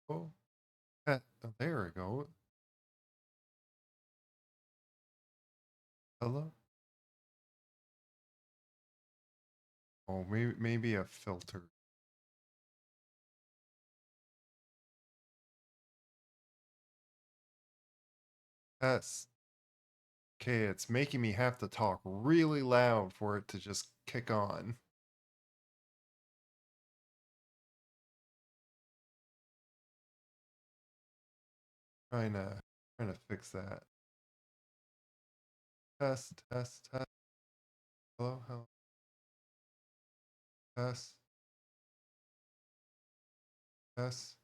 Oh, there we go. Hello? Oh, maybe a filter. That's okay. It's making me have to talk really loud for it to just kick on. Trying to trying to fix that. Test, test, test. Hello, hello. Test, test.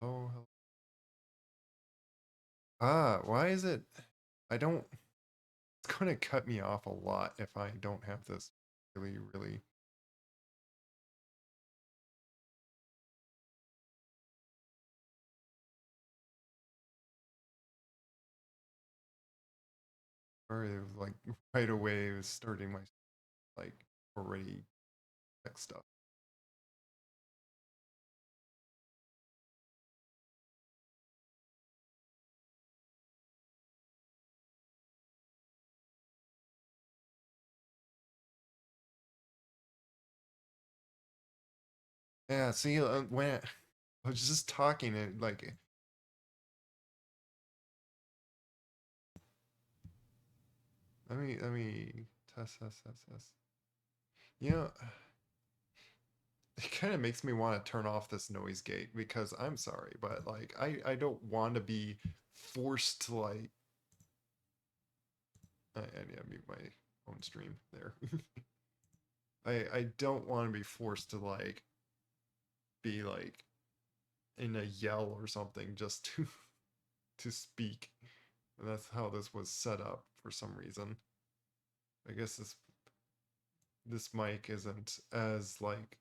Oh, hello. Why is it? I don't. It's going to cut me off a lot if I don't have this really, really. Or it was like right away, it was starting my like already tech stuff. Yeah, see, when I was just talking, and like, let me test. You know, it kind of makes me want to turn off this noise gate because I'm sorry, but like, I don't want to be forced to like. I need to mute my own stream there. I don't want to be forced to like be like in a yell or something just to to speak. And that's how this was set up for some reason. I guess this mic isn't as like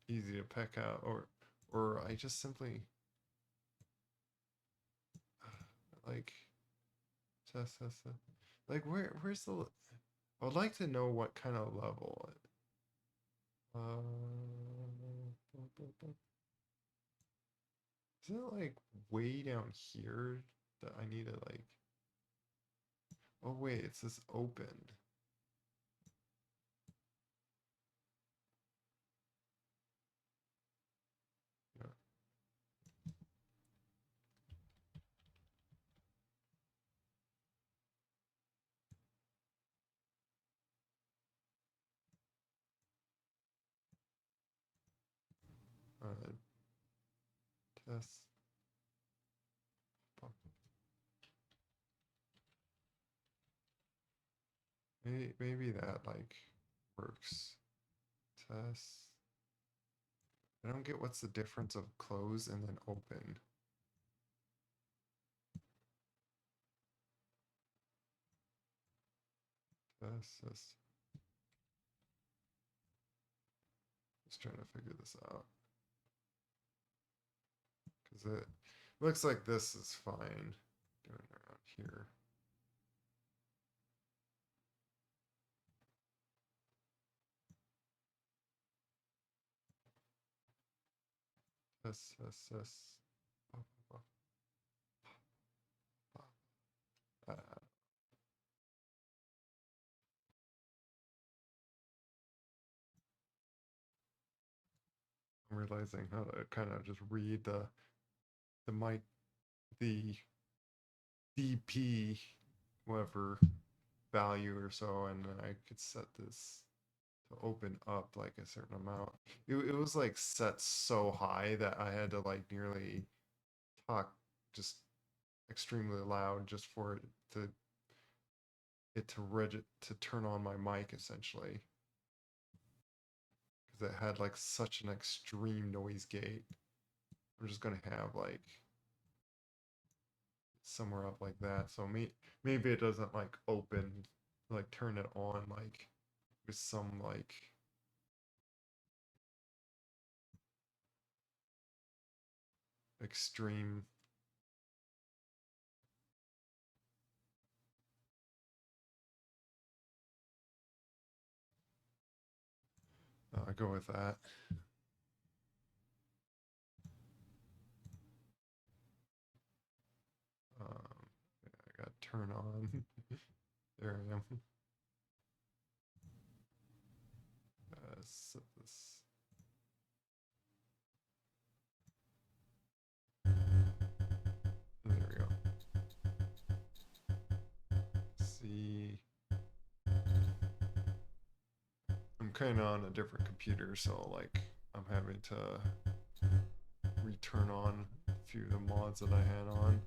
easy to peck out, or I just simply like test. Like where's the? I would like to know what kind of level. Isn't it like way down here that I need to like? Oh wait, it's this open. Yeah, uh, test. Maybe that like works. Test. I don't get what's the difference of close and then open. Test. Just trying to figure this out. Because it looks like this is fine. Doing around here. Test. Uh, I'm realizing how to kind of just read the mic, the DP, whatever value or so, and then I could set this to open up like a certain amount. It was like set so high that I had to like nearly talk just extremely loud just for it to to turn on my mic essentially because it had like such an extreme noise gate. I'm just gonna have like somewhere up like that. So maybe it doesn't like open like turn it on like with some like extreme I go with that. I got turn on. There I am. Set this. There we go. See, I'm kind of on a different computer, so like I'm having to return on a few of the mods that I had on.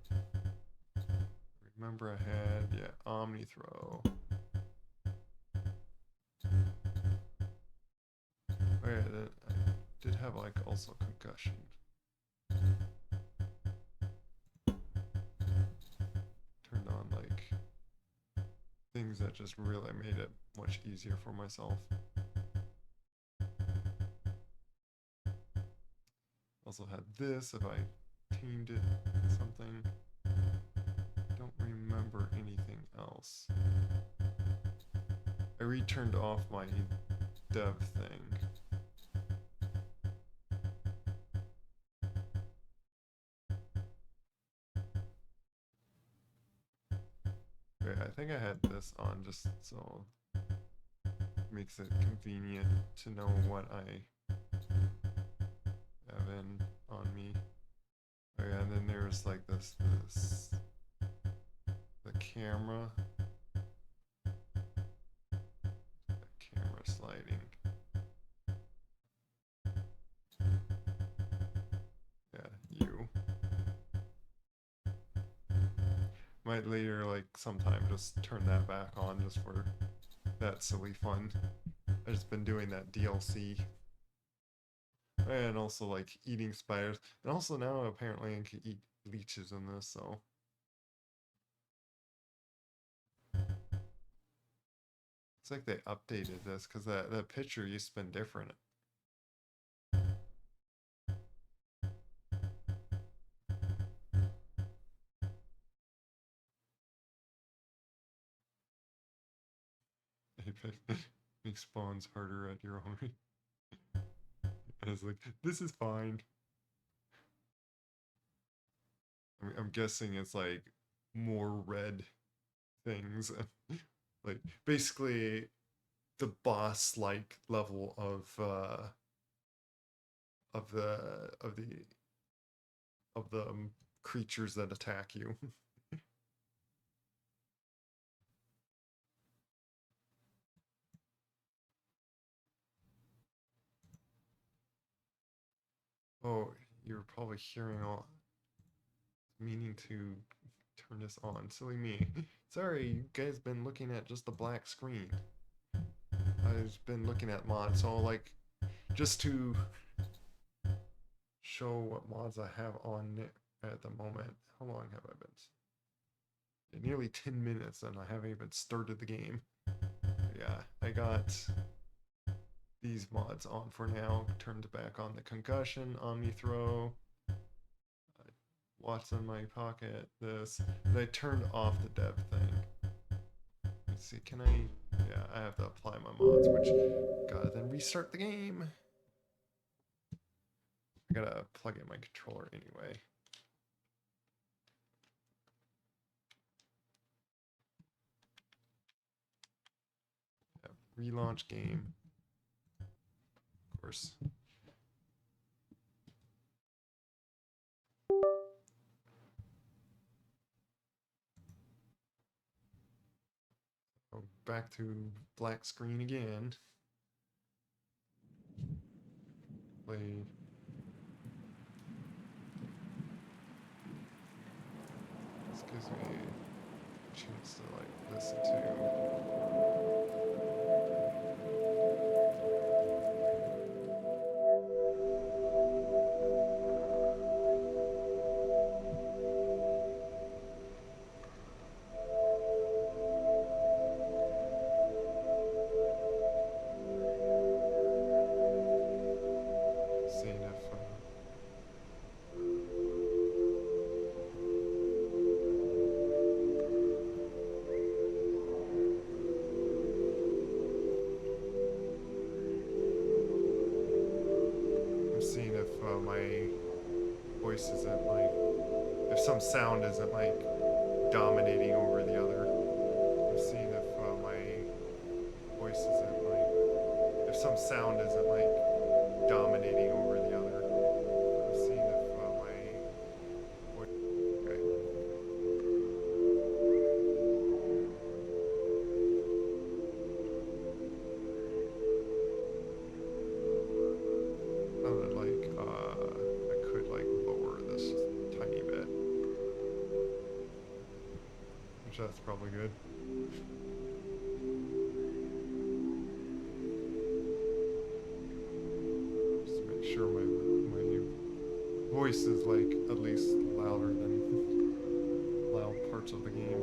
Remember I had, yeah, Omni Throw. Oh yeah, I did have like also concussion. Turned on like things that just really made it much easier for myself. Also had this if I teamed it something. Don't remember anything else. I returned off my dev thing. Okay, I think I had this on just so makes it convenient to know what I have in on me. Oh yeah, and then there's like this the camera sliding. Yeah, you might later like sometime just turn that back on just for that silly fun. I've just been doing that DLC. And also like eating spiders. And also now apparently I can eat leeches in this, so it's like they updated this because that picture used to been different. Makes spawns harder at your own. I was like, this is fine. I'm guessing it's like more red things. Like basically the boss like level of the of the of the creatures that attack you. Oh, you're probably hearing all meaning to turn this on. Silly me. Sorry, you guys been looking at just the black screen. I've been looking at mods, so like just to show what mods I have on at the moment. How long have I been? Nearly 10 minutes and I haven't even started the game. Yeah, I got these mods on for now. Turned back on the concussion, Omni Throw, what's in my pocket, this. And I turned off the dev thing. Let's see, can I? Yeah, I have to apply my mods, which gotta then restart the game. I gotta plug in my controller anyway. Yeah, relaunch game. Of course. Oh, back to black screen again. Play. This gives me a chance to like listen to. voice isn't like, if some sound isn't like dominating over the other. I'm seeing if my voice isn't like, if some sound isn't like dominating over the other. I'm seeing if my voice. Okay. Sounded like I could like lower this tiny bit, which that's probably good. Just make sure my voice is like at least louder than loud parts of the game.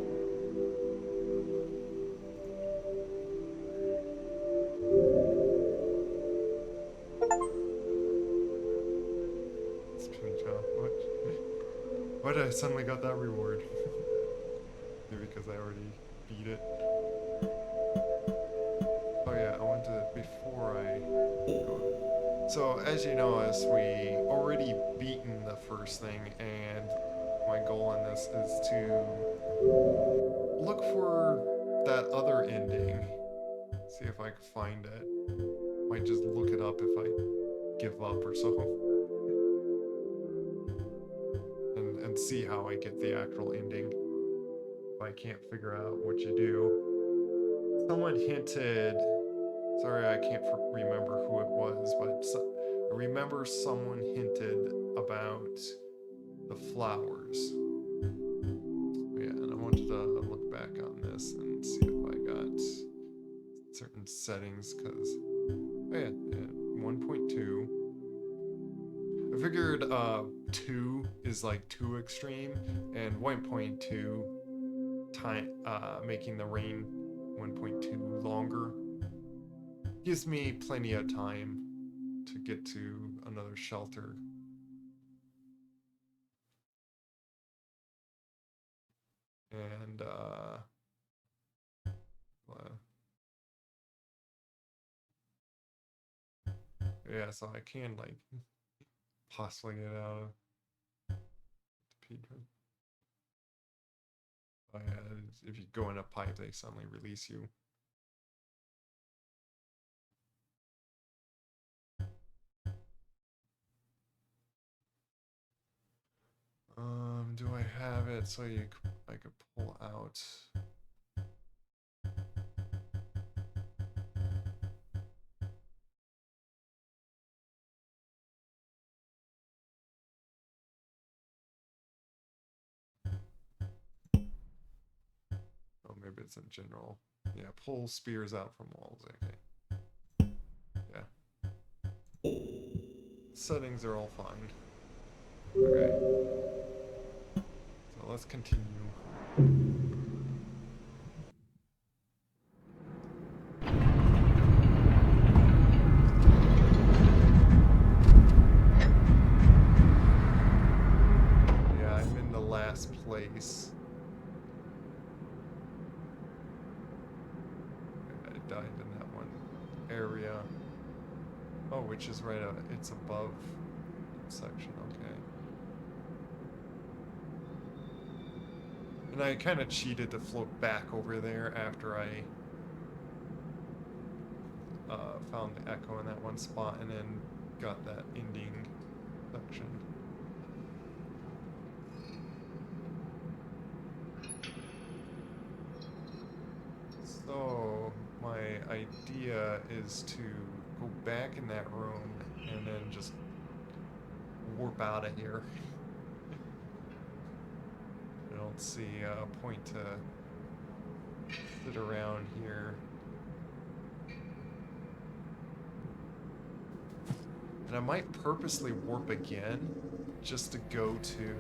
Why did I suddenly got that reward? Maybe because I already beat it. Oh yeah, I want to, before I go. So as you notice, we already beaten the first thing, and my goal in this is to look for that other ending. See if I can find it. Might just look it up if I give up or so. And see how I get the actual ending. If I can't figure out what you do. Someone hinted, sorry I can't remember who it was, but I remember someone hinted about the flowers. Yeah, and I wanted to look back on this and see if I got certain settings, because, oh yeah, 1.2. I figured 2 is like too extreme, and 1.2 time making the rain 1.2 longer gives me plenty of time to get to another shelter. And yeah, so I can like possibly get out of Pedro. Oh yeah, if you go in a pipe, they suddenly release you. Do I have it so I could pull out? Oh, maybe it's in general. Yeah, pull spears out from walls. Okay. Yeah. Settings are all fine. Okay. So let's continue. Yeah, I'm in the last place. I died in that one area. Oh, which is right out, it's above section, okay. And I kind of cheated to float back over there after I found the echo in that one spot and then got that ending section. So my idea is to go back in that room and then just warp out of here. I don't see a point to sit around here. And I might purposely warp again just to go to...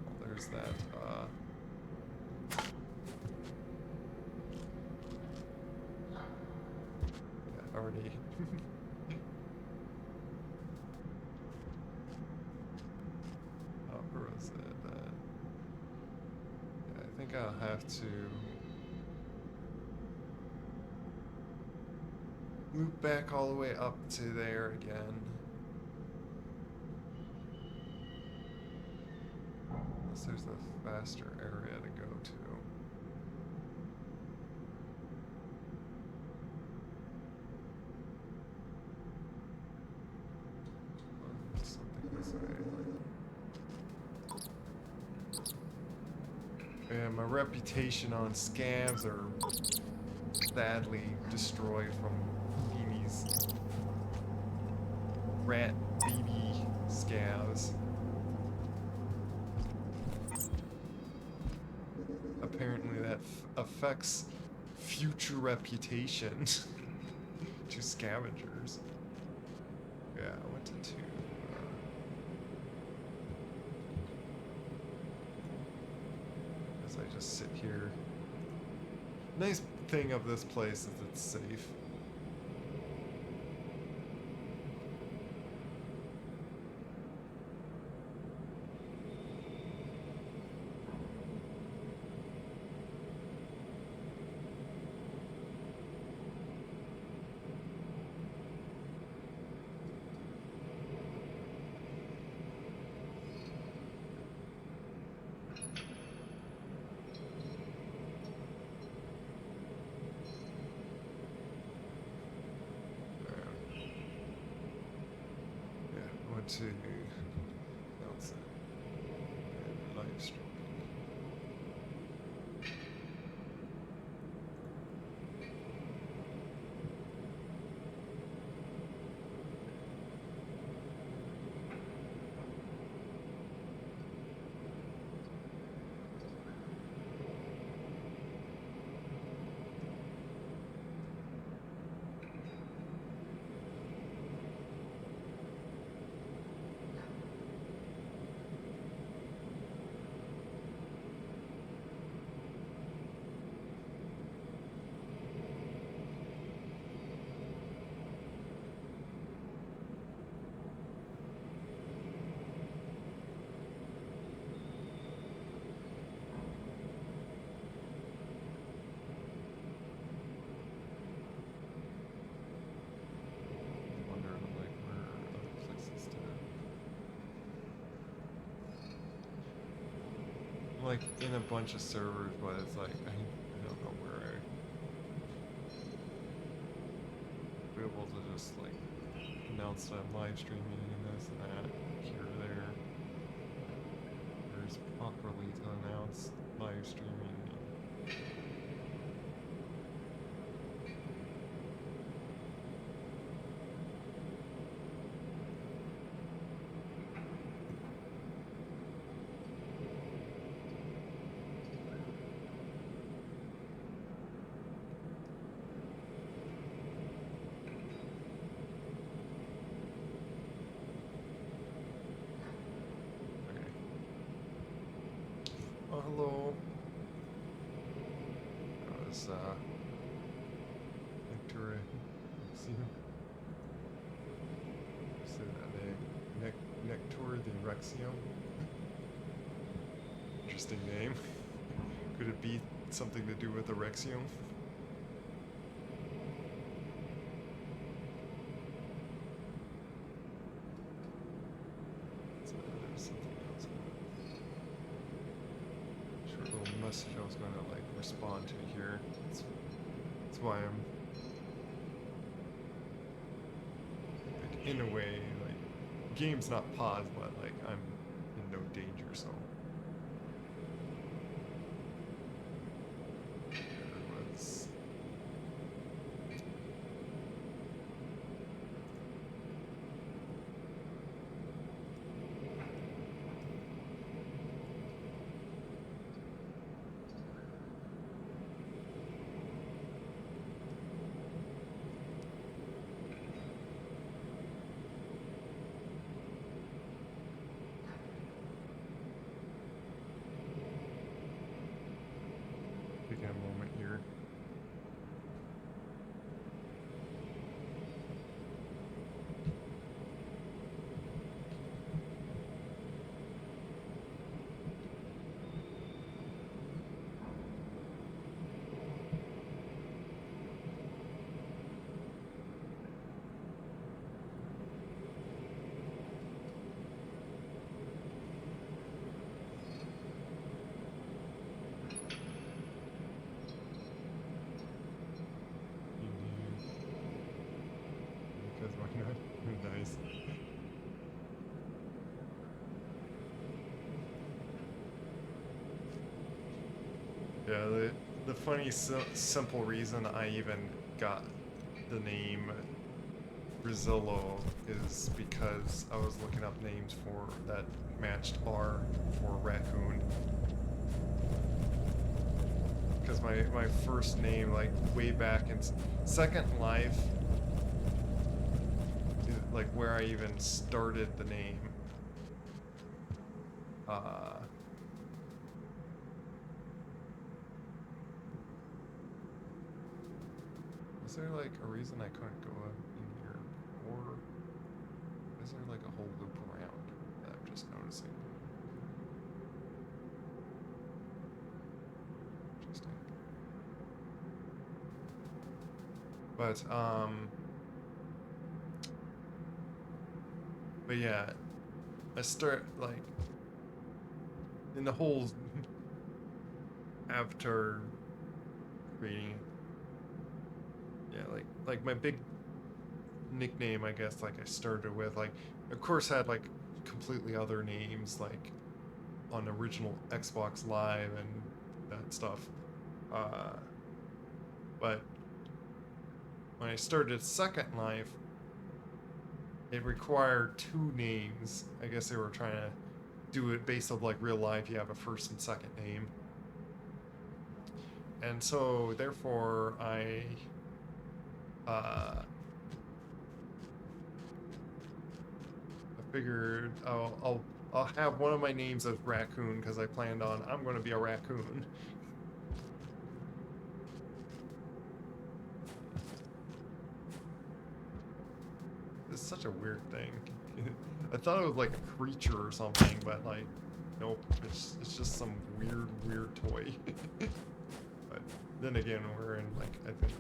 Well, there's that, yeah, already... Oh, where was it? Yeah, I think I'll have to... loop back all the way up to there again. Unless there's a faster area to go to. Something this way. And my reputation on scams are sadly destroyed from Mimi's rat BB scams. Apparently that affects future reputation to scavengers. Yeah, I went to 2. As I just sit here. Nice thing of this place is it's safe. To outside and live stream. Like in a bunch of servers, but it's like I don't know where I be able to just like announce that I'm live streaming and this and that here or there. There's properly to announce live streaming. Hello. That was Victor. See that name? Nectar the Rezillo. Interesting name. Could it be something to do with the Rezillo? Message I was going to like respond to here. That's why I'm like, in a way, like game's not paused, but like I'm in no danger, so let's take a moment here. Yeah, the funny simple reason I even got the name Rezillo is because I was looking up names for that matched R for raccoon. Because my first name, like way back in Second Life, like where I even started the name, is there like a reason I couldn't go in here, or is there like a whole loop around that I'm just noticing? Interesting. But yeah, I start like in the whole avatar creating. Yeah, like my big nickname, I guess, like I started with, like, of course had like completely other names, like on original Xbox Live and that stuff. But when I started Second Life, it required two names. I guess they were trying to do it based on like real life. You have a first and second name. And so therefore I figured I'll have one of my names as Raccoon because I planned on I'm going to be a raccoon. It's such a weird thing. I thought it was like a creature or something, but like, nope, it's just some weird toy. But then again, we're in like, I think,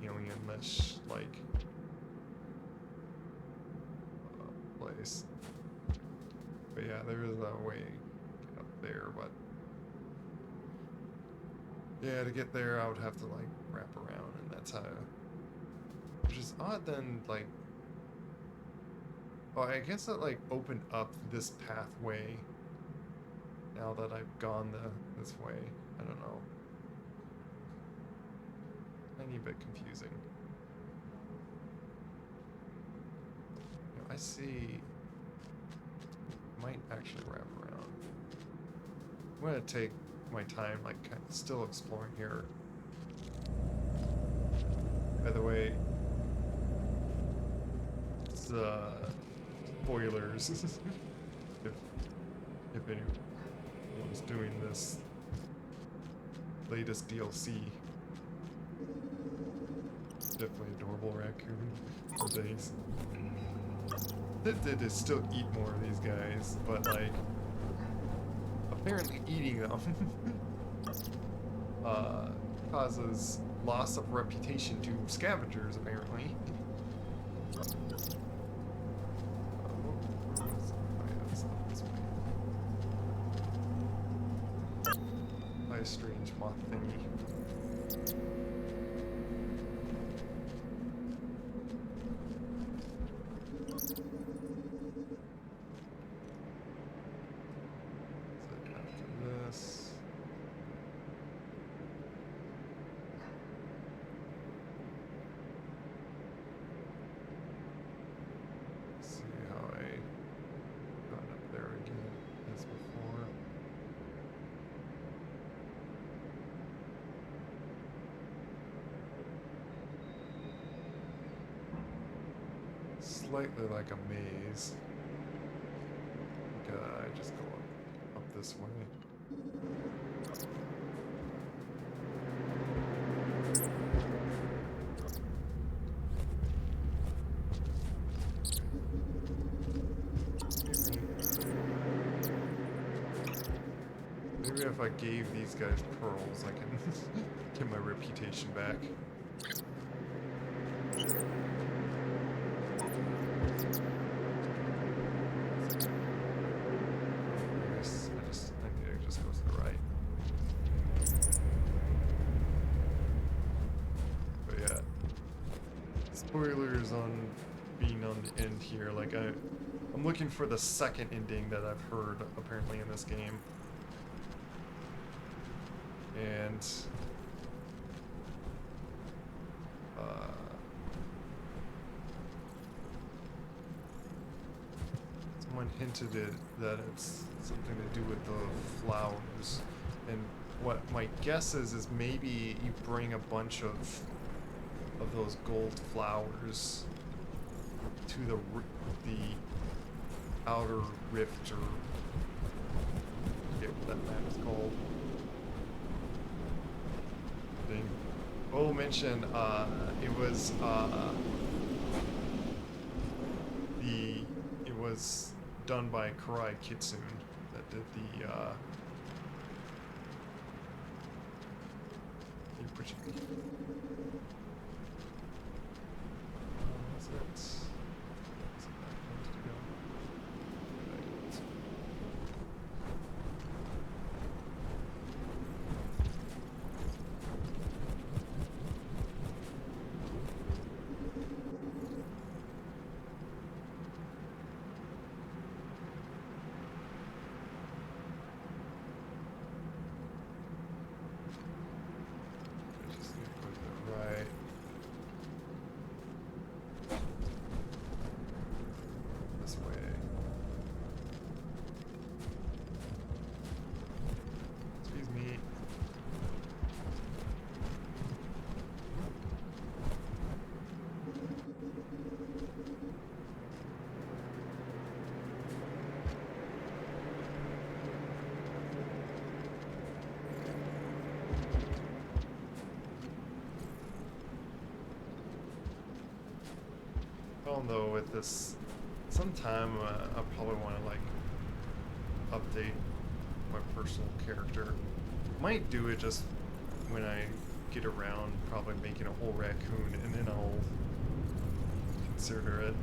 alien-ish like place. But yeah, there is a way up there, but yeah, to get there I would have to like wrap around, and that's how, which is odd then, like, oh, I guess that like opened up this pathway now that I've gone this way. I don't know. Tiny bit confusing. I see. Might actually wrap around. I'm gonna take my time, like, kind of still exploring here. By the way, it's spoilers. if anyone's doing this latest DLC. Definitely adorable raccoon. Thanks. They still eat more of these guys, but like apparently eating them causes loss of reputation to scavengers, apparently. By a strange moth thingy. Slightly like a maze. I just go up this way. Maybe if I gave these guys pearls, I can get my reputation back. Spoilers on being on the end here. Like I'm looking for the second ending that I've heard apparently in this game. And someone hinted that it's something to do with the flowers, and what my guess is maybe you bring a bunch of those gold flowers to the outer rift, or I forget what that map is called. Oh, mention it was it was done by Karai Kitsune that did the though with this, sometime I'll probably want to like update my personal character. Might do it just when I get around, probably making a whole raccoon, and then I'll consider it.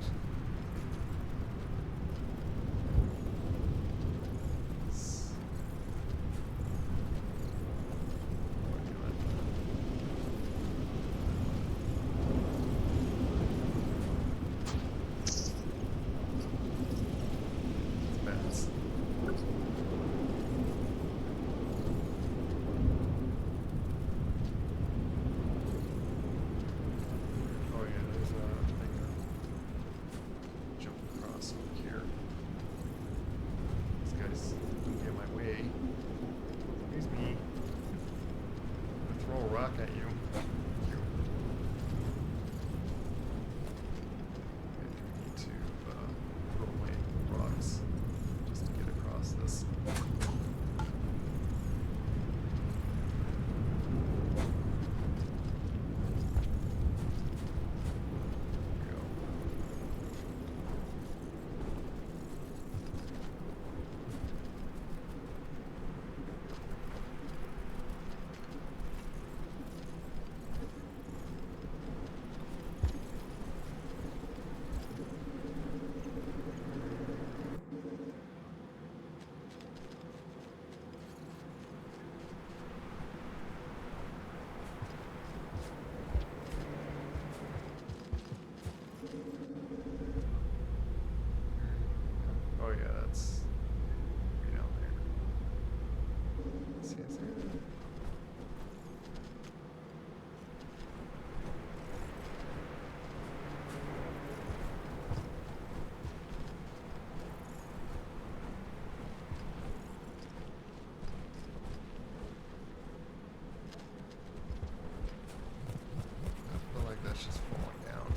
Just falling down.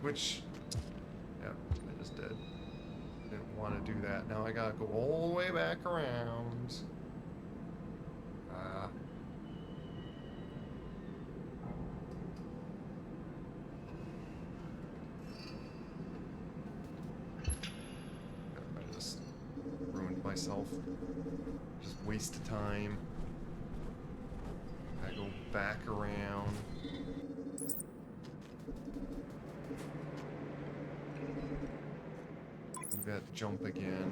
Which, yeah, I just did. Didn't want to do that. Now I gotta go all the way back around. I just ruined myself. Just wasted time. Gotta go back around. That jump again.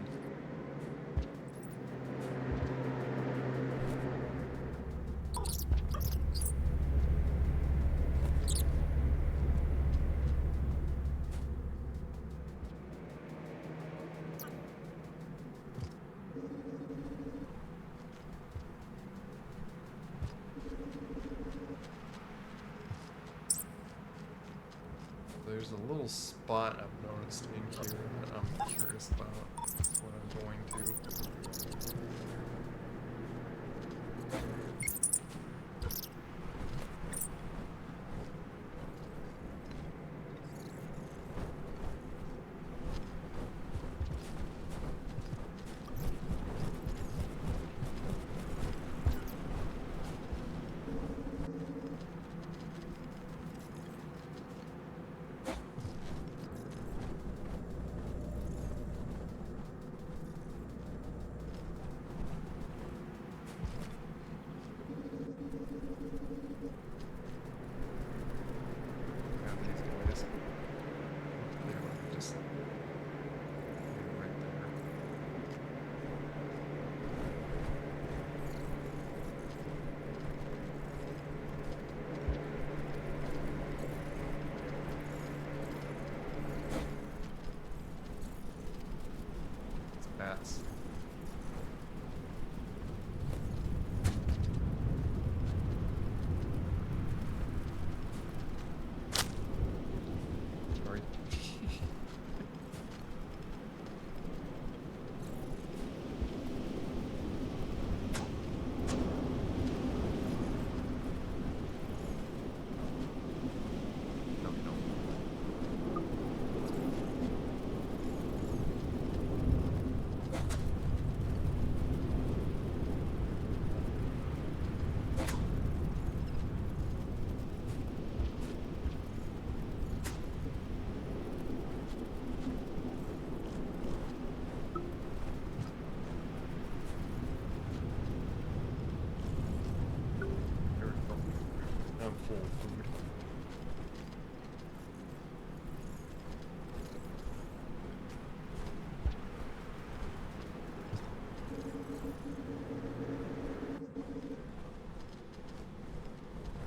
a little spot I've noticed in here that I'm curious about what I'm going to. Bats. Sorry. I'm full of food.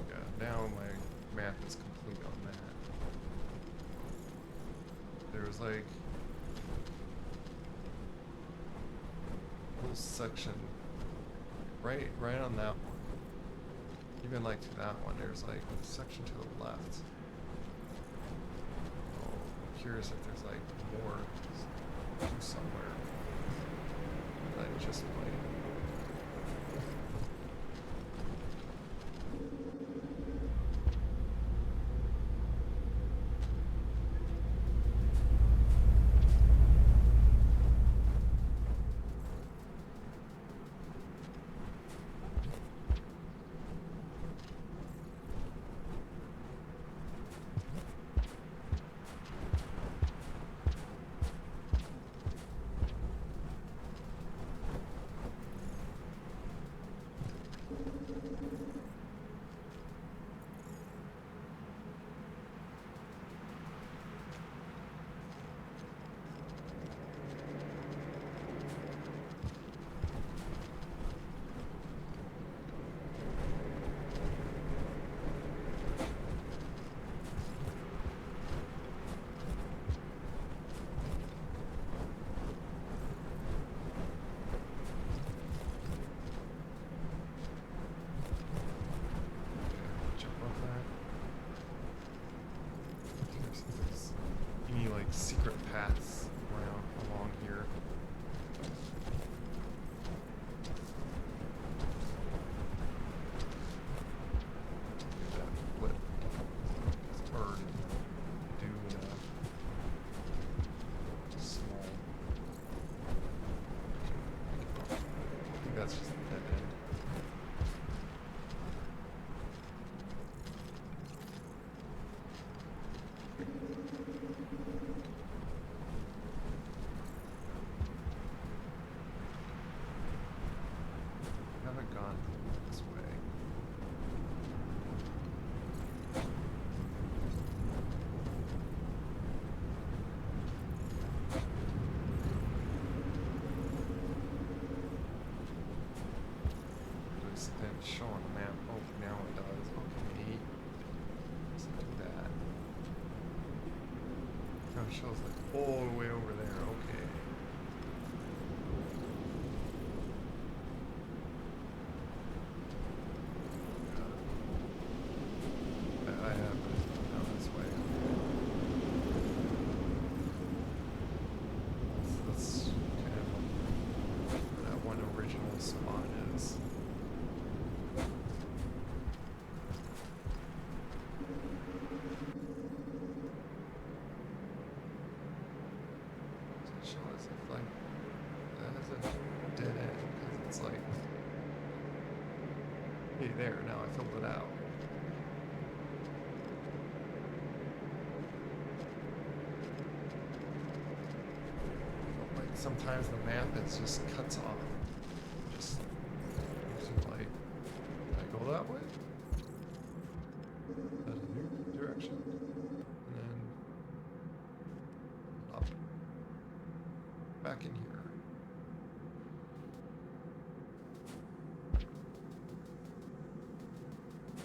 Yeah, now my map is complete on that. There's like a little section right on that one. Even like to that one, there's like a section to the left. Oh, I'm curious if there's like more somewhere that I just played. Secret paths along here. That flip bird do small. I think that's just a dead end. Gone this way. This didn't show on the map. Oh, now it does. Okay. Let's do that. Now it shows like all the way over there. Okay. I have it down this way. Hey, there, now I filled it out. Like sometimes the map it just cuts off. Just like, did I go that way? That's a new direction. And then up. Back in here.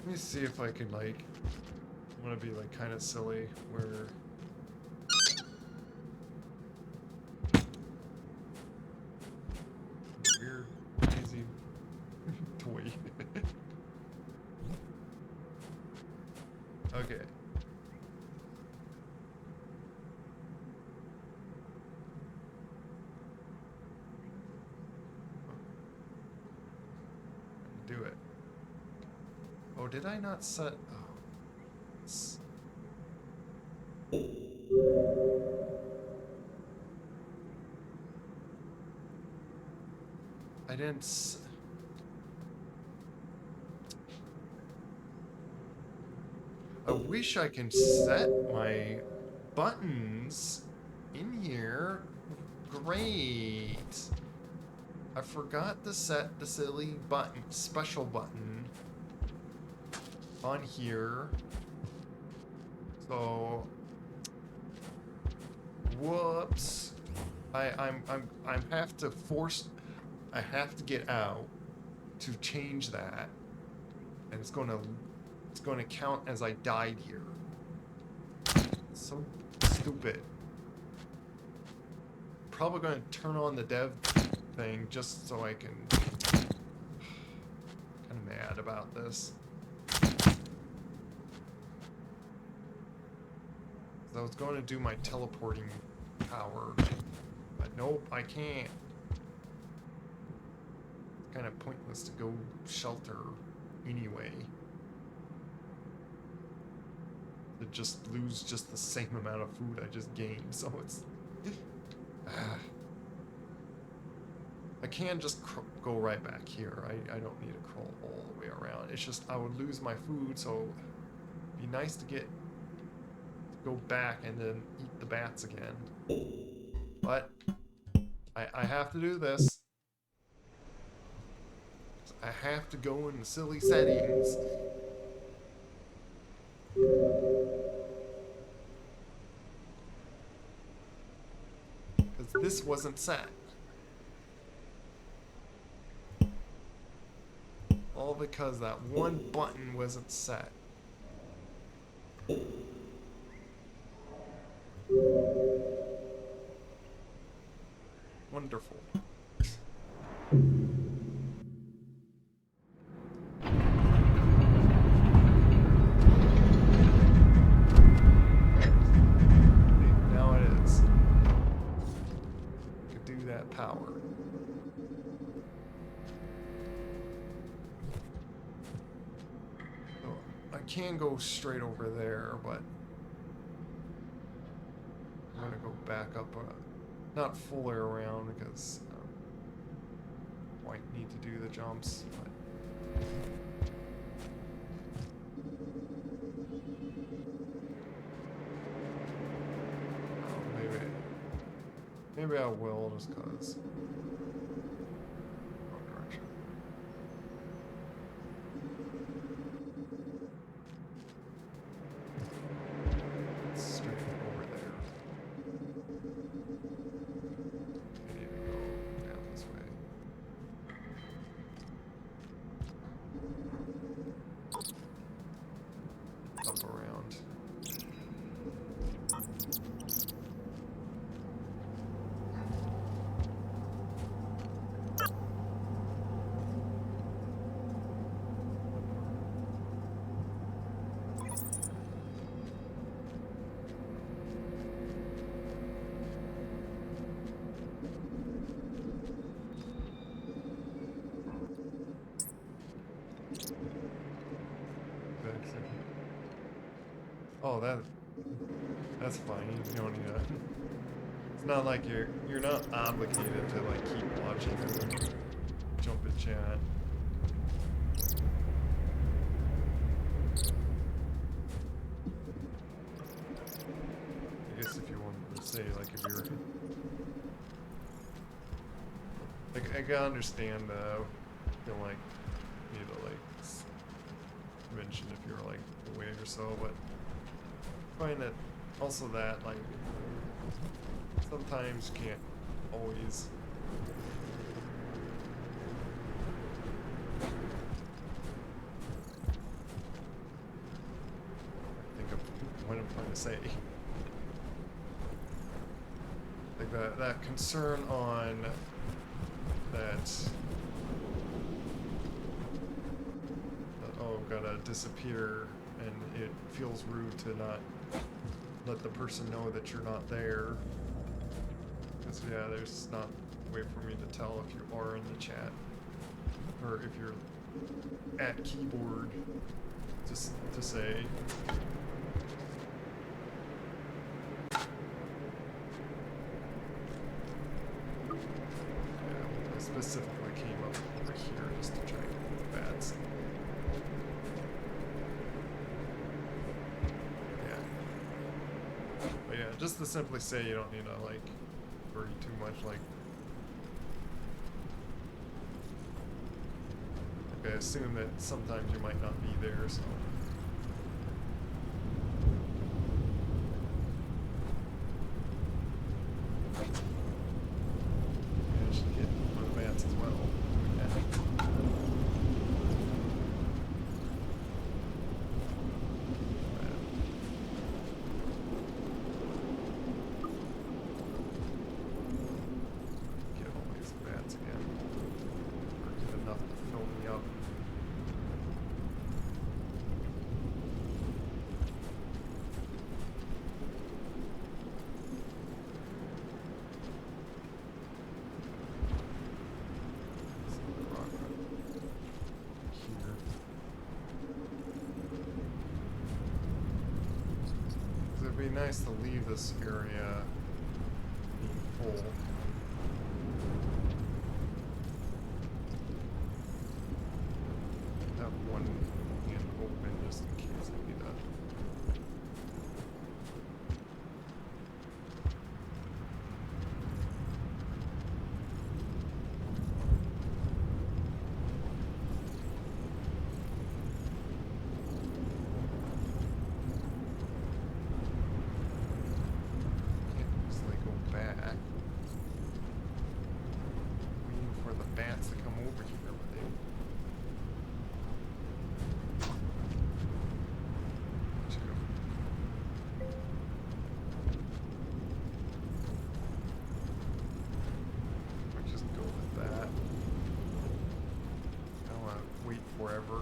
Let me see if I can like, I want to be like kind of silly where weird, crazy toy. Okay. Do it. Oh, did I not set? Oh, I didn't. I wish I can set my buttons in here. Great. I forgot to set the silly button, special button on here. So, whoops. I have to force. I have to get out to change that, and it's gonna count as I died here. So stupid. Probably gonna turn on the dev thing just so I can. Kind of mad about this. I was going to do my teleporting power, but nope, I can't. It's kind of pointless to go shelter anyway. To just lose just the same amount of food I just gained, so it's. I can just go right back here. I don't need to crawl all the way around. It's just I would lose my food, so it'd be nice to go back and then eat the bats again. But I have to do this. I have to go in the silly settings. Because this wasn't set. All because that one button wasn't set. Wonderful. Now it is. I could do that power. So I can go straight over there, but I'm gonna go back up. Not fully around because might need to do the jumps, but maybe I will just cause. Wrong direction. It's straight over there. I need to go down this way. Up around. Oh, that's fine. You don't need to. It's not like you're not obligated to like keep watching or jump in chat. figure. Like, I can understand, feel like, you need to, like, mention if you're, like, away or so, but I find that also that, like, sometimes you can't always think of what I'm trying to say. Like that concern on that, oh, gotta disappear, and it feels rude to not let the person know that you're not there. Because, yeah, there's not a way for me to tell if you are in the chat, or if you're at keyboard, just to say. Yeah, I specifically came up over here just to try and get the bats. Yeah. But yeah, just to simply say you don't need to, like, worry too much, like, I assume that sometimes you might not be there, so. Yeah, I should get one of the bats as well. Yeah. Get all these bats again. Or get enough to fill me up. It'd be nice to leave this area being full. Have one hand open just in case I need that. Forever.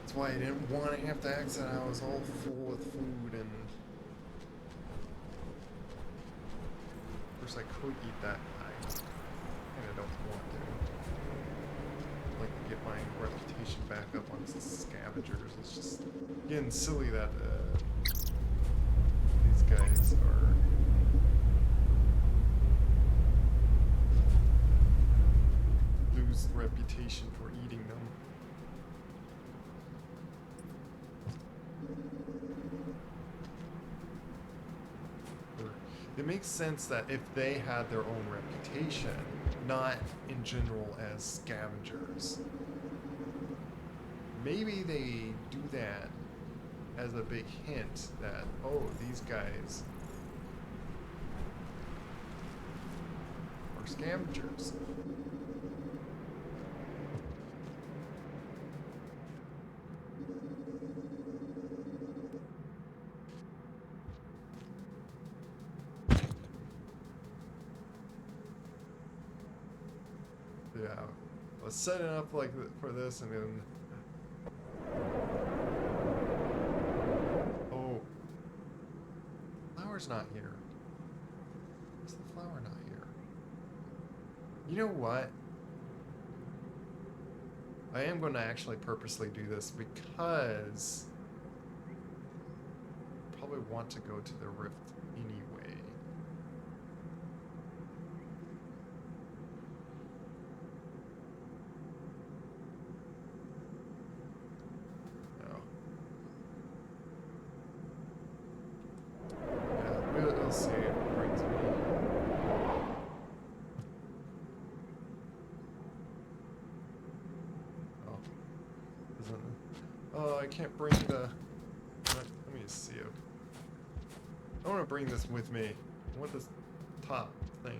That's why I didn't want to have to exit. I was all full with food, and of course I could eat that. I don't want to. I'd like to get my reputation back up on scavengers. It's just getting silly that these guys are lose reputation for eating them. It makes sense that if they had their own reputation, not in general as scavengers, maybe they do that as a big hint that, oh, these guys are scavengers. Yeah, let's set it up like for this, and then oh, flower's not here. Where's the flower not here? You know what? I am going to actually purposely do this because I probably want to go to the rift anyway. We'll see if it brings me. Oh. Isn't it? Oh, I can't bring the... Let me just see it. I want to bring this with me. I want this top thing.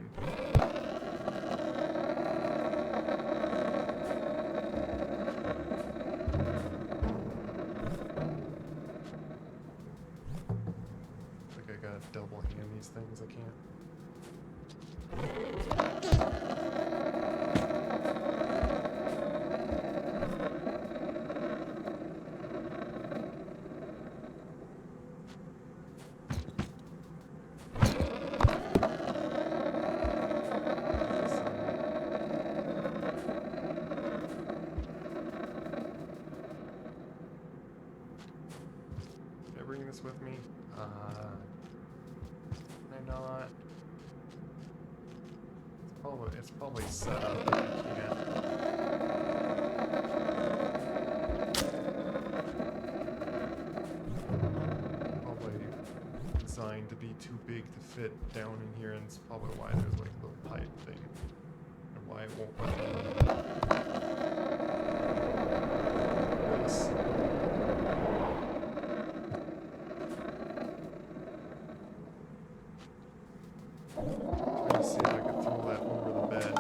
I gotta double hand these things, I can't. Can I bring this with me? Can I not? It's probably set up that I can't. Probably designed to be too big to fit down in here, and it's probably why there's like a little pipe thing. And why it won't let me. This. Let me see if I can throw that over the bed.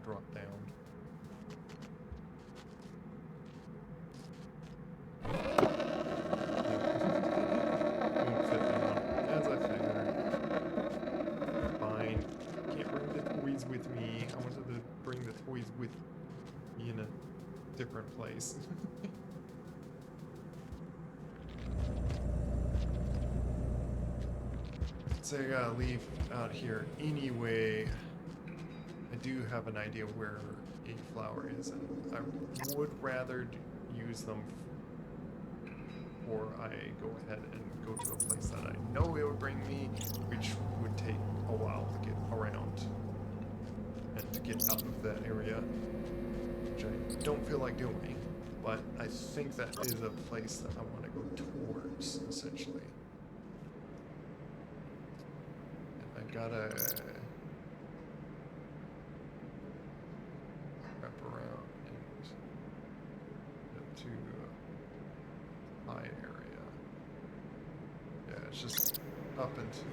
Drop down. Won't fit down, as I figured. Fine. Can't bring the toys with me. I wanted to bring the toys with me in a different place. So I gotta leave out here anyway. I do have an idea where a flower is, and I would rather use them before I go ahead and go to a place that I know it would bring me, which would take a while to get around and to get out of that area, which I don't feel like doing, but I think that is a place that I want to go towards, essentially. And I gotta area. Yeah, it's just up into.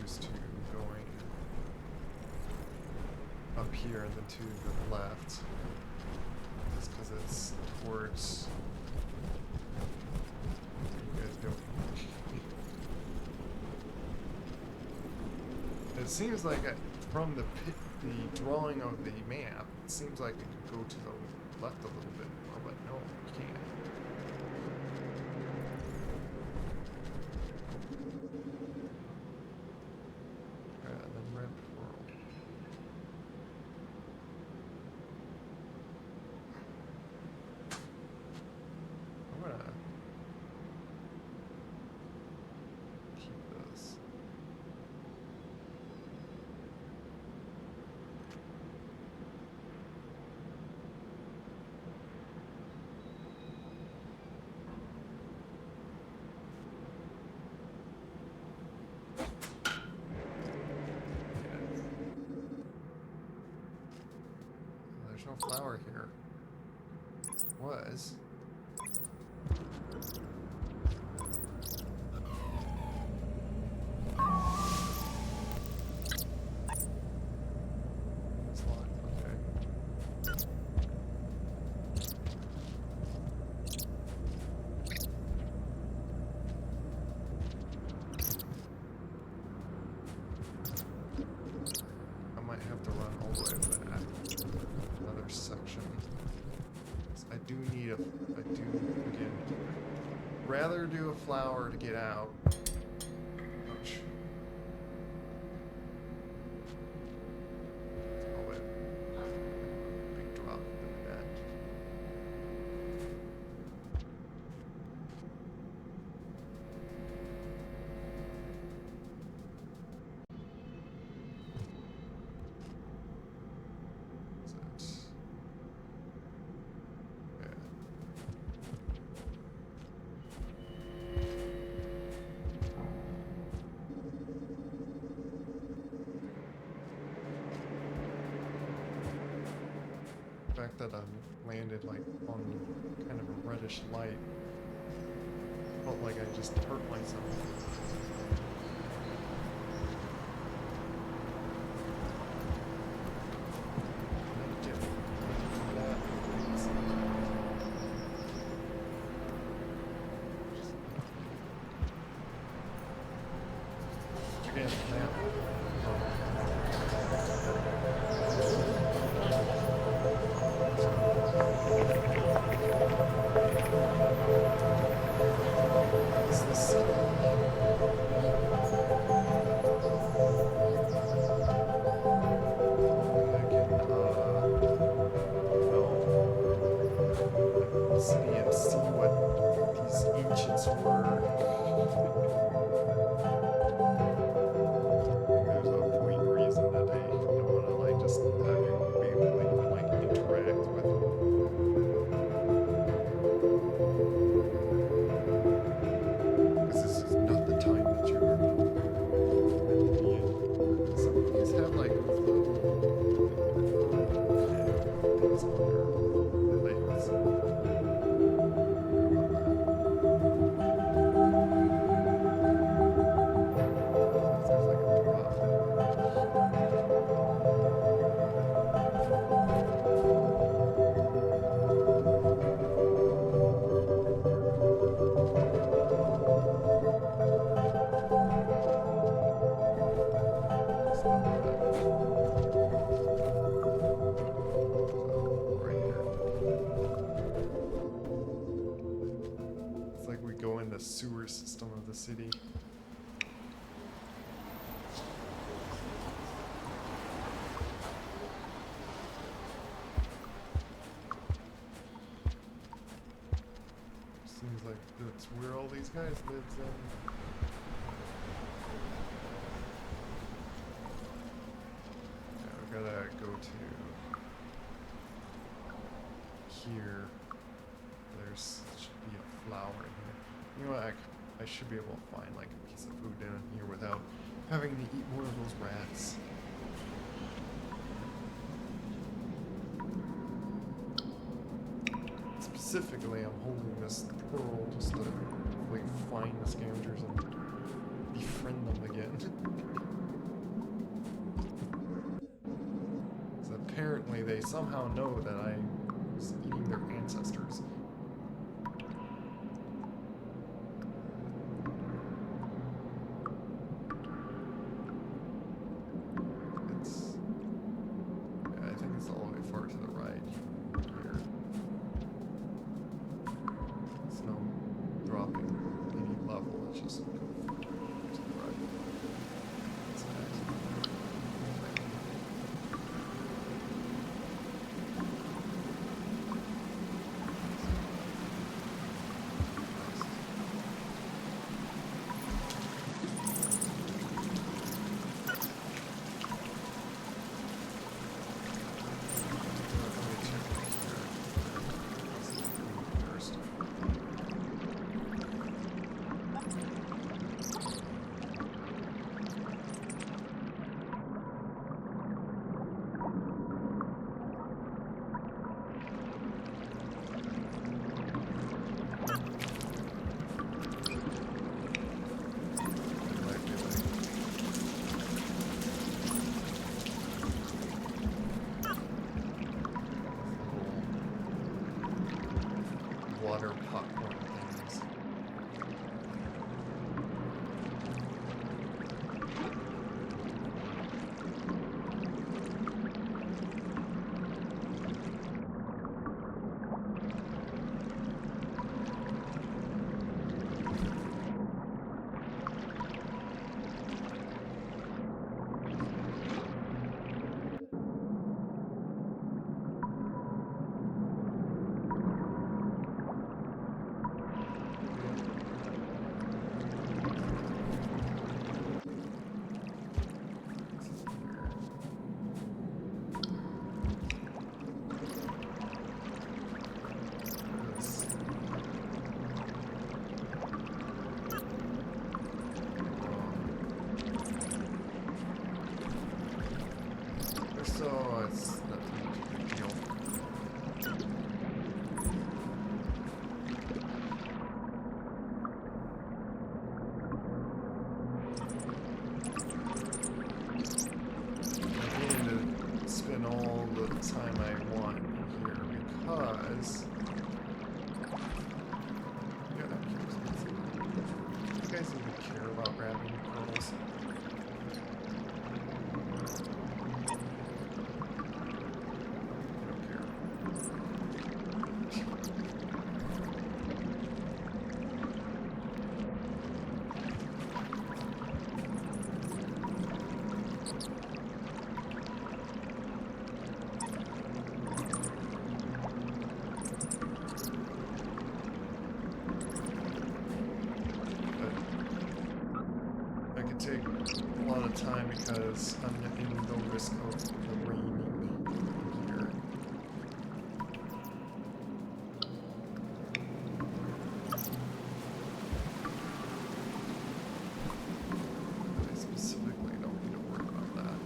Used to going up here and then to the left, just because it's towards what you guys doing. It seems like from the drawing of the map, it seems like it could go to the left a little bit more, but no, you can't. There's no flower here. Was. It's locked, okay. I might have to run all the way back. Another section. I do need a, I do, again, rather do a flower to get out. Ouch. Oh, wait. Big drop in that. What's that? The fact that I landed like on kind of a reddish light felt like I just hurt myself. Again, man. Is this city and see what these ancients were. There's a point reason that I don't want to like just have you be able to even like interact with them. Because this is not the time that you are meant to be in. Some of these have like little things on their legs. It's like we go in the sewer system of the city. Seems like that's where all these guys live in. Yeah, we gotta go to here. There's should be a flower in here. You know what? I should be able to find like a piece of food down here without having to eat one of those rats. Specifically, I'm holding this pearl just to like find the scavengers and befriend them again. So apparently they somehow know that I was eating their ancestors. It's... yeah, I think it's all the way far to the right here. It's no dropping any level, it's just go to the right. It's nice. time I want here because yeah, you guys even care about grabbing pearls? Take a lot of time because I'm in no risk of the raining here. I specifically don't need to worry about that.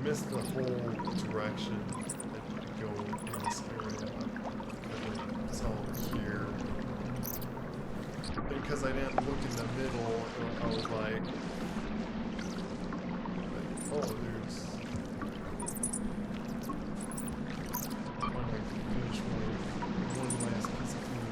Missed the whole direction that you go in this area. It's all here. Because I didn't look in the middle, I was like oh, there's one last piece of food.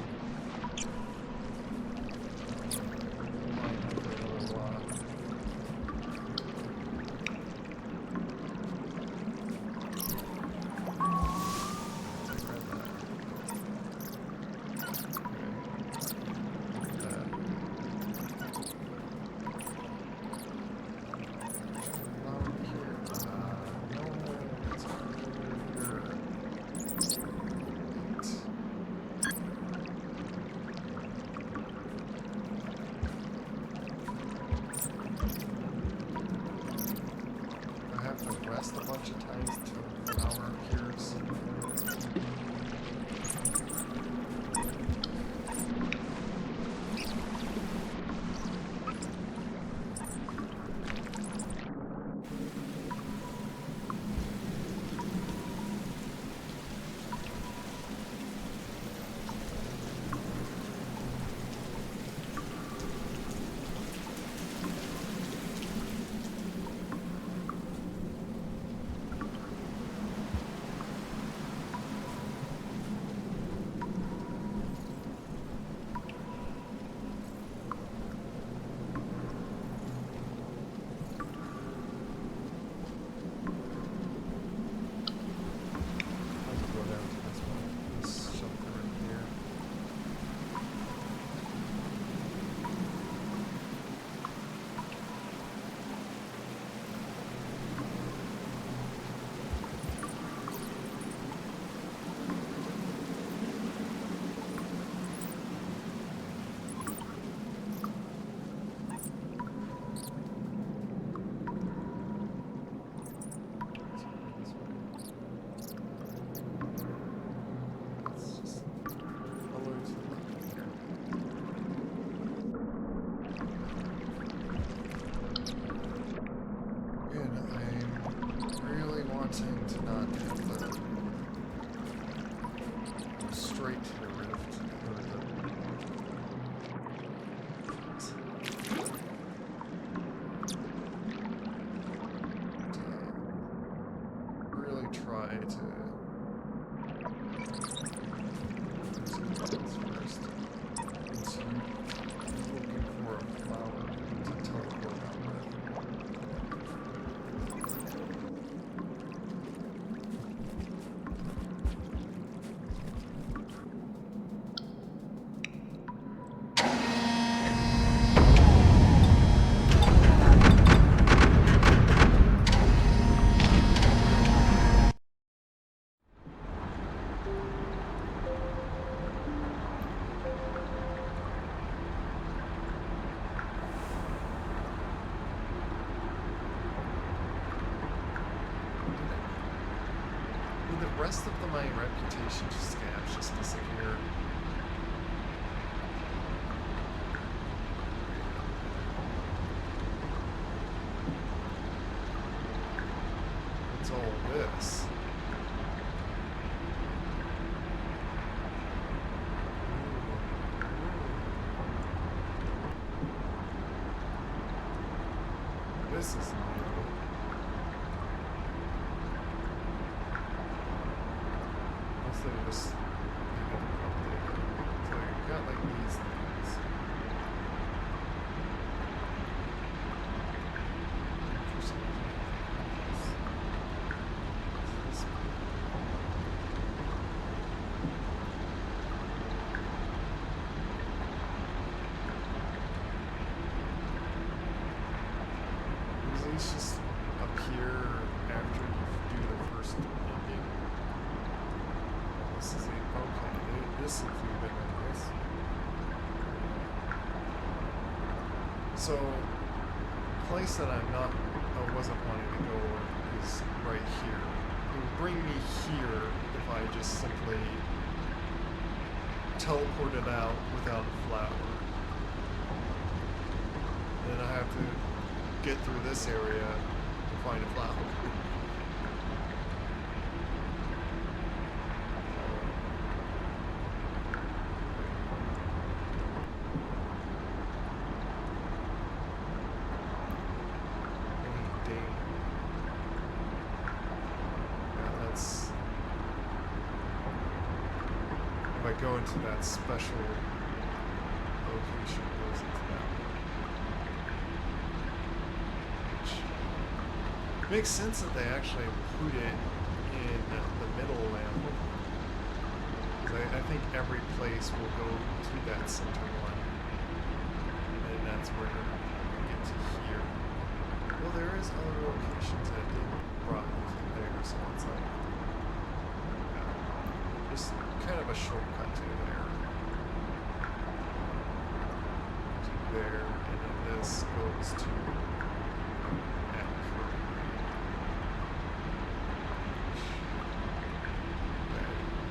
Will the rest of my reputation scabs just disappear? What's all this? This is new. Unless they just leave it updated. So you got like these things. These just appear after you do the first ending. This is the okay. This is even in this. So, place that I wasn't wanting to go is right here. It would bring me here if I just simply teleported out without a flower. Then I have to get through this area to find a flower. Dang. Yeah, that's... If I go into that special location, it goes into that one. Makes sense that they actually put it in the middle level. Because I think every place will go to that center one. And that's where we get to here. Well, there is other locations that did brought you from there, so it's like... Yeah, just kind of a shortcut to there. To there, and then this goes to...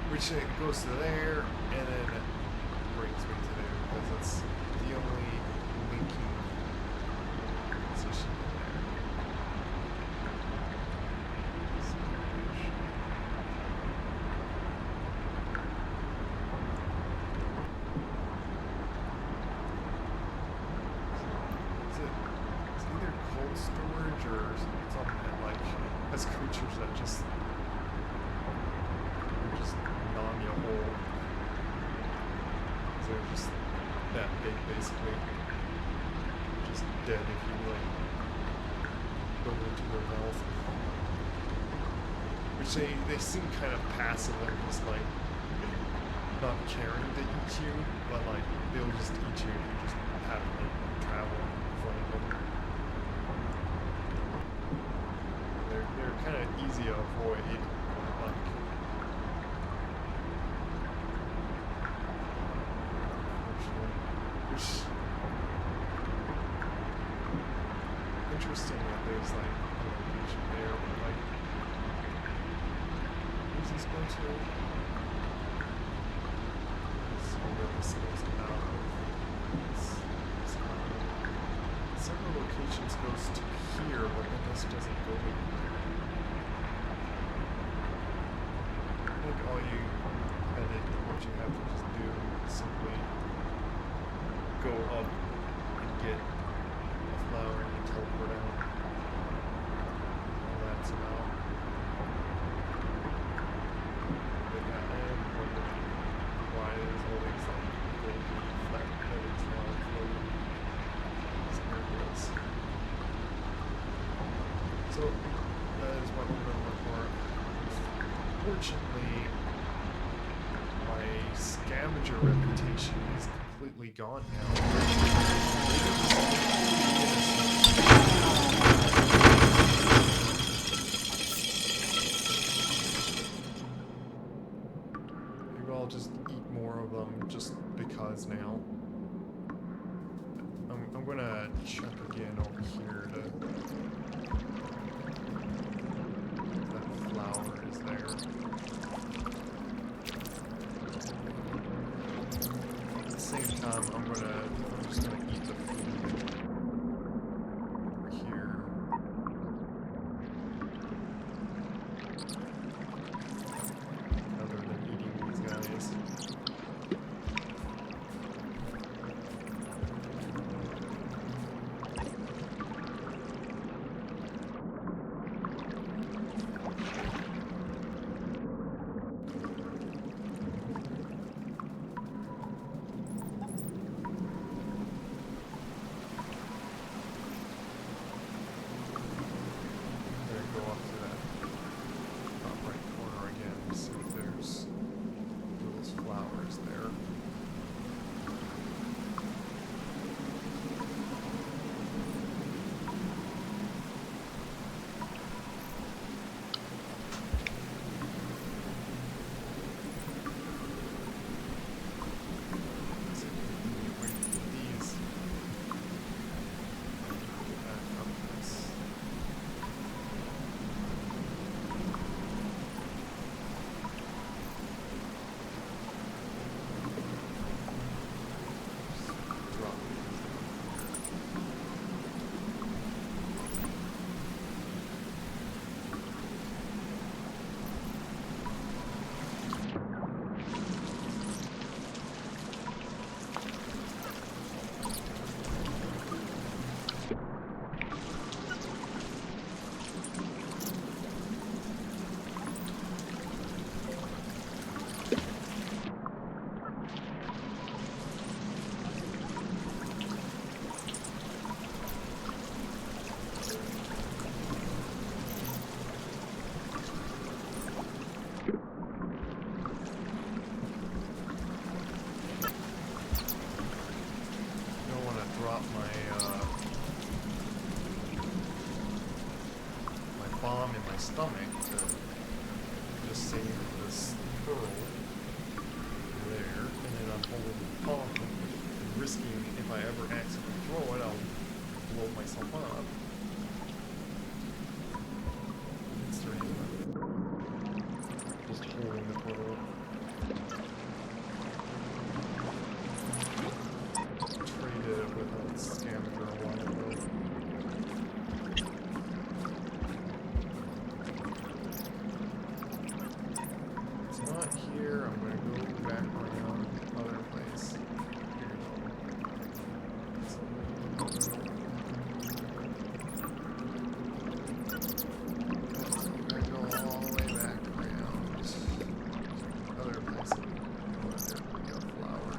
Which it goes to there, and then it brings me to there, because that's the only linking position in there. It's either cold storage or something that, like, has creatures that just gnaw me a hole. They're just that big, basically. Just dead if you, like, go into their mouth. Which they seem kind of passive and just, like, not caring to eat you, but, like, they'll just eat you if you just happen to travel in front of them. They're kind of easy to avoid, but, like, interesting that there's like a location there, but like, where's this go to? Let's see where this goes out of. Several locations goes to here, but then this doesn't go anywhere. I think all you edit, what you have to just do is simply go up and get a flower and you teleport out. All that's about. But yeah, I am wondering why there's all these like golden flat-headed flowers floating these areas. So that is what we're going to look for. Fortunately, my scavenger reputation is completely gone now. Maybe I'll just eat more of them just because now. I'm gonna check again over here to... That flower is there. I'm just gonna eat the food over here. Other than eating these guys. Go up to that top right corner again to see if there's those flowers there. Let's see if we can wait for these. Back up this. Drop these drop my bomb in my stomach to just save this pearl there, and then I'm holding the pump and risking if I ever accidentally throw it, I'll blow myself up. Just holding the pearl. Traded with a scavenger a while ago. It's not here. I'm gonna go back around other place. Here we go. I'm gonna go all the way back around other place. Oh, there we go. Flower.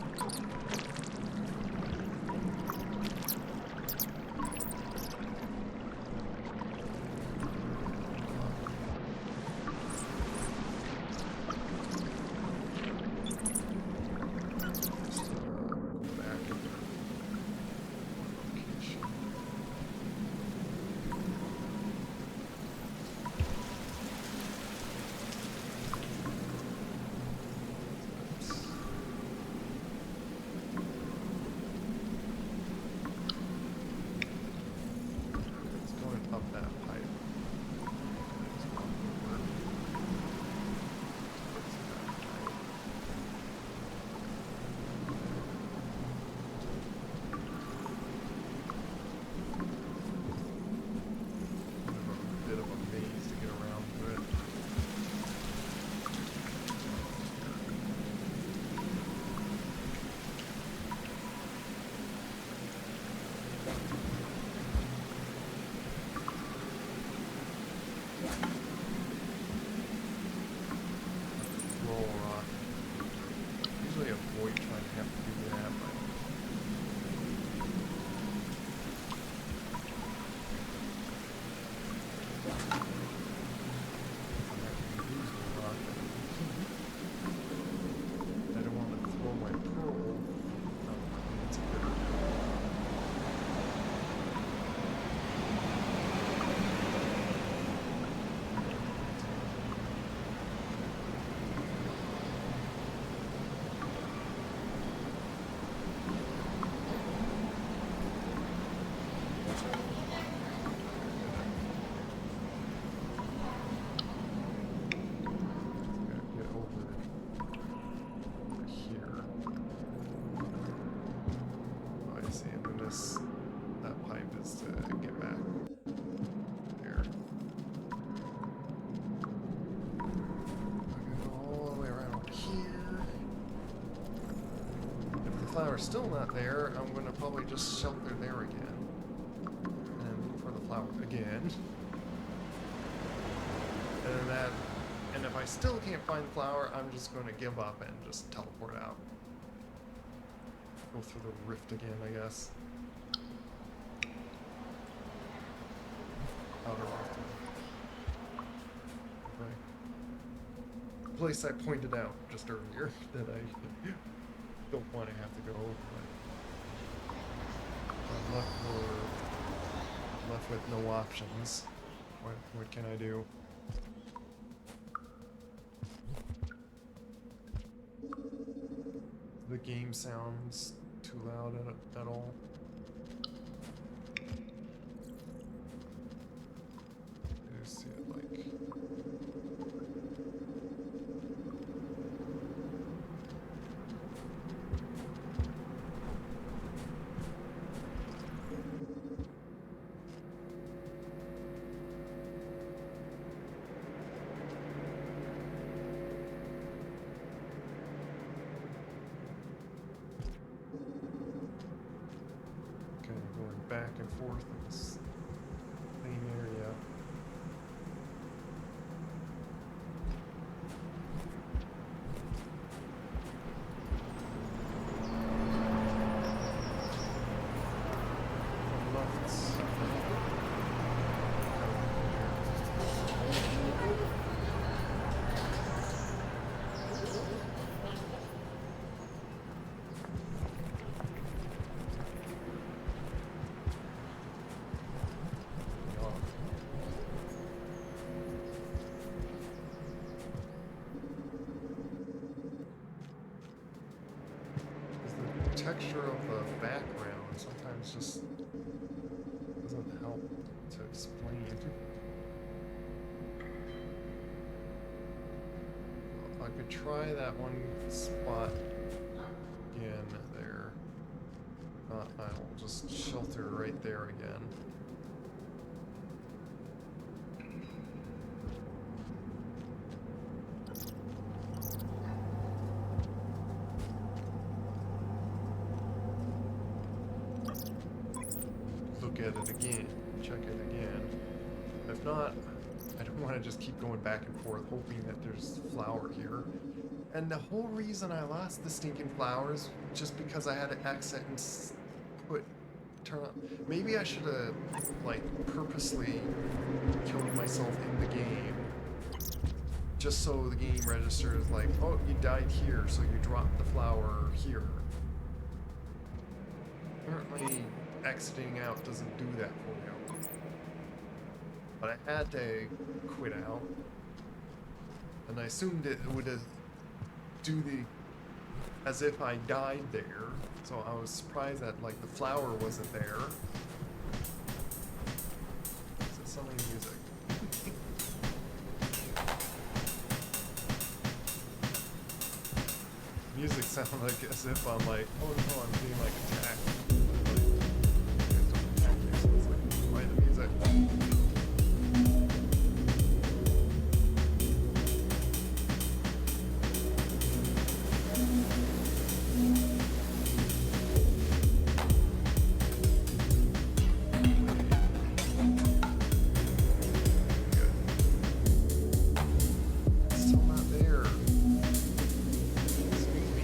flower's still not there, I'm gonna probably just shelter there again. And look for the flower again. And if I still can't find the flower, I'm just gonna give up and just teleport out. Go through the rift again, I guess. Outer rift. Right. The place I pointed out just earlier that I don't want to have to go. But I'm left with no options. What can I do? The game sounds too loud at all. I just see it like. Back and forth in this same area. Texture of the background sometimes just doesn't help to explain. I could try that one spot again there. I'll just shelter right there again. Look at it again, check it again. If not, I don't want to just keep going back and forth hoping that there's flower here. And the whole reason I lost the stinking flowers just because I had to exit and turn on. Maybe I should have like purposely killed myself in the game just so the game registers like, oh, you died here, so you dropped the flower here. Apparently exiting out doesn't do that for you. But I had to quit out. And I assumed it would do the as if I died there. So I was surprised that like the flower wasn't there. Is it selling music? Music sounds like as if I'm like, oh no, I'm being like attacked. Why the music? Still not there. Excuse me.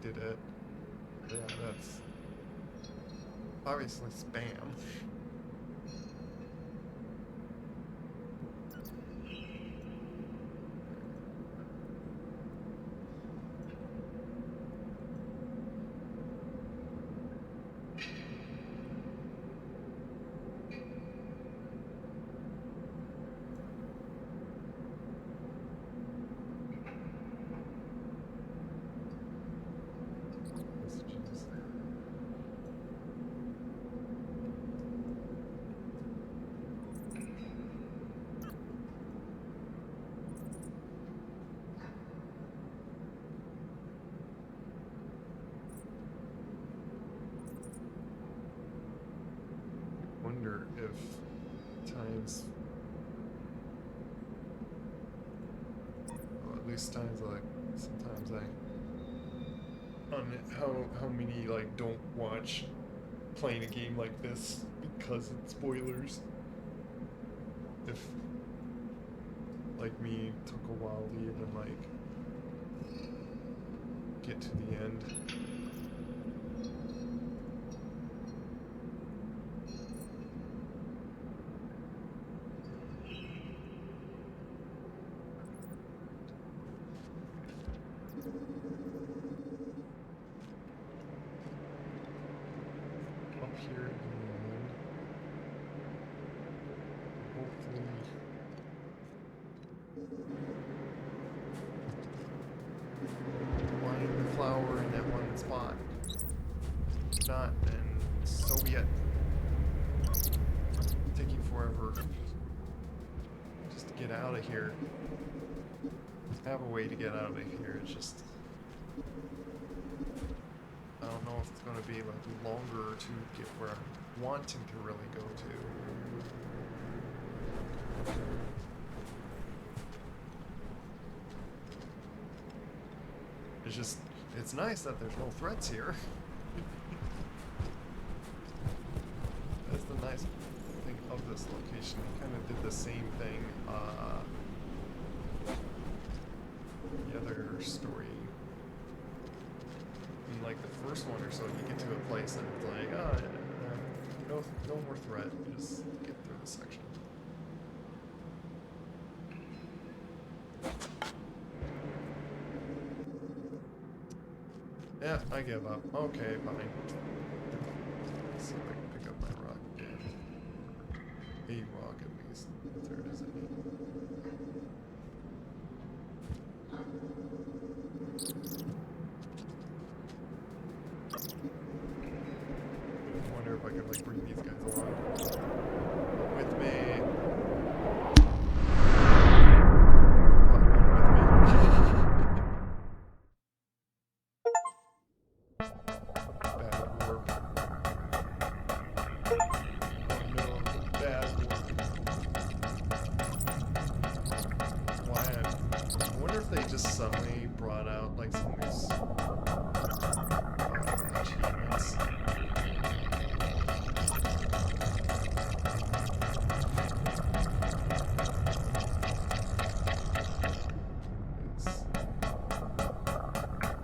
selected it. Yeah, that's obviously spam. Wonder if times, well, at least times like sometimes on how many like don't watch playing a game like this because it's spoilers. If like me took a while to even like get to the end. Here at the end. Hopefully find the flower in that one spot. If not, then so be it. Taking forever just to get out of here. I have a way to get out of here, it's just I don't know if it's going to be like longer to get where I'm wanting to really go to. It's just, it's nice that there's no threats here. That's the nice thing of this location. It kind of did the same thing the other story. In like the first one or so, you get to a place and it's like, oh, no more threat. You just get through the section. Yeah, I give up. Okay, fine. Let's see if I can pick up my rock again. A rock at least. There it is. I wonder if I could like bring these guys along with me. They just suddenly brought out like some of these achievements.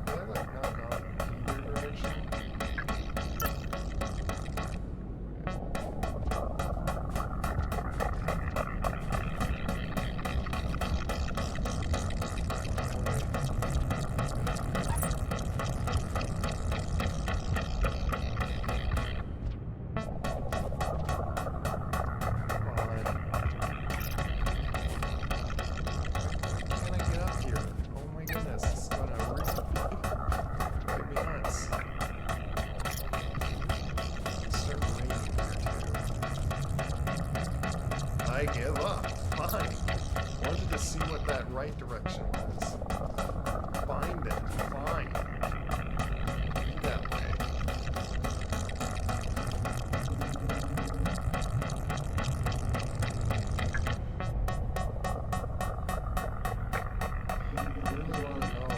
They're like not either direction. I give up. Fine. Wanted to see what that right direction was. Find it. Fine. Be that way. I really want to know.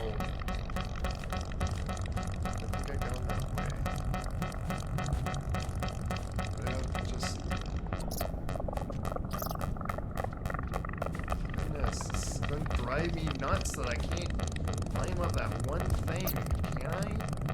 I think I go that way. Drive me nuts that I can't climb up that one thing, can I?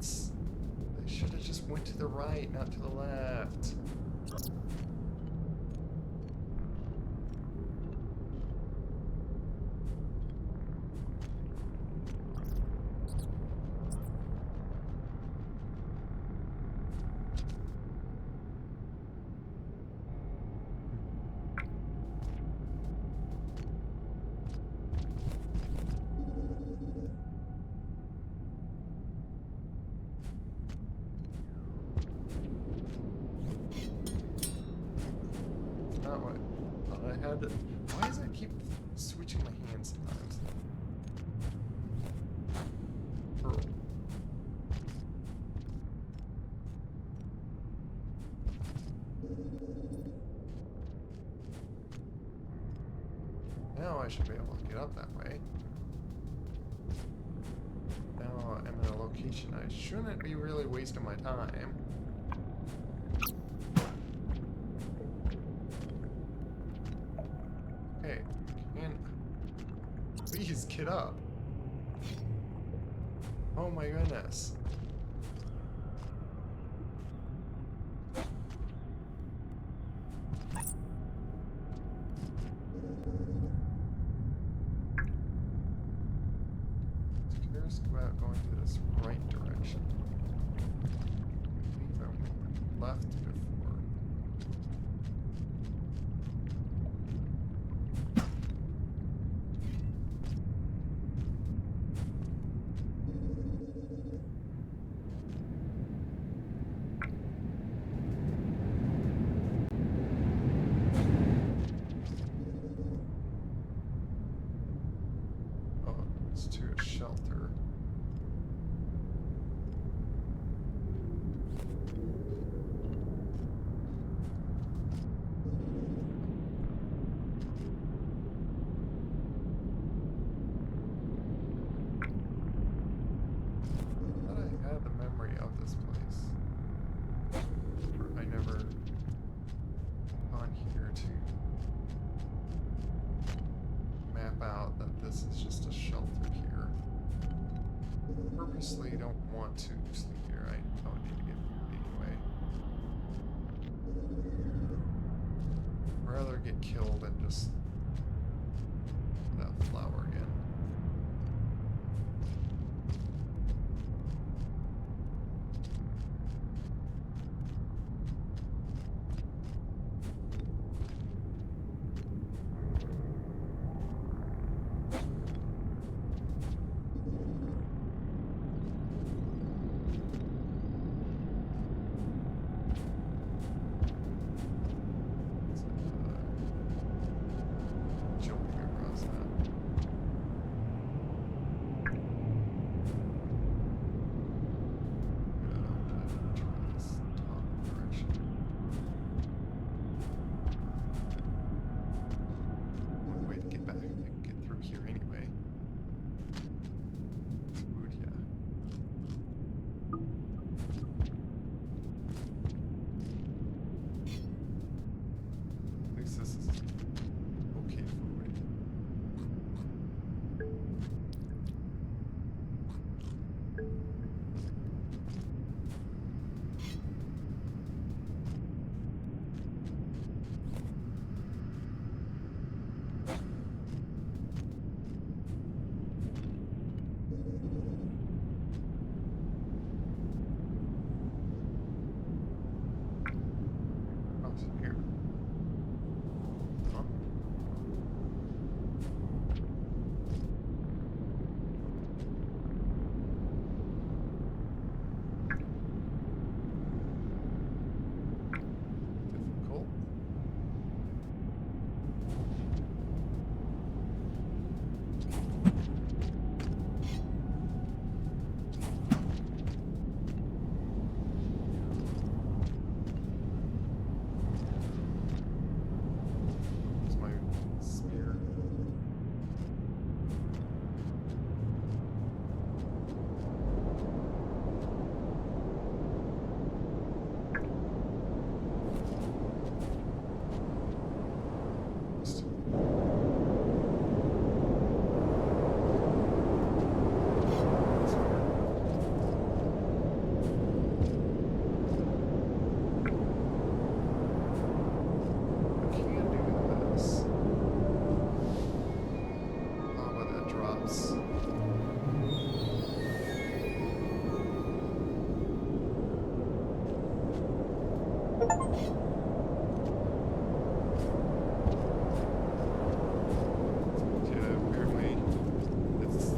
idiots. They should have just went to the right, not to the left. Not what I thought I had to. Why does it keep switching my hands sometimes? Pearl. Now I should be able to get up that way. Now I'm in a location I shouldn't be really wasting my time. Okay, please get up. Oh my goodness. Curious about going to this right direction. I think I went left before. Oh, it's to a shelter. I thought I had the memory of this place. I never on here to map out that this is just a shelter here. Purposely don't want to sleep here. I don't need to get food anyway. Rather get killed than just that flower again.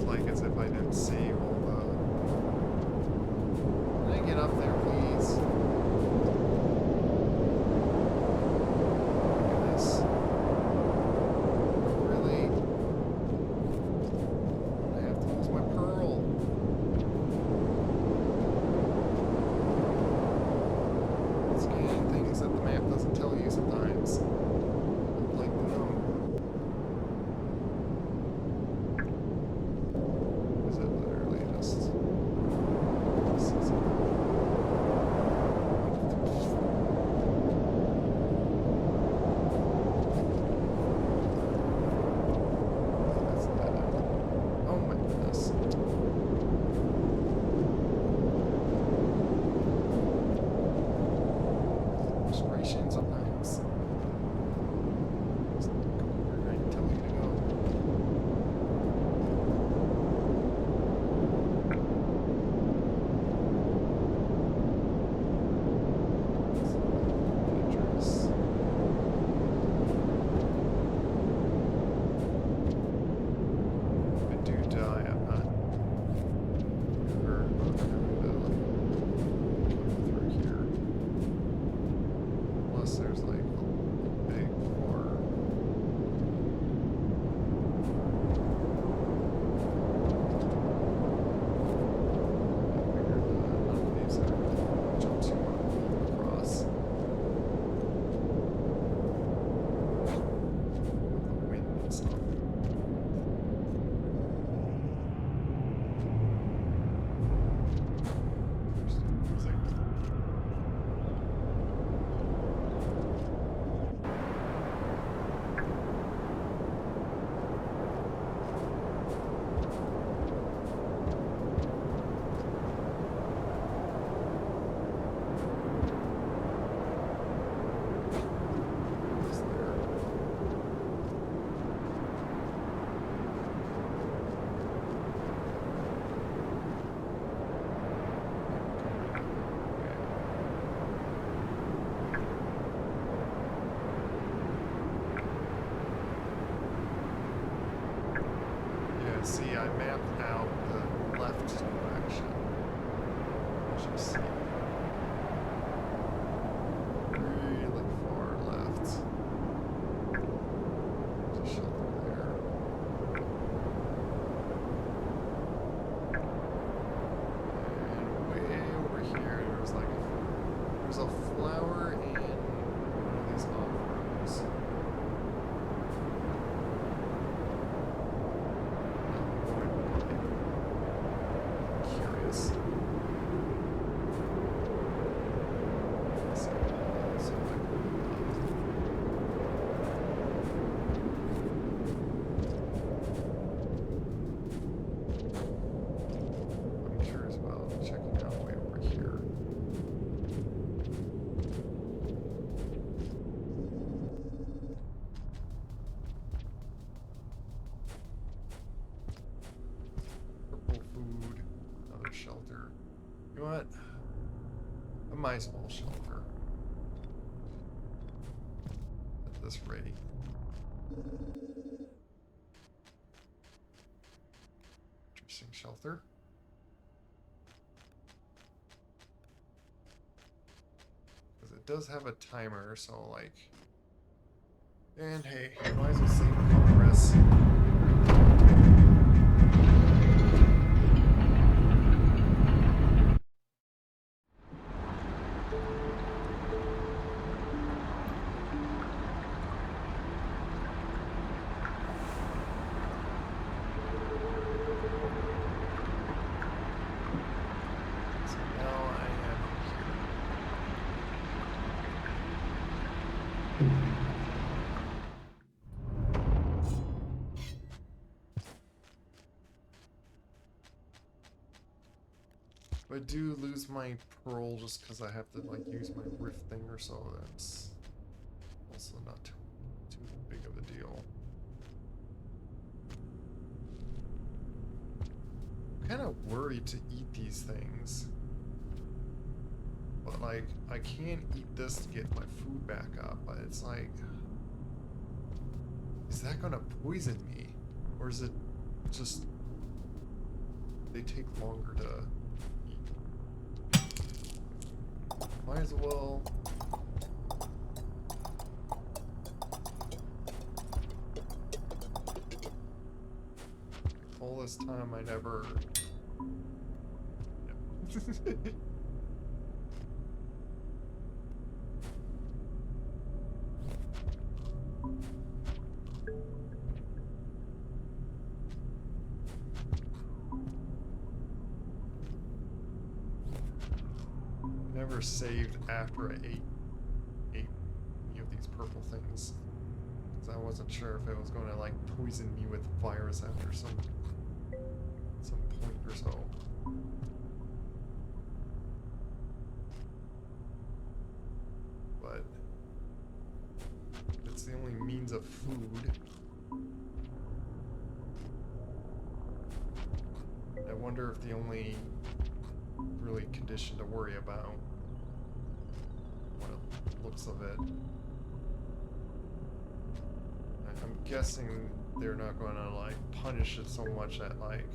like as if I didn't see all the... Can I get up there, please? Goodness. Really? I have to use my pearl. Scan things that the map doesn't tell you sometimes. I'd like to know. Is it literally just... That's dead end. Oh my goodness. Frustration sometimes. Just go where I tell you to go. Dangerous. If I do die, I'm not ever going to like through here. Unless there's like a big bar. I figured none of these are jumps you want to pull across. With the wind and stuff. There's music. Is there? Yeah, see, I mapped out the left direction. As you see. Really far left. There's a shelter there. And way over here, there's a flower in one of these off-roads. Curious. So, I'm curious about checking out way over here. Purple food, another shelter. You know what? I might as well shelter. At this rate. Interesting shelter. Because it does have a timer, so like... And hey, might as well save progress. So now I am I do lose my pearl just because I have to like use my rift thing or so. That's also not too big of a deal. I'm kind of worried to eat these things, but like I can eat this to get my food back up. But it's like, is that gonna poison me, or is it just they take longer to eat. Might as well. All this time I never. Yeah. Never saved after I ate any of these purple things, because I wasn't sure if it was going to like poison me with virus after some point or so. But it's the only means of food. I wonder if the only really condition to worry about, what it looks of it. I'm guessing they're not going to like punish it so much that like,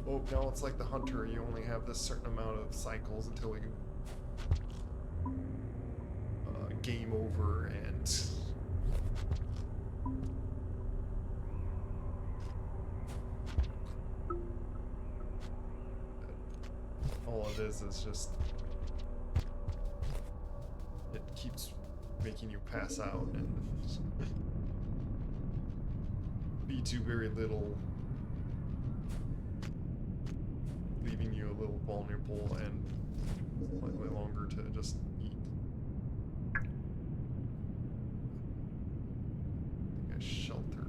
oh no, it's like the hunter, you only have this certain amount of cycles until you game over, and all it is just it keeps making you pass out and feeds you very little, leaving you a little vulnerable and slightly longer to just eat. I think I sheltered.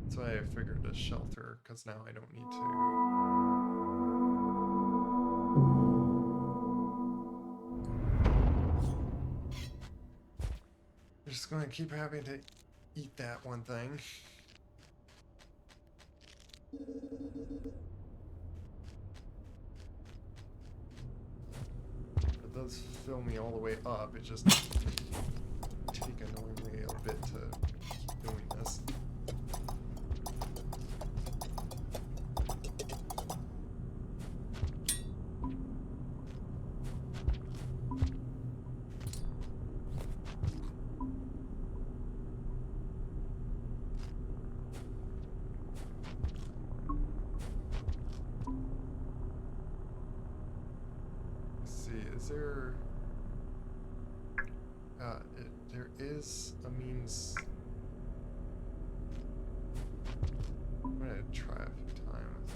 So I figured a shelter, because now I don't need to. I'm just going to keep having to eat that one thing. It does fill me all the way up, it just take annoyingly a bit to keep doing this. Is there... there is a means... I'm gonna try a few times.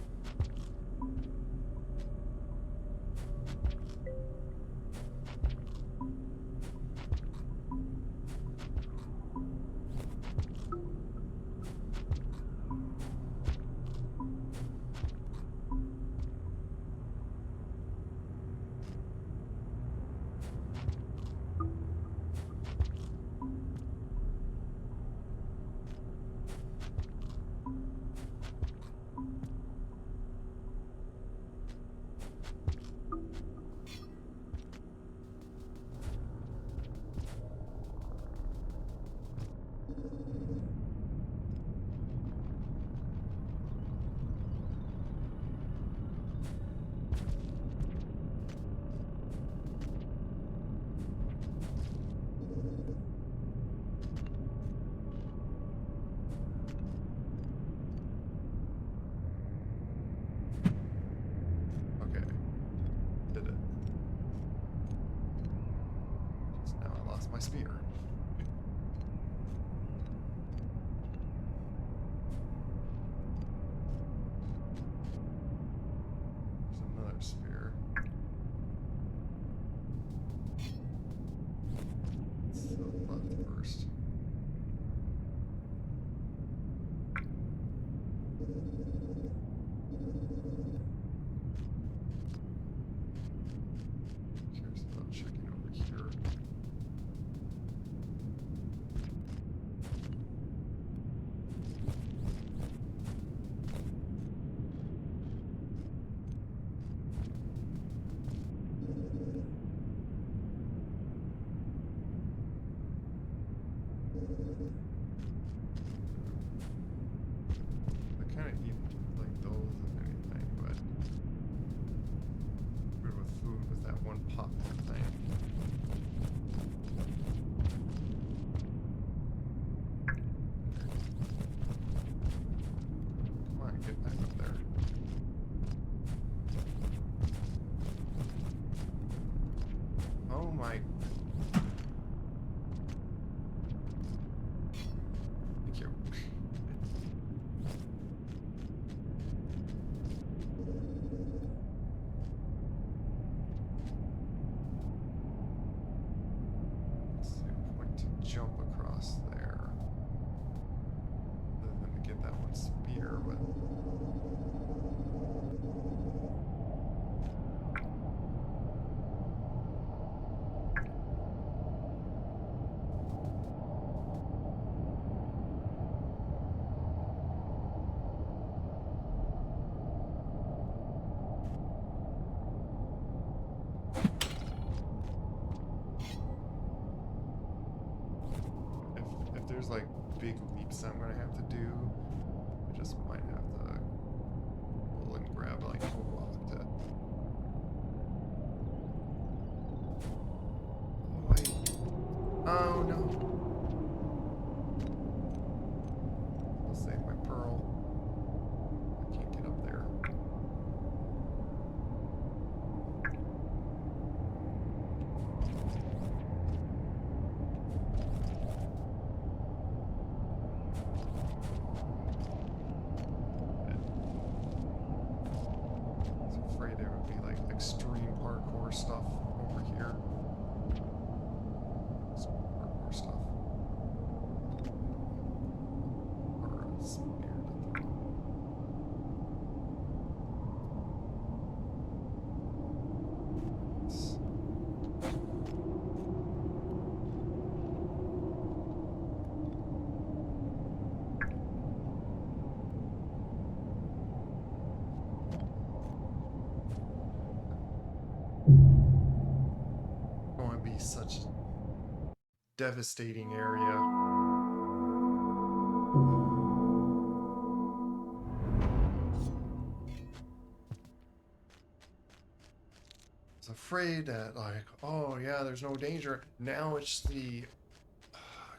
big leaps I'm gonna have to do. I just might have to pull and grab like a rock to. Oh wait. Oh no. I'll save my pearl. I can't get up there. There would be like extreme parkour stuff over here. Some parkour stuff. Or smeared. Going to be such a devastating area. I was afraid that like, oh yeah, there's no danger. Now it's the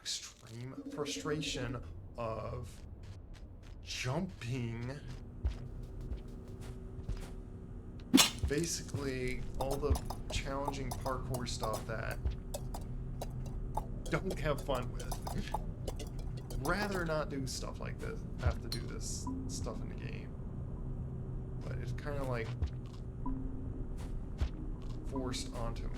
extreme frustration of jumping. Basically, all the challenging parkour stuff that don't have fun with. Rather not do stuff like this. Have to do this stuff in the game. But it's kind of like forced onto me.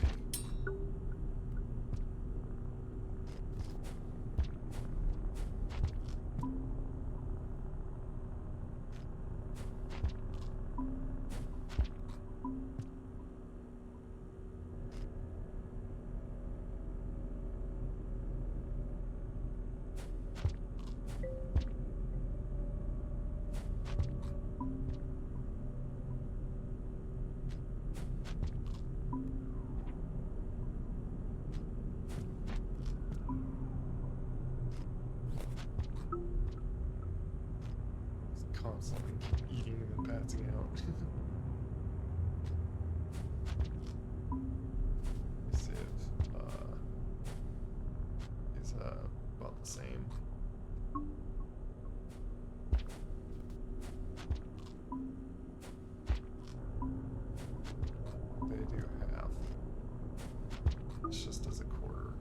Constantly eating and passing out. Civ is about the same. They do have. It's just as a quarter.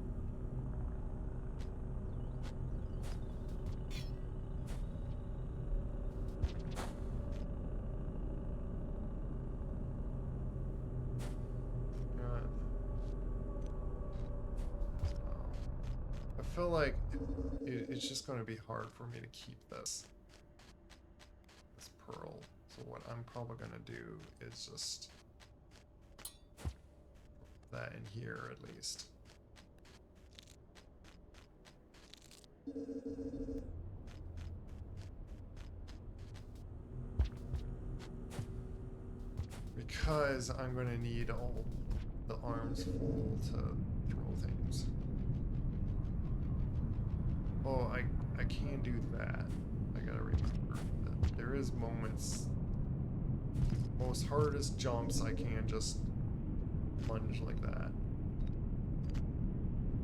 I feel like it's just going to be hard for me to keep this pearl. So what I'm probably going to do is just put that in here at least. Because I'm going to need all the arms full to throw things. Oh, I can do that. I gotta remember that there is moments, most hardest jumps I can just plunge like that.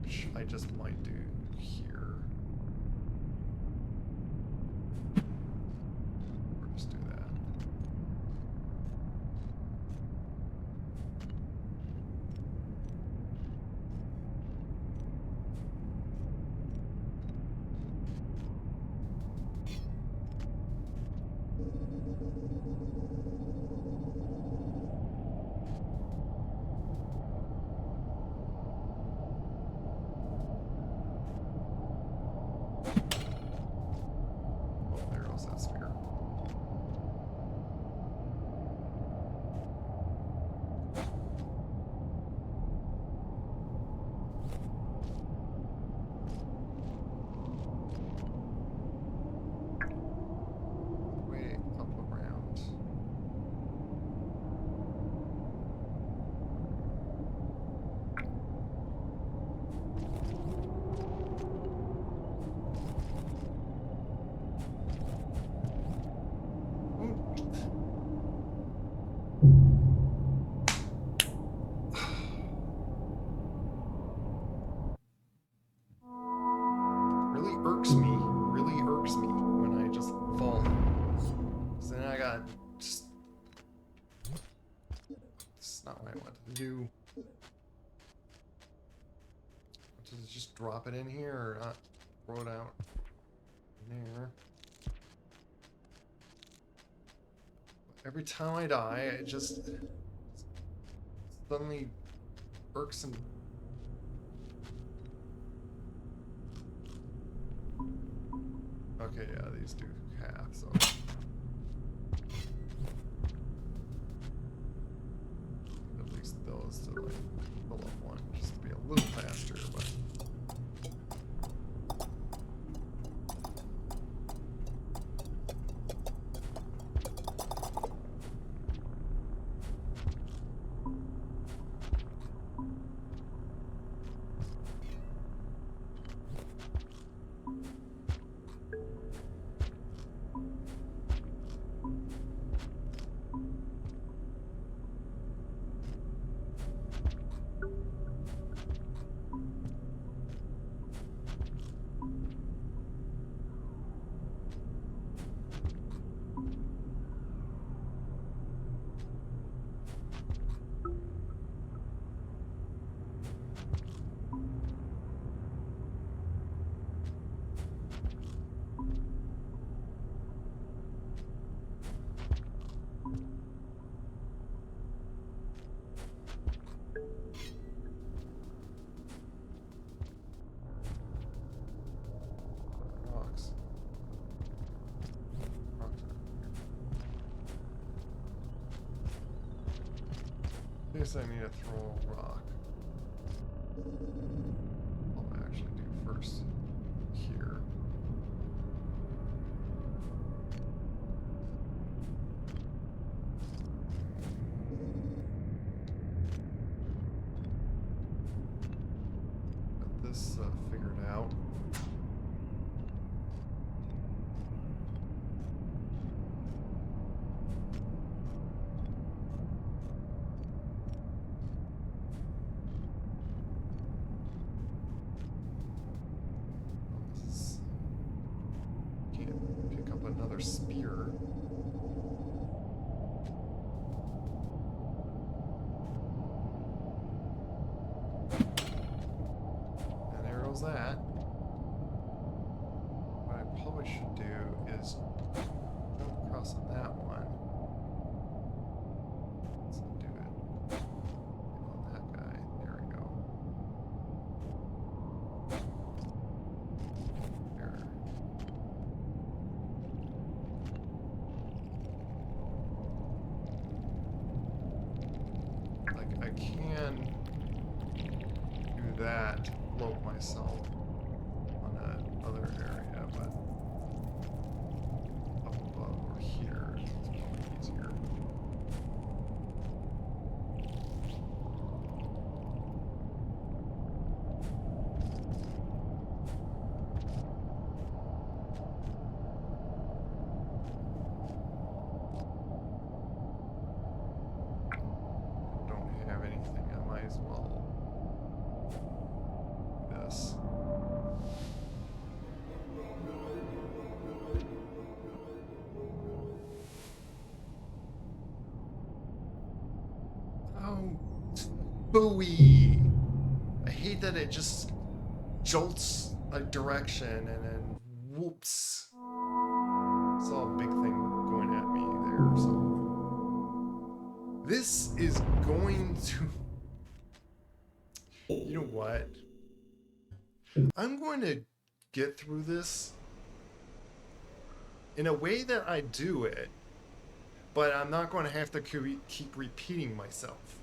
Which I just might do here. Or just do that. do? Does it just drop it in here or not? Throw it out in there. Every time I die, it just suddenly irksome. Okay, yeah, these do half, so. At least those to like fill up one, just to be a little faster, but. Rocks. Rocks. I guess I need to throw a rock. I'll actually do first here. Got this figured out. Can't pick up another spear. And there goes that. What I probably should do is jump across on that one. Let's do it. On that guy. There we go. There. Like, I can do that, float myself on that other area, but up above or here is probably easier. Don't have anything, I might as well do this. Oh, booey! I hate that it just jolts a direction and then whoops. Saw a big thing going at me there, so. This is going to. You know what? I'm going to get through this in a way that I do it, but I'm not going to have to keep repeating myself.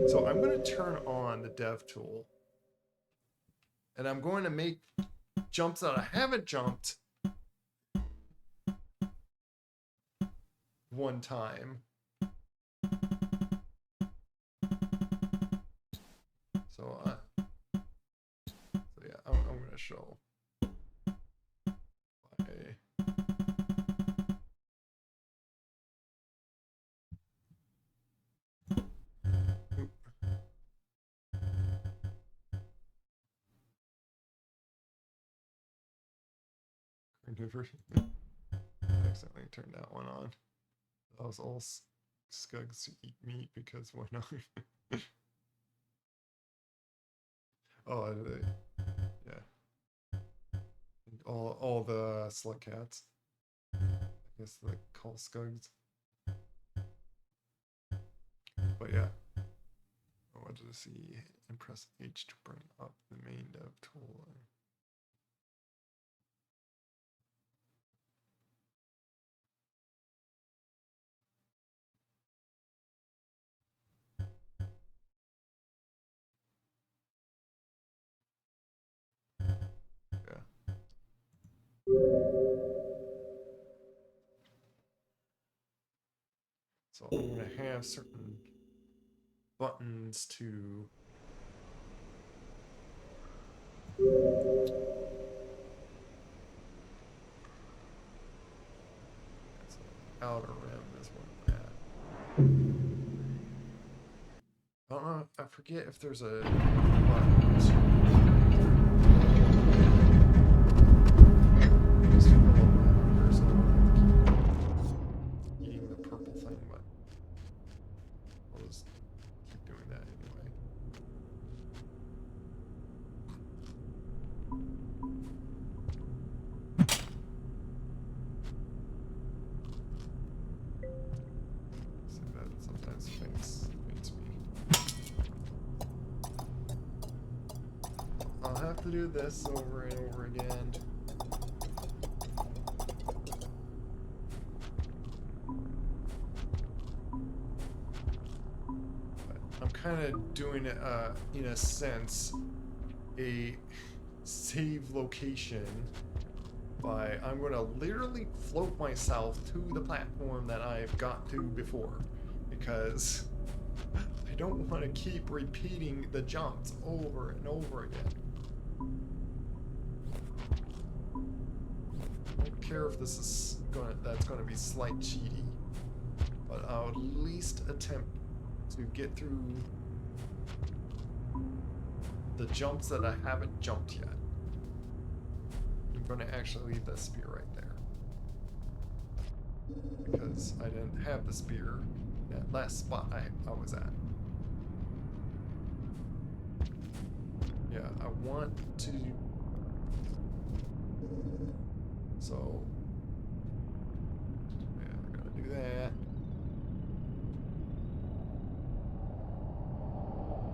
So I'm going to turn on the dev tool, and I'm going to make jumps that I haven't jumped one time. So yeah, I'm going to show. Version. I accidentally turned that one on. That was all Skugs eat meat because why not? Oh, yeah. All the slugcats. I guess they call skugs. But yeah. I wanted to see and press H to bring up the main dev tool. Yeah. So I'm going to have certain buttons to outer rim is what that. I don't know. I forget if there's a button eating the purple thing, but I'll just keep doing that anyway. So that sometimes faints me. I'll have to do this over and over again. I'm kind of doing it, in a sense, a save location by I'm going to literally float myself to the platform that I've got to before, because I don't want to keep repeating the jumps over and over again. I don't care if this is that's going to be slight cheating, but I'll at least attempt to get through the jumps that I haven't jumped yet. I'm going to actually leave that spear right there, because I didn't have the spear in that last spot I was at. Yeah, I want to... So... yeah, I gotta do that.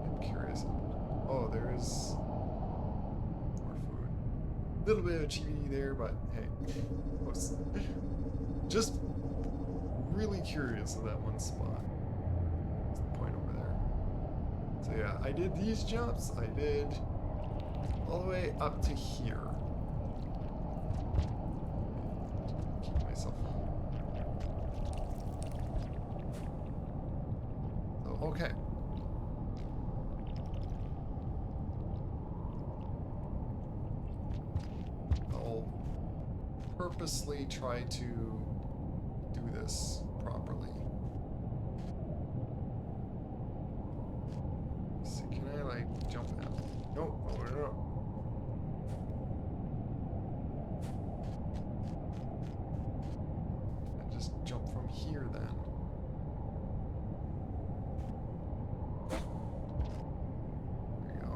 I'm curious. Oh, there is more food. A little bit of cheating there, but hey. I was just really curious of that one spot. What's the point over there? So yeah, I did these jumps. I did all the way up to here. Keep myself. So, okay. I'll purposely try to do this properly. Let's see, can I like jump out? No, no. I just jump from here then. There you go.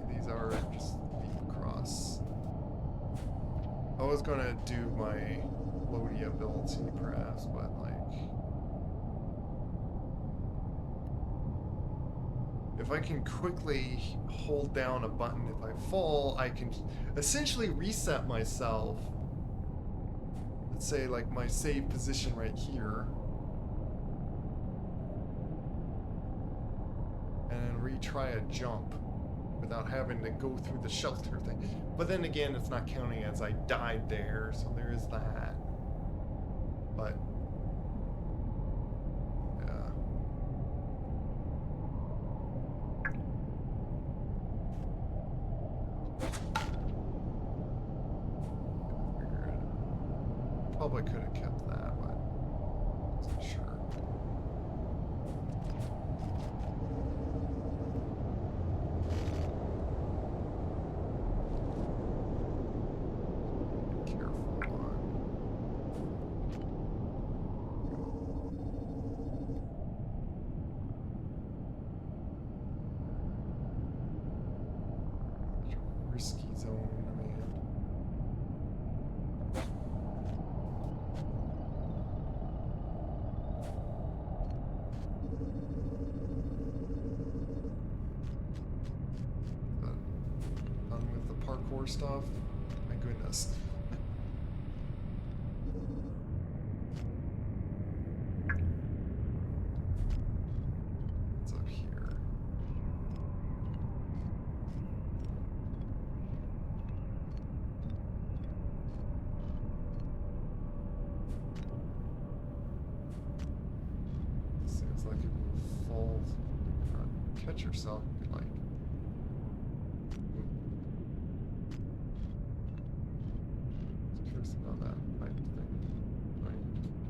These are just deep across. I was gonna do my floaty ability perhaps, but like, if I can quickly hold down a button if I fall, I can essentially reset myself. Let's say like my save position right here, and then retry a jump without having to go through the shelter thing. But then again, it's not counting as I died there, so there is that. But yeah. Probably could have kept that, but I wasn't sure. parkour stuff. My goodness. What's up here? Seems like if you fall, catch yourself, you like. Curious about that pipe thing.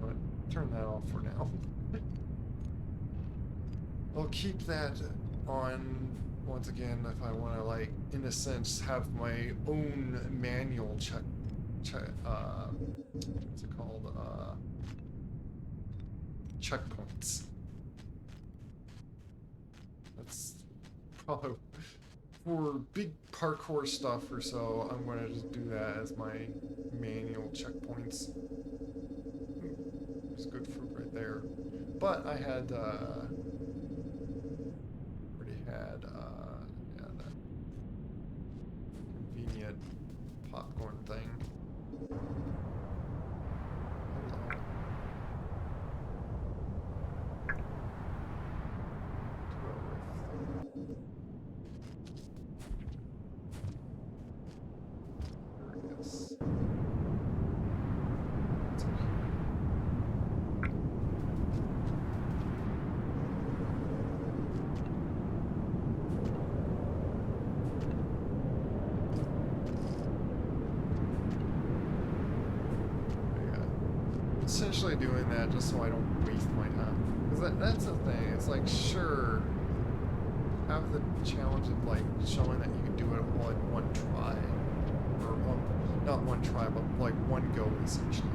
Right. Turn that off for now. I'll keep that on once again if I want to, like, in a sense, have my own manual what's it called? Checkpoints. That's probably for big parkour stuff or so. I'm gonna just do that as my manual checkpoints. There's good fruit right there, but I had already had yeah, that convenient popcorn thing. Essentially doing that just so I don't waste my time. Because that's the thing. It's like, sure, have the challenge of like showing that you can do it all in one try. Or not one try, but like one go essentially.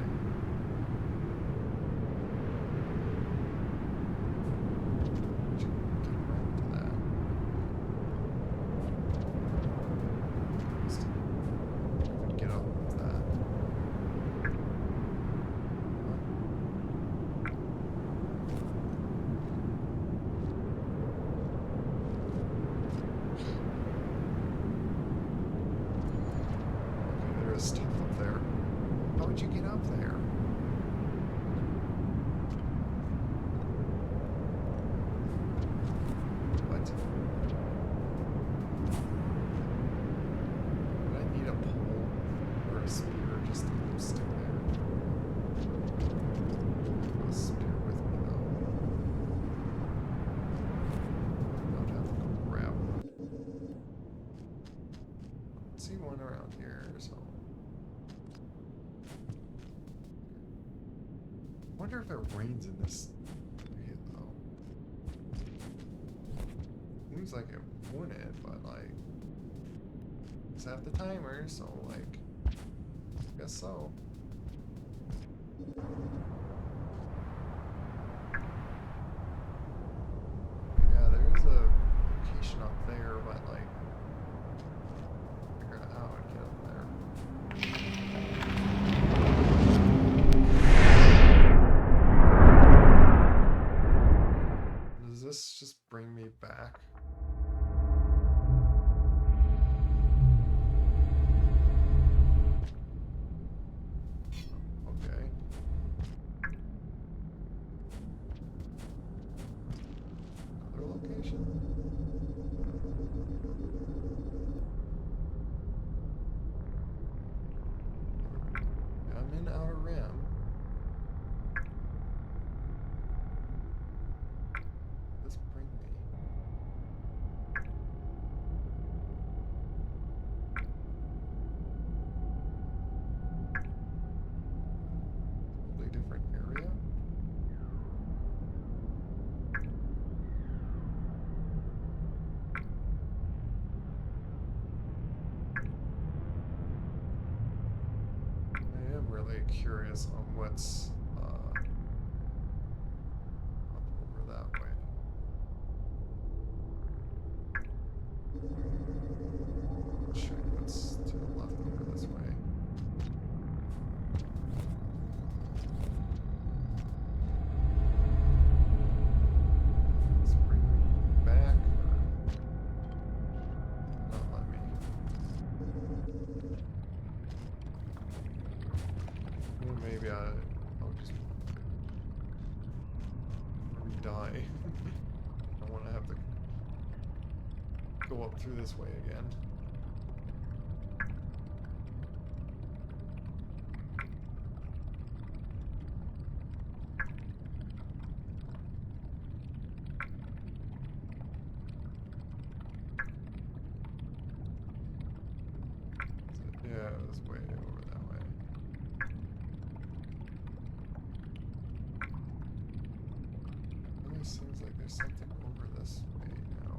Stuff up there. How would you get up there? What? Would I need a pole or a spear just to stick there? A spear with me though. I'd have to go grab one. I don't see one around here, so. I wonder if it rains in this area, though. Seems like it wouldn't, but, like, it's at the timer, so, like, I guess so. Yeah, there's a location up there, but, like, figure out how I'd get up there. Does this just bring me back? Okay. Another location? I'm in Outer Rim. This bring me. Totally different area. I am really curious on what's up over that way. Show you what's to the left over this way. Let's bring me back or not let me. I don't want to have to go up through this way again. Yeah, it was way over that way. It really seems like there's something over this way now.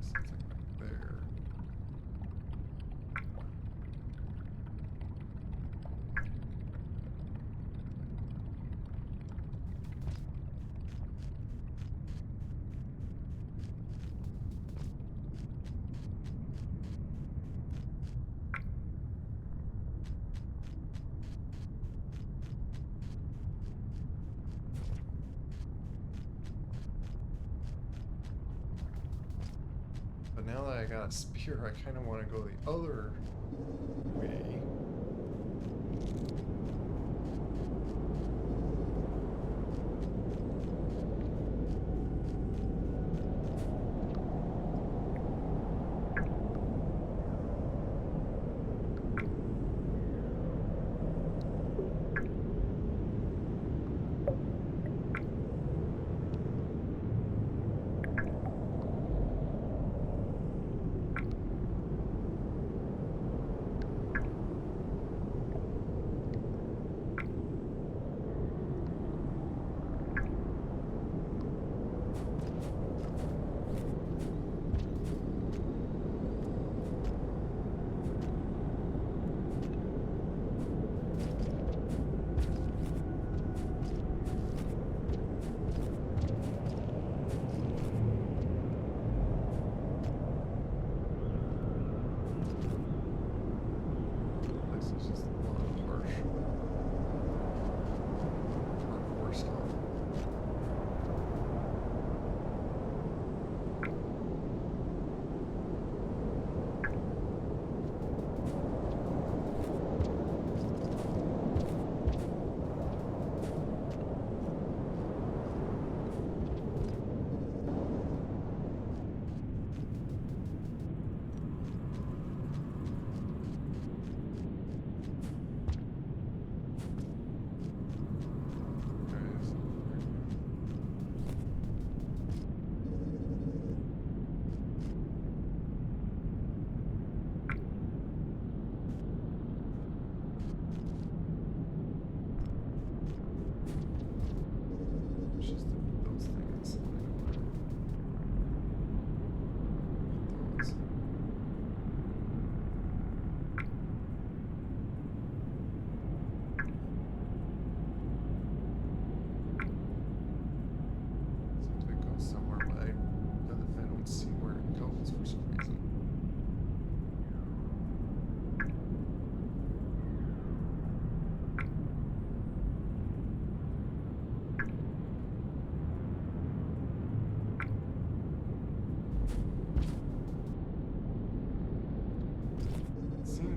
Something right there. But now that I got a spear, I kind of want to go the other way.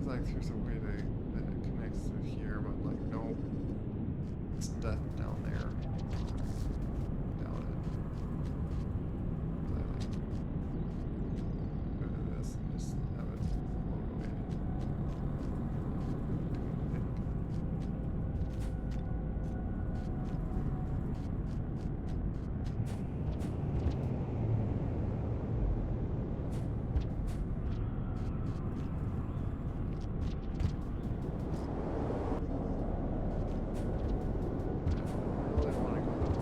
Like there's a way that it connects to here, but like no, it's death down there. Doubt it. I like go to this and just have it float away. I really want to go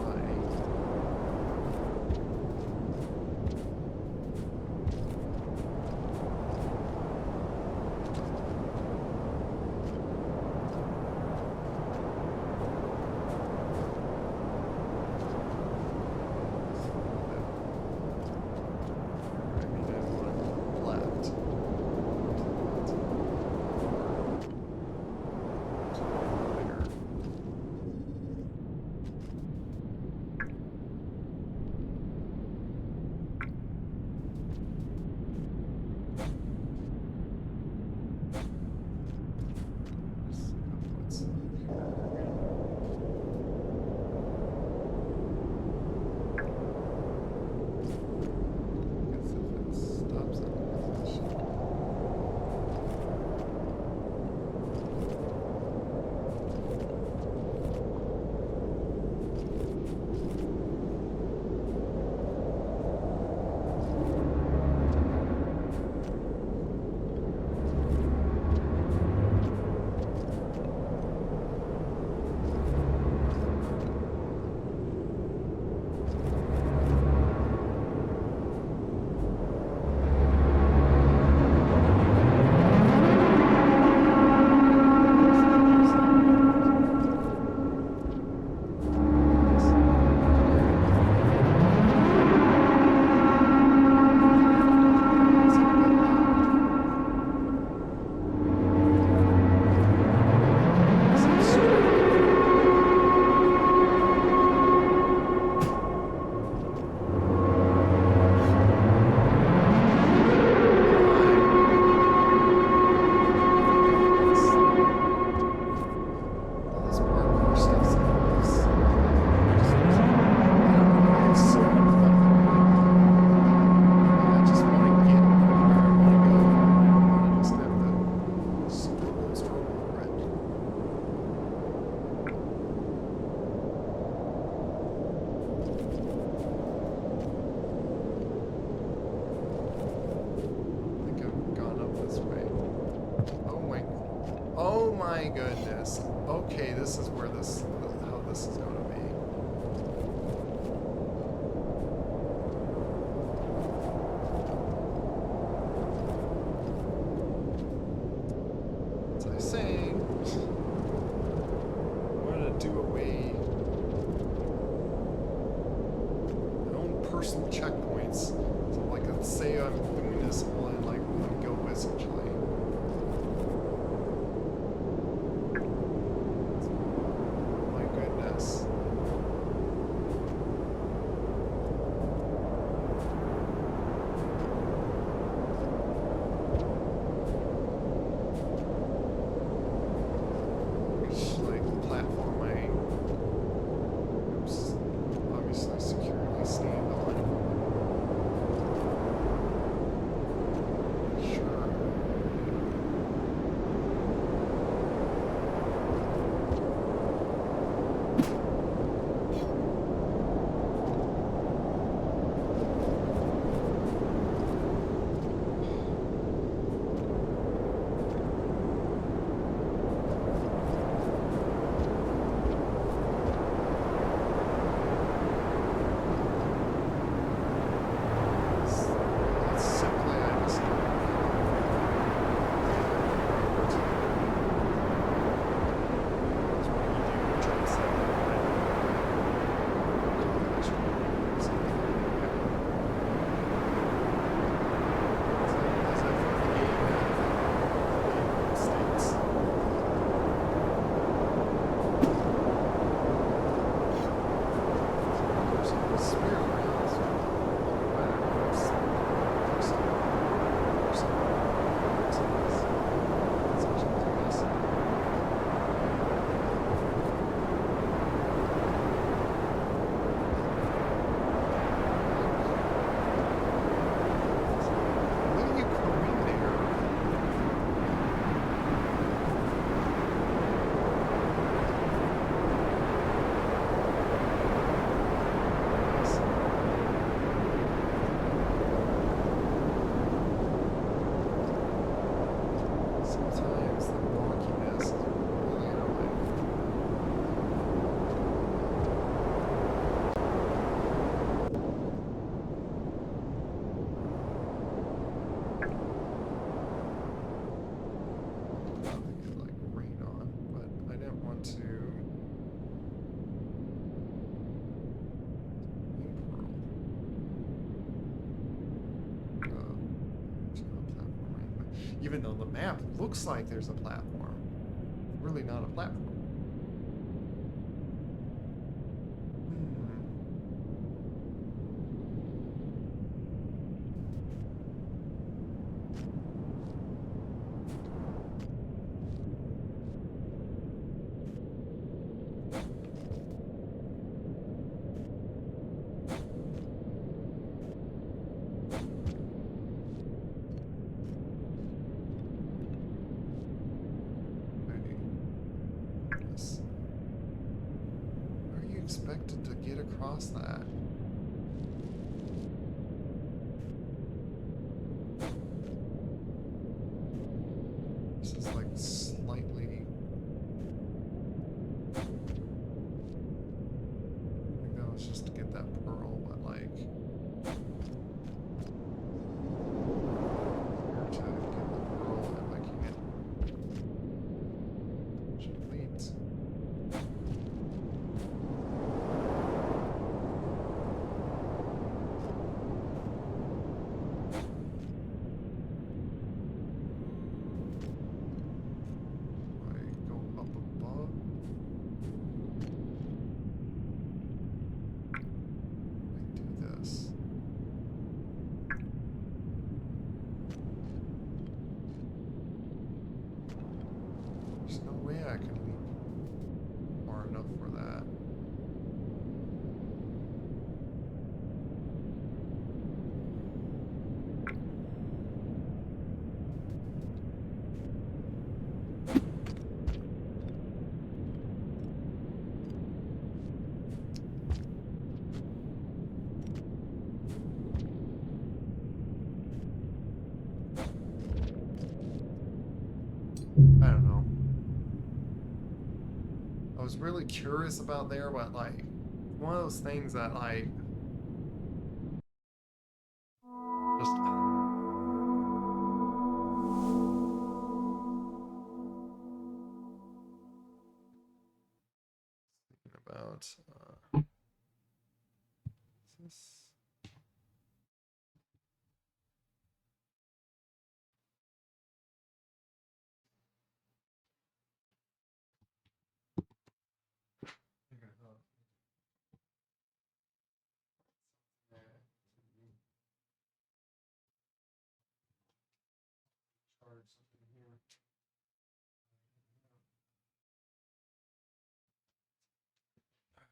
my goodness. Okay, this is where this, how this is going to be. As I was saying, I'm going to do away my own personal checkpoints. So like, let's say I'm doing this all in like one go essentially. Even though the map looks like there's a platform, it's really not a platform. Expected to get across that. This is like slightly. I think that was just to get that pearl, but like. Here to get the pearl and like you get. She leads. I can leap far enough for that. I don't know. was really curious about there, but like one of those things that like just thinking about this.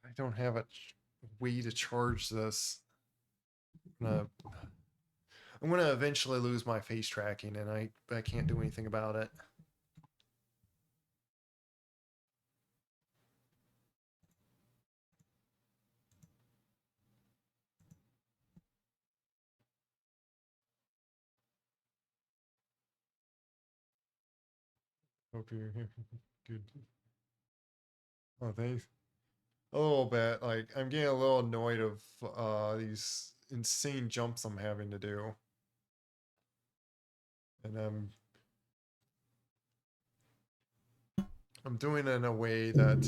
I don't have a way to charge this. I'm gonna eventually lose my face tracking, and I can't do anything about it. Hope you're here. Good. Oh, thanks. A little bit. Like, I'm getting a little annoyed of these insane jumps I'm having to do. And I'm doing it in a way that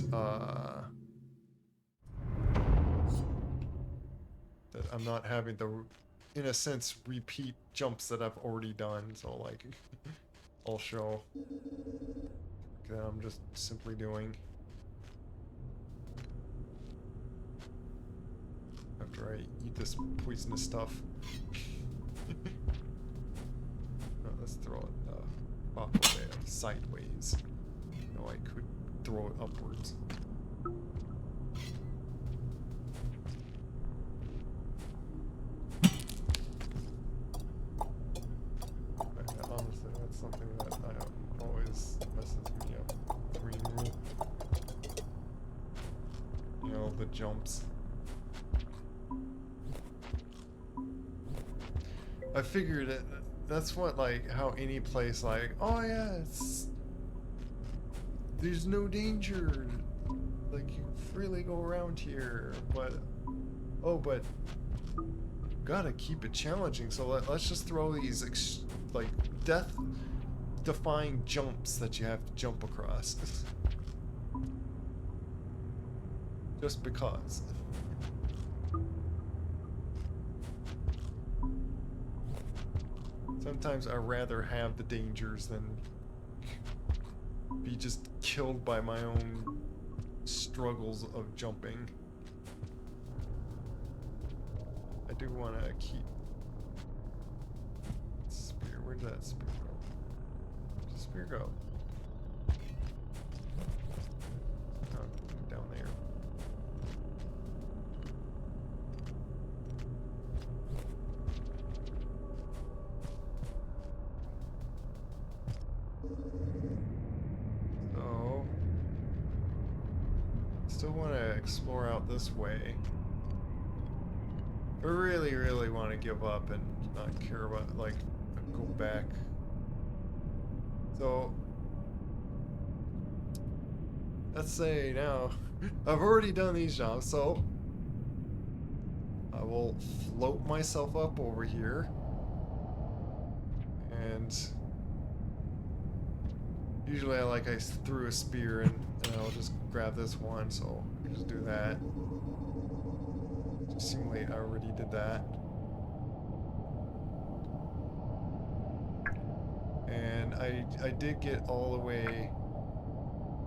that I'm not having to, in a sense, repeat jumps that I've already done. So like, I'll show that I'm just simply doing after I eat this poisonous stuff. No, let's throw it off of there, sideways. No, I could throw it upwards. Honestly, that's something that I always messes me up. Green rule. You know, the jumps. I figured it. That's what, like, how any place, like, oh yeah, there's no danger. Like, you freely go around here, but, oh, but, gotta keep it challenging. So let's just throw these, like, death-defying jumps that you have to jump across. Just because. Sometimes I'd rather have the dangers than be just killed by my own struggles of jumping. I do want to keep... Spear, where'd that spear go? Where'd the spear go? Oh, down there. So, still want to explore out this way. I really, really want to give up and not care about, like, go back. So, let's say now, I've already done these jumps, so I will float myself up over here. And usually I threw a spear and I'll just grab this one, so I just do that. Just simulate I already did that. And I did get all the way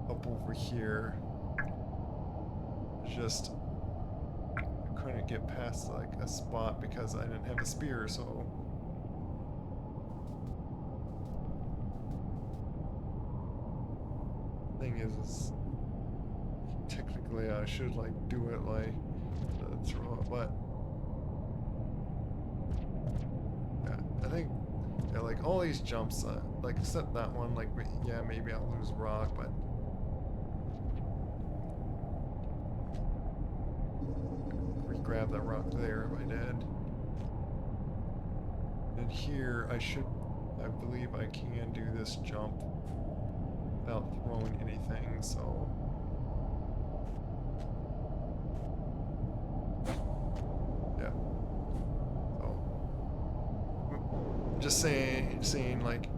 up over here. Just I couldn't get past like a spot because I didn't have a spear, so thing is technically I should like do it like throw it, but yeah, I think yeah, like all these jumps, like except that one, like yeah, maybe I'll lose rock, but re-grab that rock there if I did. And here I believe I can do this jump without throwing anything, so just saying like,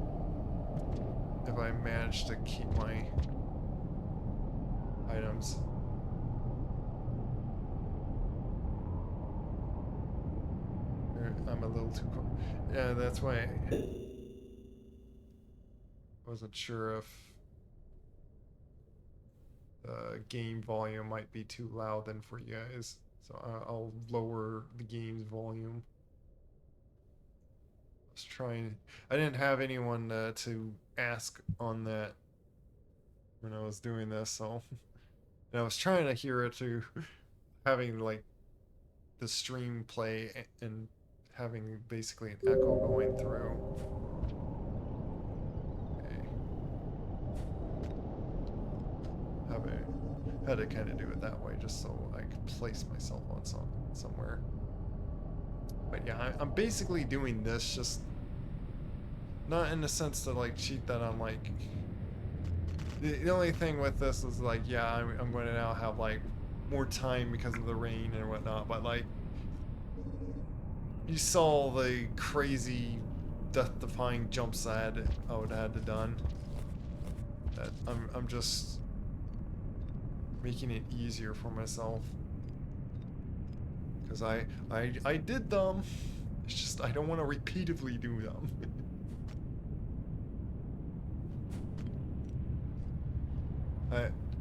if I manage to keep my items. I'm a little too close. Yeah, that's why I wasn't sure if the game volume might be too loud then for you guys. So I'll lower the game's volume. I was trying. I didn't have anyone to ask on that when I was doing this, so and I was trying to hear it too, having like the stream play and having basically an echo going through. Okay. Had to kind of do it that way just so I could place myself on somewhere. But yeah, I'm basically doing this just not in the sense to like cheat that I'm like. The only thing with this is like, yeah, I'm going to now have like more time because of the rain and whatnot, but like you saw the crazy death-defying jumps I would have had to done. That I'm just making it easier for myself because I did them. It's just I don't want to repeatedly do them.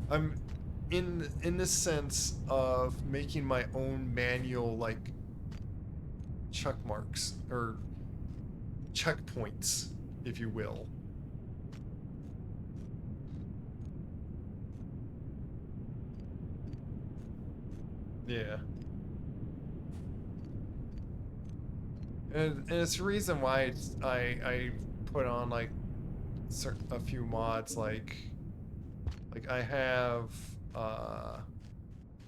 I'm in the sense of making my own manual like check marks or checkpoints, if you will. Yeah. And it's the reason why I put on like a few mods like I have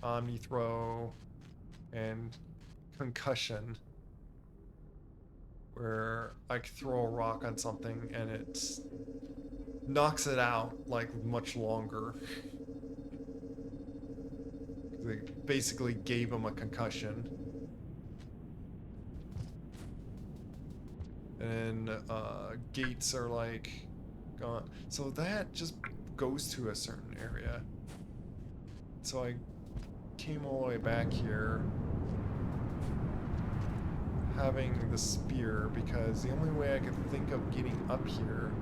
Omni Throw and Concussion, where I can throw a rock on something and it knocks it out like much longer. They basically gave him a concussion. And gates are like gone. So that just goes to a certain area. So I came all the way back here having the spear because the only way I could think of getting up here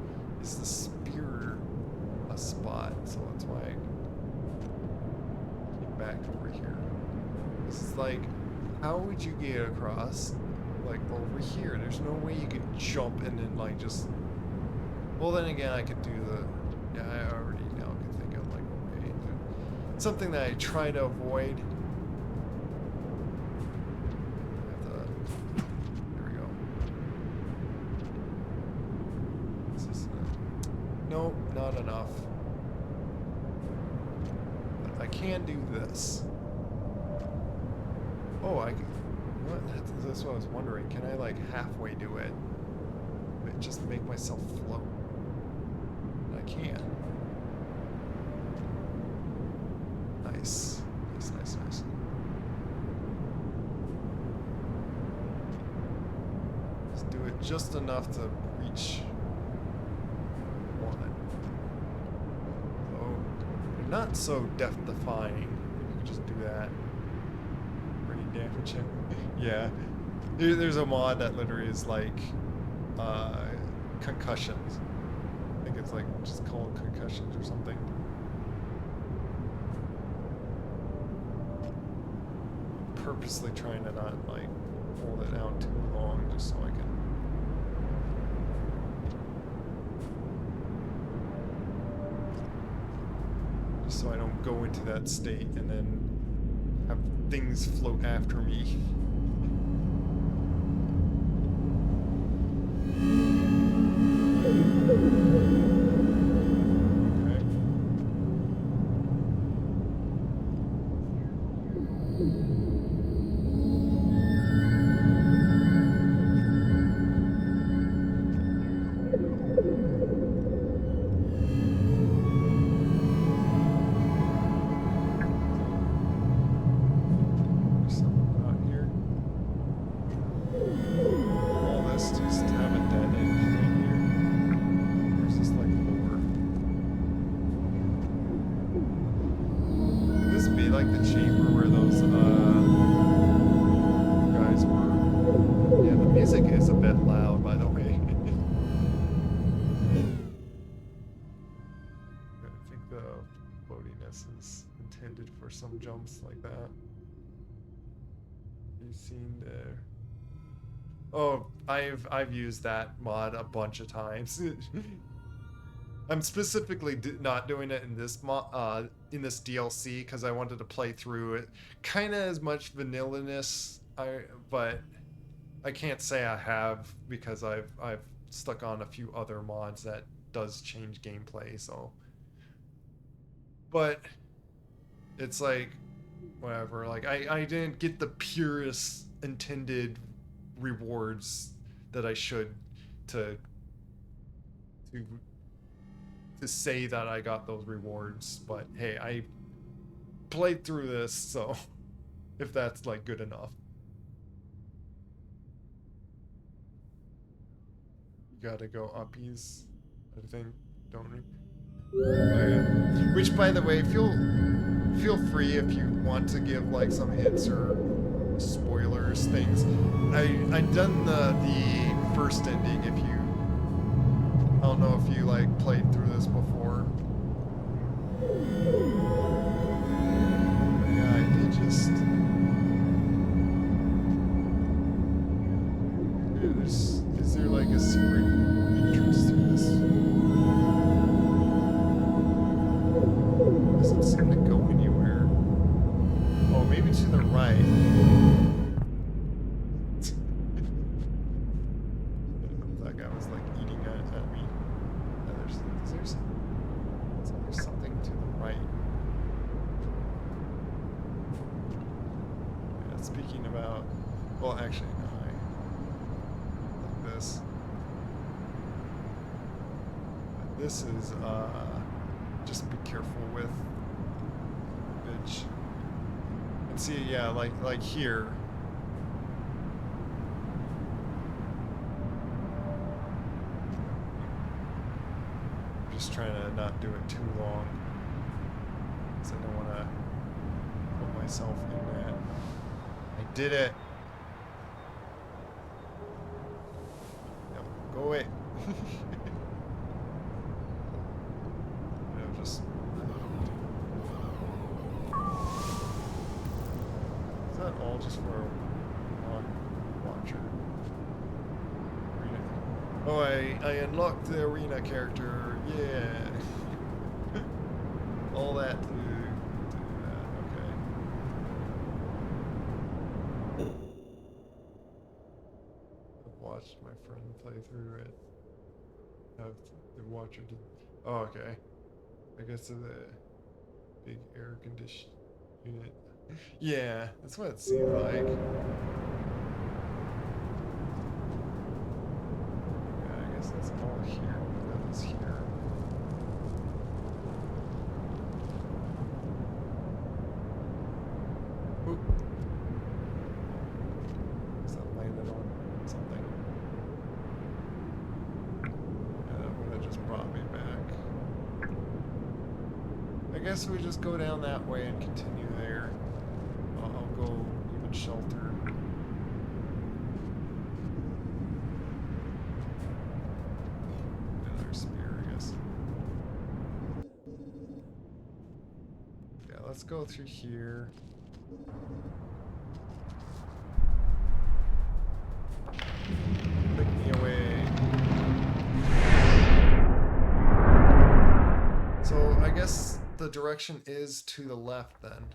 is the spear a spot. So that's why I came back over here. This is like, how would you get across like over here? There's no way you could jump and then like just, well then again I could do the, yeah, I already now can think of like a way to, something that I try to avoid. There we go. Nope, not enough. But I can do this. Oh, I can. What? That's what I was wondering. Can I like halfway do it? But just make myself float? I can. Nice. Nice, nice, nice. Just do it just enough to reach one. Oh, not so death-defying. You can just do that. Pretty damaging. Yeah. There's a mod that literally is like concussions. I think it's like just called concussions or something. I'm purposely trying to not like hold it out too long just so I can. Just so I don't go into that state and then have things float after me. There's something out here. like the chamber where those guys were. Yeah, the music is a bit loud, by the way. I think the floatiness is intended for some jumps like that. You've seen there. Oh, I've used that mod a bunch of times. I'm specifically not doing it in this in this DLC because I wanted to play through it kind of as much vanilla-ness, but I can't say I have because I've stuck on a few other mods that does change gameplay. So, but it's like whatever. Like I didn't get the purest intended rewards that I should to say that I got those rewards, but hey, I played through this, so if that's like good enough. You gotta go uppies, I think, don't we? Oh, yeah. Which, by the way, feel free if you want to give like some hints or spoilers things. I done the first ending. If you, I don't know if you like played through this before. Yeah, I did just. Is there like a secret entrance to this? Doesn't seem to go anywhere. Oh, maybe to the right. That guy was like eating at me. Yeah, there's something to the right. Yeah, speaking about, well, actually, no, like this. This is just be careful with, bitch. And see, yeah, like here. Just trying to not do it too long, because I don't want to put myself in that. I did it. Yep, go away. Just. Is that all just for one watcher? Oh, I unlocked the arena character. Yeah. All that to do that. Okay. I've watched my friend play through it. Have the watcher did. Oh, okay. I guess the big air condition unit. Yeah, that's what it seemed like. Yeah, I guess that's all here. That is here. Oop. Is that landed on something? Yeah, that would have just brought me back. I guess we just go down that way and continue there. I'll go even shelter. Another spear, I guess. Yeah, let's go through here. Pick me away. So I guess the direction is to the left then.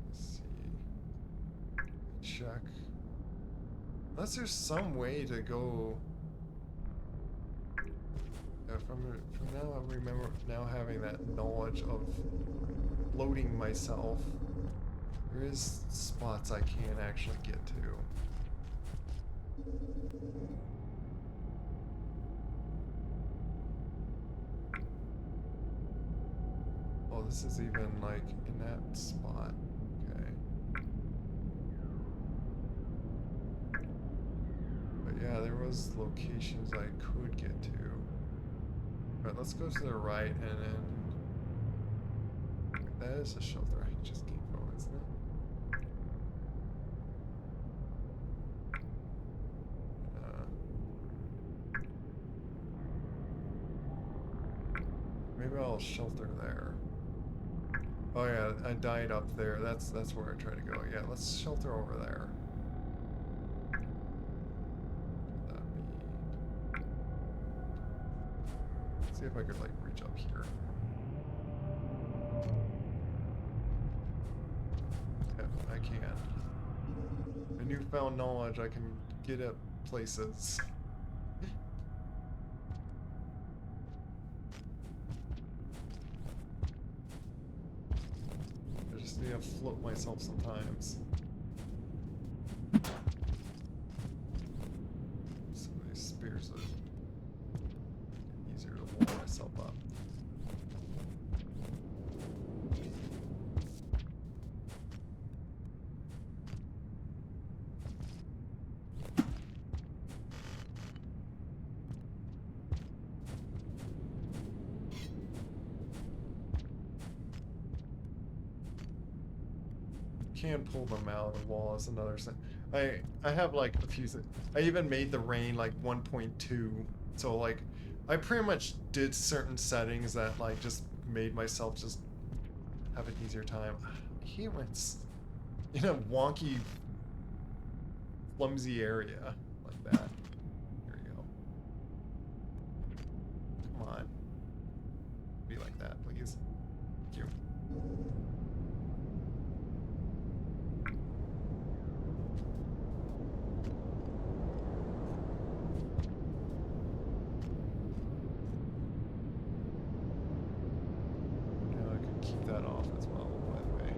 Let's see. Check. Unless there's some way to go. Yeah, from now I remember now having that knowledge of loading myself. There is spots I can actually get to. Oh, this is even like in that spot. Okay. But yeah, there was locations I could get to. Alright, let's go to the right and then... That is a shelter I just came from, isn't it? Maybe I'll shelter there. Oh yeah, I died up there. That's where I try to go. Yeah, let's shelter over there. See if I could like reach up here. Yeah, I can. A newfound knowledge, I can get at places. I just need to float myself sometimes. Some of these spears are easier to wall myself up. Can pull them out of the wall is another thing. I have like a few things. I even made the rain like 1.2, so like I pretty much did certain settings that like just made myself just have an easier time. I hate when it's in a wonky, flimsy area like that. There you go. Come on. Be like that, please. Thank you. Keep that off as well, by the way.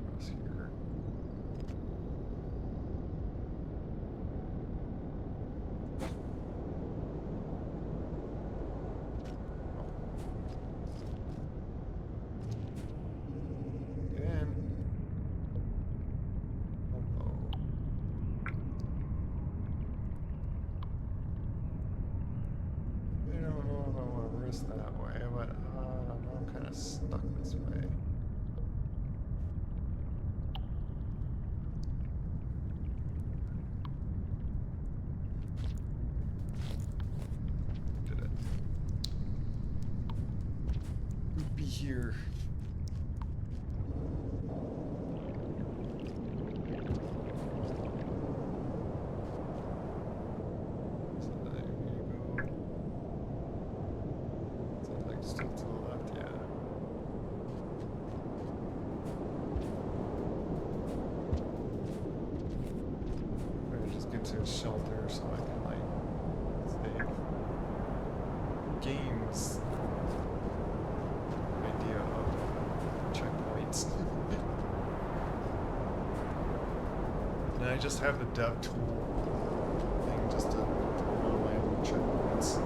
Across here. That way, but I'm kind of stuck this way. Did it? We'd be here. Still to the left, yeah. Maybe just get to a shelter so I can like save games idea of checkpoints. And I just have the dev tool thing just to run my own checkpoints.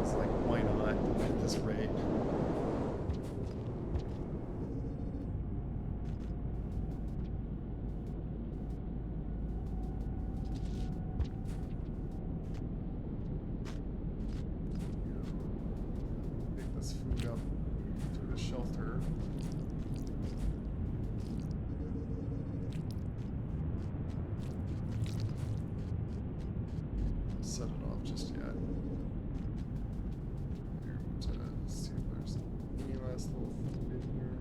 It's like, why not at this rate? Pick this food up through the shelter. Set it off just yet. See if there's any last little food in here.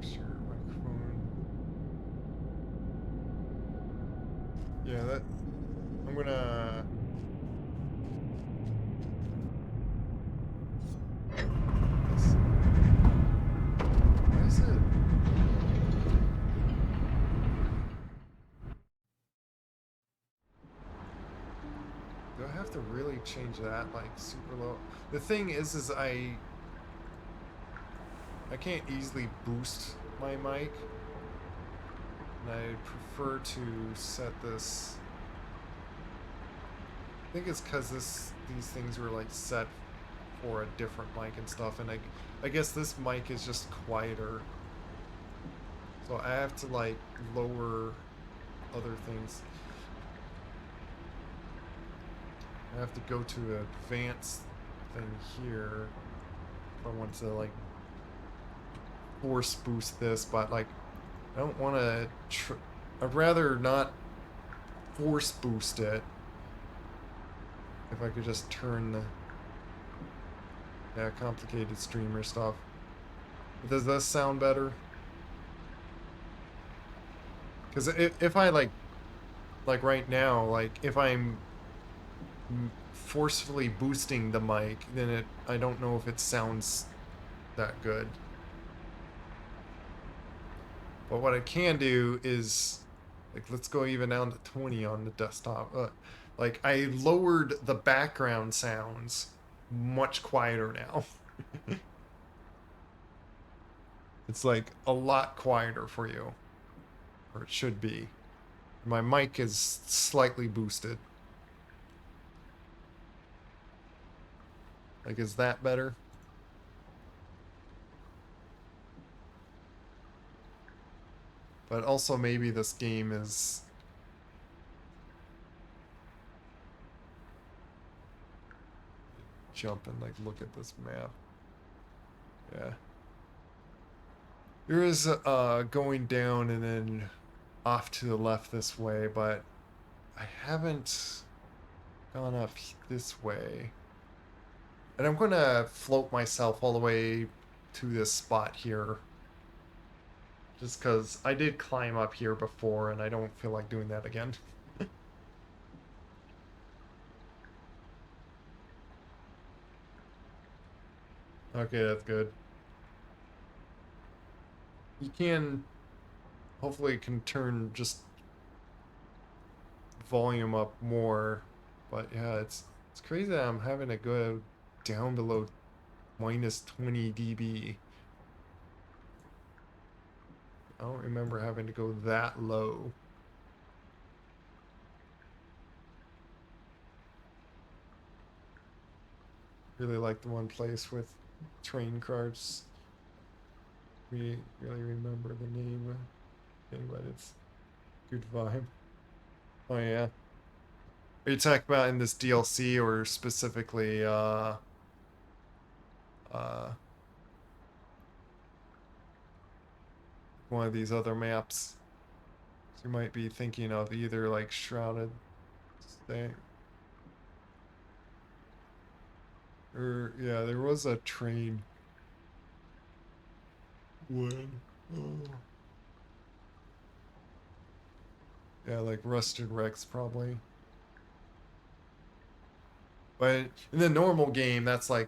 Sure, microphone. Yeah, that I'm gonna. Do I have have to really change that like super low. The thing is I can't easily boost my mic, and I prefer to set this. I think it's because these things were like set for a different mic and stuff, and I guess this mic is just quieter, so I have to like lower other things. I have to go to an advanced thing here if I want to like force boost this, but like I don't want to. I'd rather not force boost it. If I could just turn the complicated streamer stuff. Does this sound better? Because if I like right now, like if I'm forcefully boosting the mic, then I don't know if it sounds that good. But what I can do is, like, let's go even down to 20 on the desktop. Like, I lowered the background sounds much quieter now. It's like a lot quieter for you, or it should be. My mic is slightly boosted. Like, is that better? But also maybe this game is... Jump and like look at this map. Yeah. There is going down and then off to the left this way, but I haven't gone up this way. And I'm going to float myself all the way to this spot here. Just because I did climb up here before and I don't feel like doing that again. Okay, that's good. You can... Hopefully it can turn just volume up more. But yeah, it's crazy that I'm having to go down below minus 20 dB. I don't remember having to go that low. Really like the one place with train cars. We really remember the name thing, but it's good vibe. Oh yeah. Are you talking about in this DLC or specifically one of these other maps? So you might be thinking of either like Shrouded Stay. Or yeah, there was a train one. Oh. Yeah, like Rusted Rex probably. But in the normal game, that's like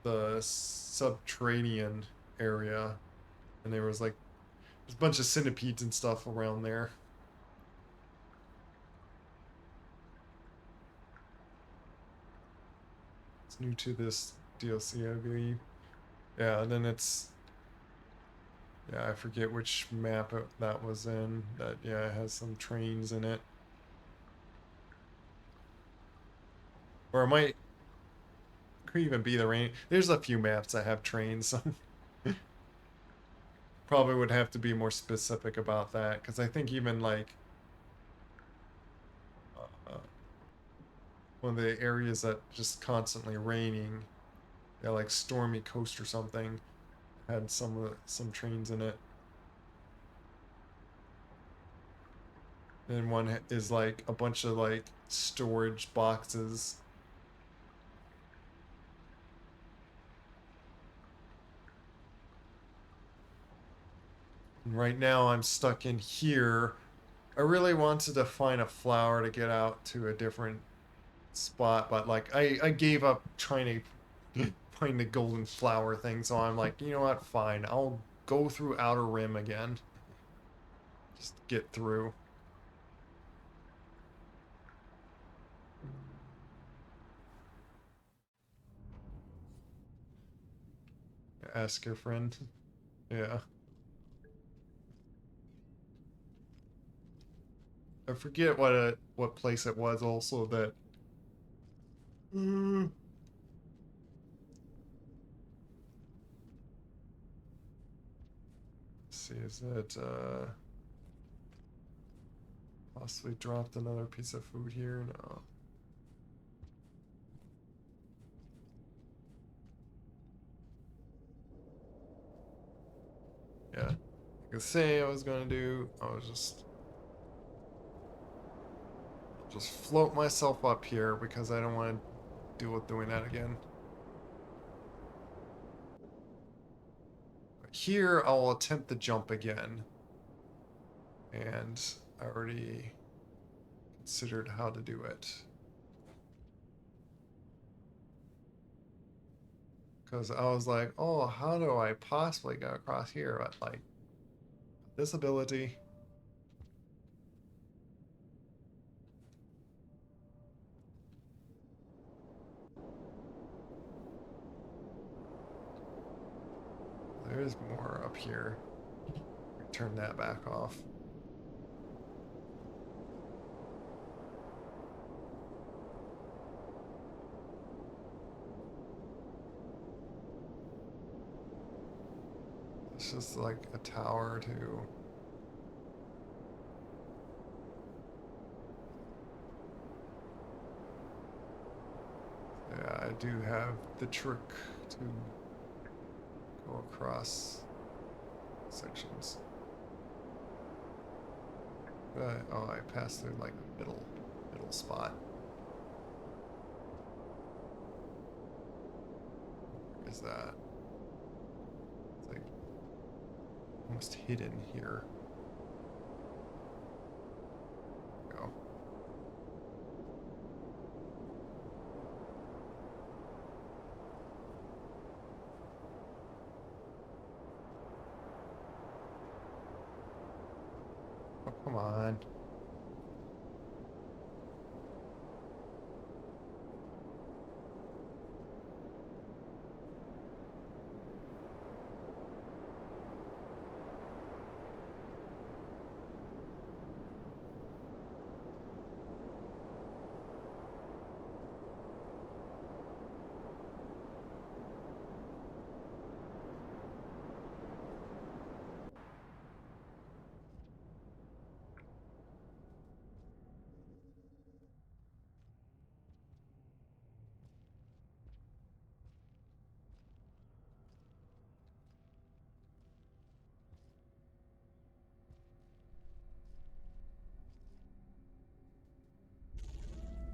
the subterranean area, and there was like there's a bunch of centipedes and stuff around there. It's new to this DLC, I believe. Yeah, and then it's I forget which map that was in. That it has some trains in it. Or it might could even be the rain. There's a few maps that have trains. So probably would have to be more specific about that, because I think even like one of the areas that just constantly raining, like Stormy Coast or something, had some trains in it. And one is like a bunch of like storage boxes. And right now I'm stuck in here. I really wanted to find a flower to get out to a different spot, but like I gave up trying to find the golden flower thing, so I'm like, you know what, fine, I'll go through Outer Rim again. Just get through. Ask your friend. Yeah. I forget what place it was also that. Mm, let's see, is it possibly dropped another piece of food here? No. Yeah. Like I say I was gonna do, I was just float myself up here because I don't want to deal with doing that again. Here, I'll attempt the jump again. And I already considered how to do it. Because I was like, oh, how do I possibly go across here? But, like, this ability. There's more up here. Turn that back off. It's just like a tower too. Yeah, I do have the trick to go across sections. Oh, I passed through like the middle spot. Where is that? It's like almost hidden here. Go. Oh, come on.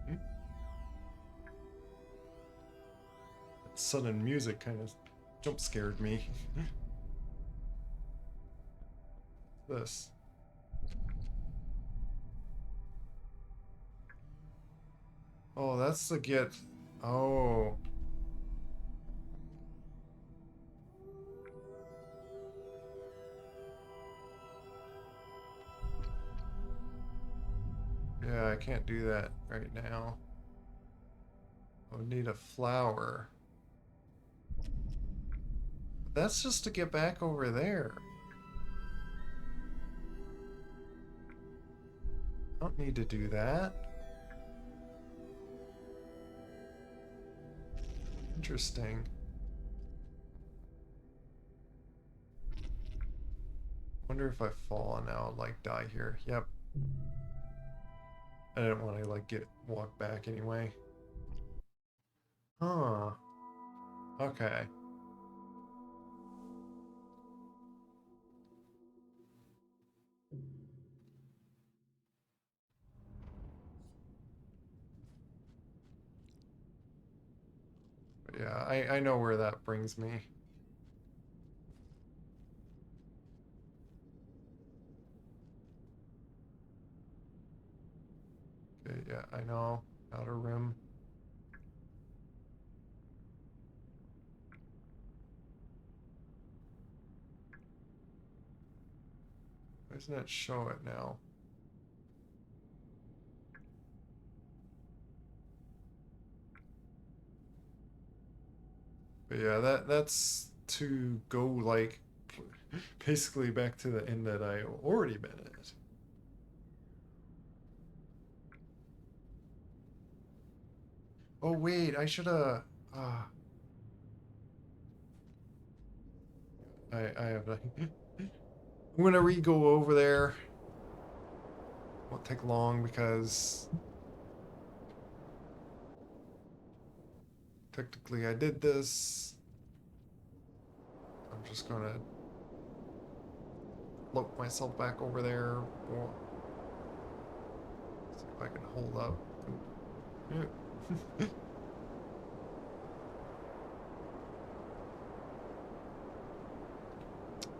Hmm? That sudden music kind of jump scared me. This. Oh, that's the get. Oh. Yeah, I can't do that right now. I would need a flower. That's just to get back over there. I don't need to do that. Interesting. Wonder if I fall and I'll like die here. Yep. I didn't want to like walk back anyway. Huh. Okay. But yeah, I know where that brings me. Okay, yeah, I know. Outer rim. Why doesn't it show it now? But yeah, that's to go like basically back to the end that I already been at. Oh wait, I should have. I have. I'm gonna re-go over there. Won't take long because technically I did this. I'm just gonna float myself back over there. Or see if I can hold up.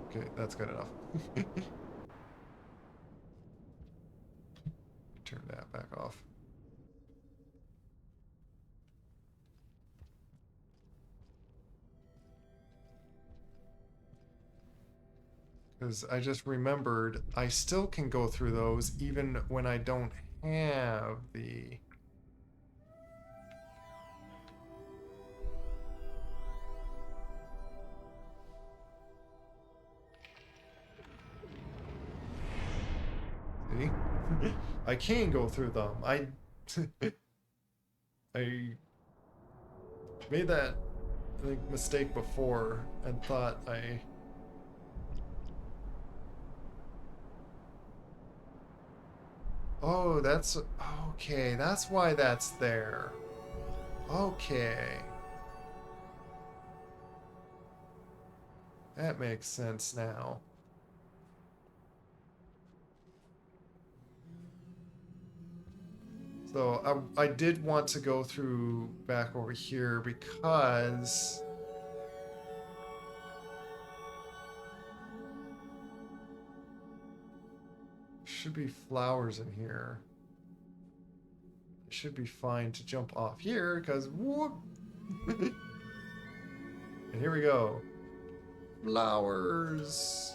Okay, that's good enough. Turn that back off. Because I just remembered I still can go through those even when I don't have the... See? I can go through them. I made that, I think, mistake before and thought I... Oh, that's... Okay, that's why that's there. Okay. That makes sense now. So I did want to go through back over here because should be flowers in here. It should be fine to jump off here because whoop. And here we go. Flowers.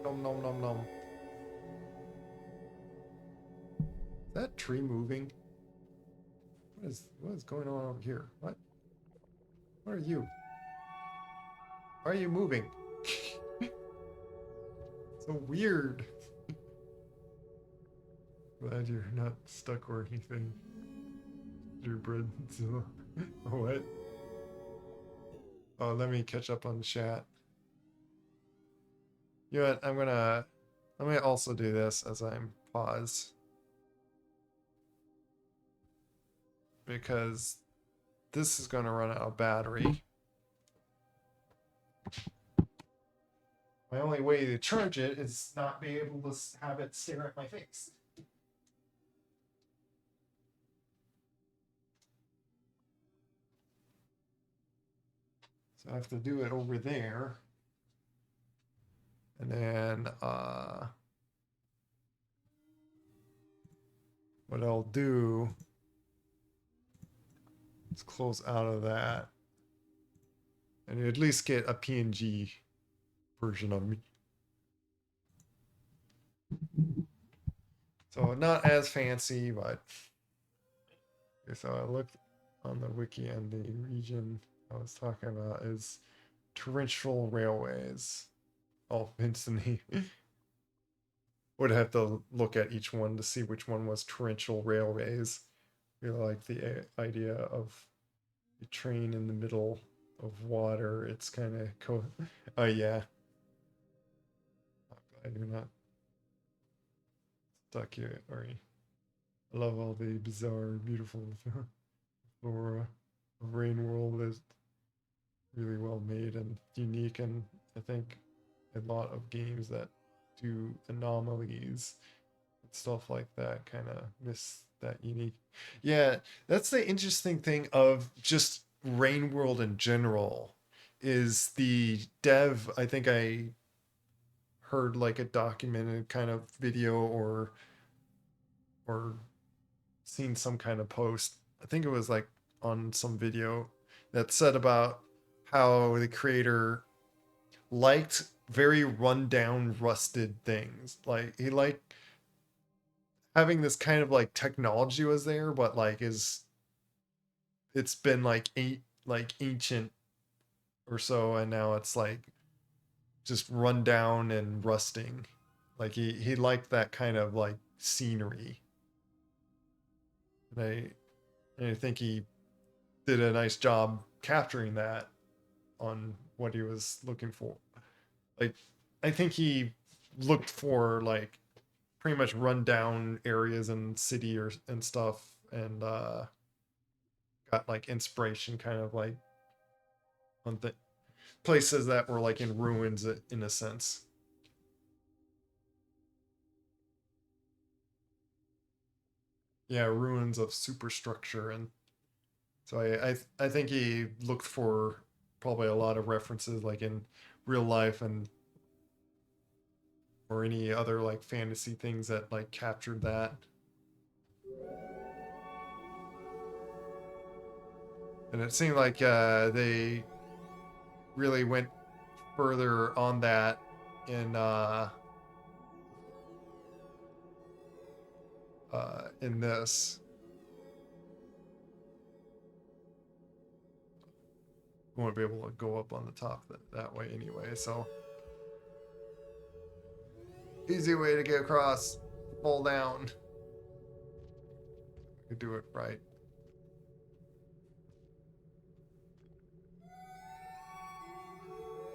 Nom nom nom nom. Is that tree moving? What is going on over here? What? What are you? Why are you moving? So weird. Glad you're not stuck or anything. Your bread. What? Oh, let me catch up on the chat. You know what? Let me also do this as I'm pause. Because this is going to run out of battery. My only way to charge it is not be able to have it stare at my face. So I have to do it over there. And then what I'll do is close out of that. And you at least get a PNG version of me. So not as fancy, but okay, so I looked on the wiki and the region I was talking about is torrential railways. Oh, instantly. Would have to look at each one to see which one was torrential railways. I like the idea of a train in the middle of water. It's kind of oh yeah. I'm glad you're not stuck here, Ari. I love all the bizarre, beautiful flora of Rain World. Is really well made and unique, and I think a lot of games that do anomalies and stuff like that kind of miss that unique. Yeah, that's the interesting thing of just Rain World in general is the dev. I think I heard like a documented kind of video or seen some kind of post. I think it was like on some video that said about how the creator liked very rundown, rusted things. Like he liked having this kind of like technology was there, but like it's been like ancient or so, and now it's like just run down and rusting. Like he liked that kind of like scenery. And I think he did a nice job capturing that on what he was looking for. Like I think he looked for like pretty much run down areas in city or and stuff, and got like inspiration kind of like on the places that were like in ruins in a sense. Yeah, ruins of superstructure. And so I think he looked for probably a lot of references like in real life and or any other like fantasy things that like captured that. And it seemed like they really went further on that in this. I won't be able to go up on the top that way anyway, so easy way to get across. Fall down. You do it right.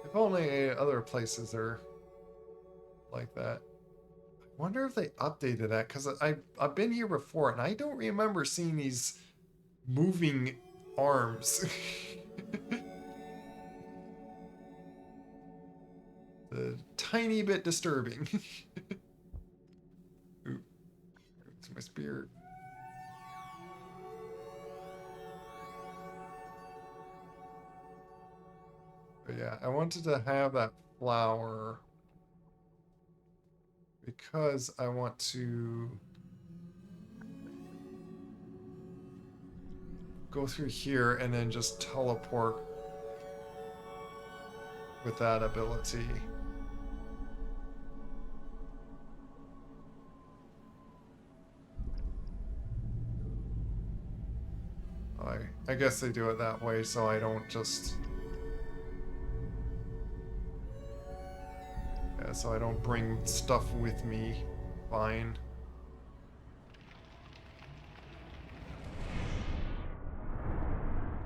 If only other places are like that. I wonder if they updated that, because I've been here before and I don't remember seeing these moving arms. A tiny bit disturbing. Ooh, it's my spear. But yeah, I wanted to have that flower because I want to go through here and then just teleport with that ability. I guess they do it that way so I don't just... Yeah, so I don't bring stuff with me. Fine.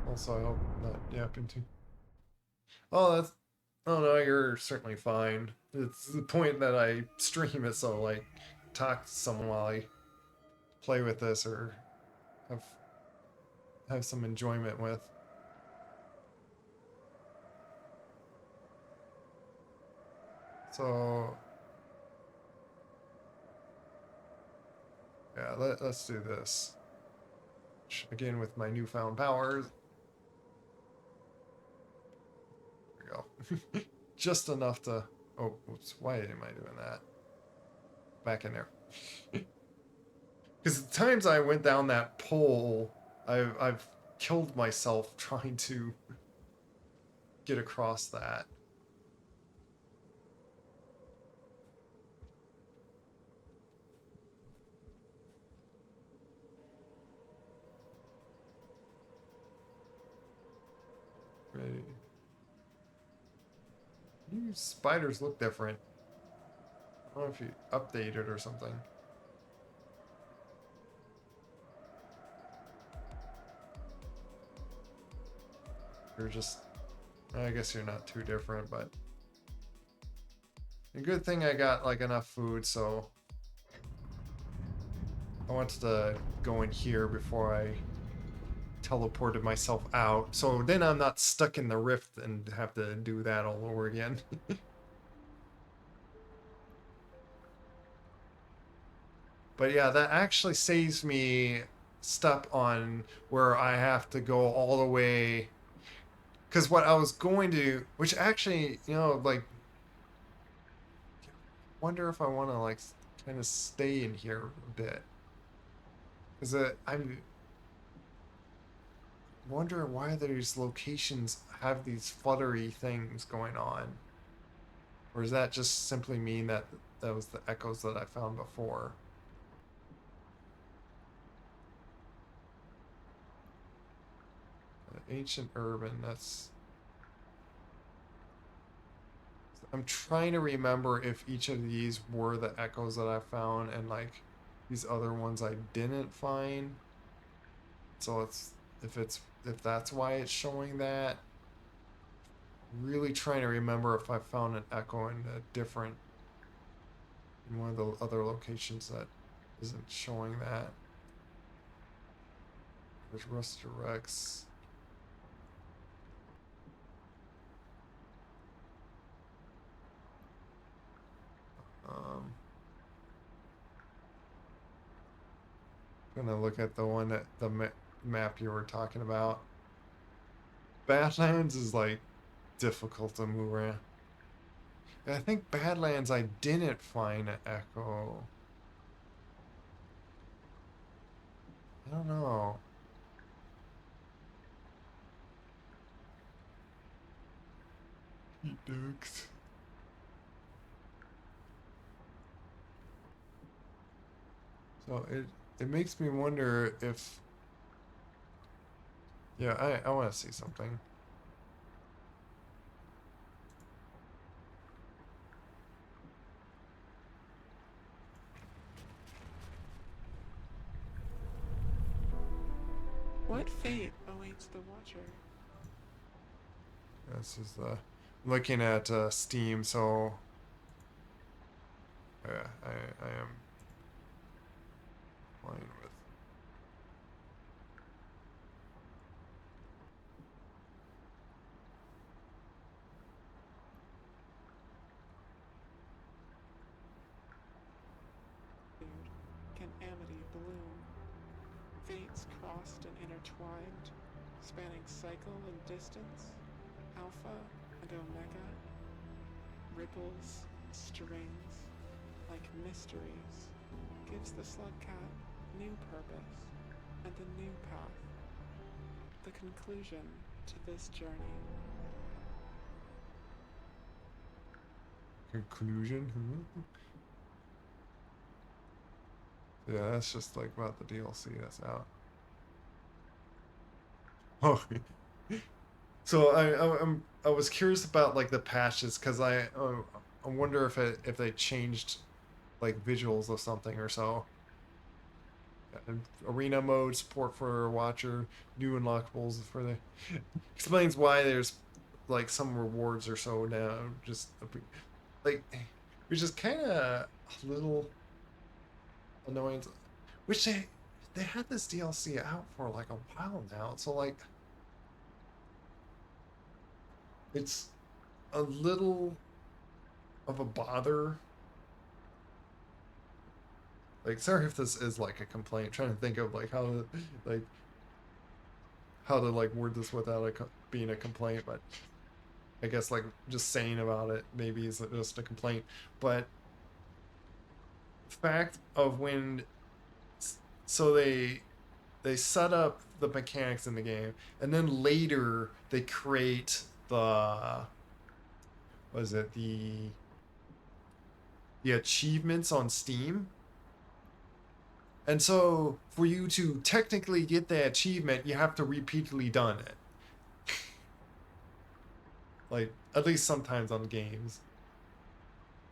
Also, I hope not yapping too. Oh, that's... Oh no, you're certainly fine. It's the point that I stream it, so like, talk to someone while I play with this or have have some enjoyment with. So yeah, let's do this. Again with my newfound powers. There we go. Just enough to... Oh, oops, why am I doing that? Back in there. Because the times I went down that pole, I've killed myself trying to get across that. Ready. These spiders look different. I don't know if you updated or something. You're just... I guess you're not too different, but... A good thing I got like enough food, so... I wanted to go in here before I teleported myself out. So then I'm not stuck in the rift and have to do that all over again. But yeah, that actually saves me step on where I have to go all the way. Because what I was going to, which actually, you know, like, wonder if I want to like kind of stay in here a bit. Because I'm wondering why these locations have these fluttery things going on. Or does that just simply mean that that was the echoes that I found before? Ancient urban, that's... I'm trying to remember if each of these were the echoes that I found and like these other ones I didn't find. So if that's why it's showing that. Really trying to remember if I found an echo in a different in one of the other locations that isn't showing that. There's Rusted Rex. Gonna look at the one that the map you were talking about. Badlands is like difficult to move around. And I think Badlands I didn't find an echo. I don't know. Eat ducks. So it makes me wonder if yeah, I want to see something. What fate awaits the Watcher? This is looking at Steam, so yeah, I am playing with. Can amity bloom? Fates crossed and intertwined, spanning cycle and distance, alpha and omega, ripples, strings, like mysteries, gives the slugcat new purpose and a new path, the conclusion to this journey. Conclusion? Yeah, that's just like about the DLC that's out. Oh, so I was curious about like the patches because I wonder if they changed like visuals or something or so. And arena mode support for Watcher, new unlockables for the explains why there's like some rewards or so now. Just like which is kind of a little annoying. Which they had this DLC out for like a while now, so like it's a little of a bother. Like, sorry if this is like a complaint. I'm trying to think of like like how to like word this without being a complaint, but I guess like just saying about it maybe is just a complaint. But fact of when so they set up the mechanics in the game, and then later they create the was it the achievements on Steam. And so for you to technically get the achievement, you have to repeatedly done it. Like at least sometimes on games,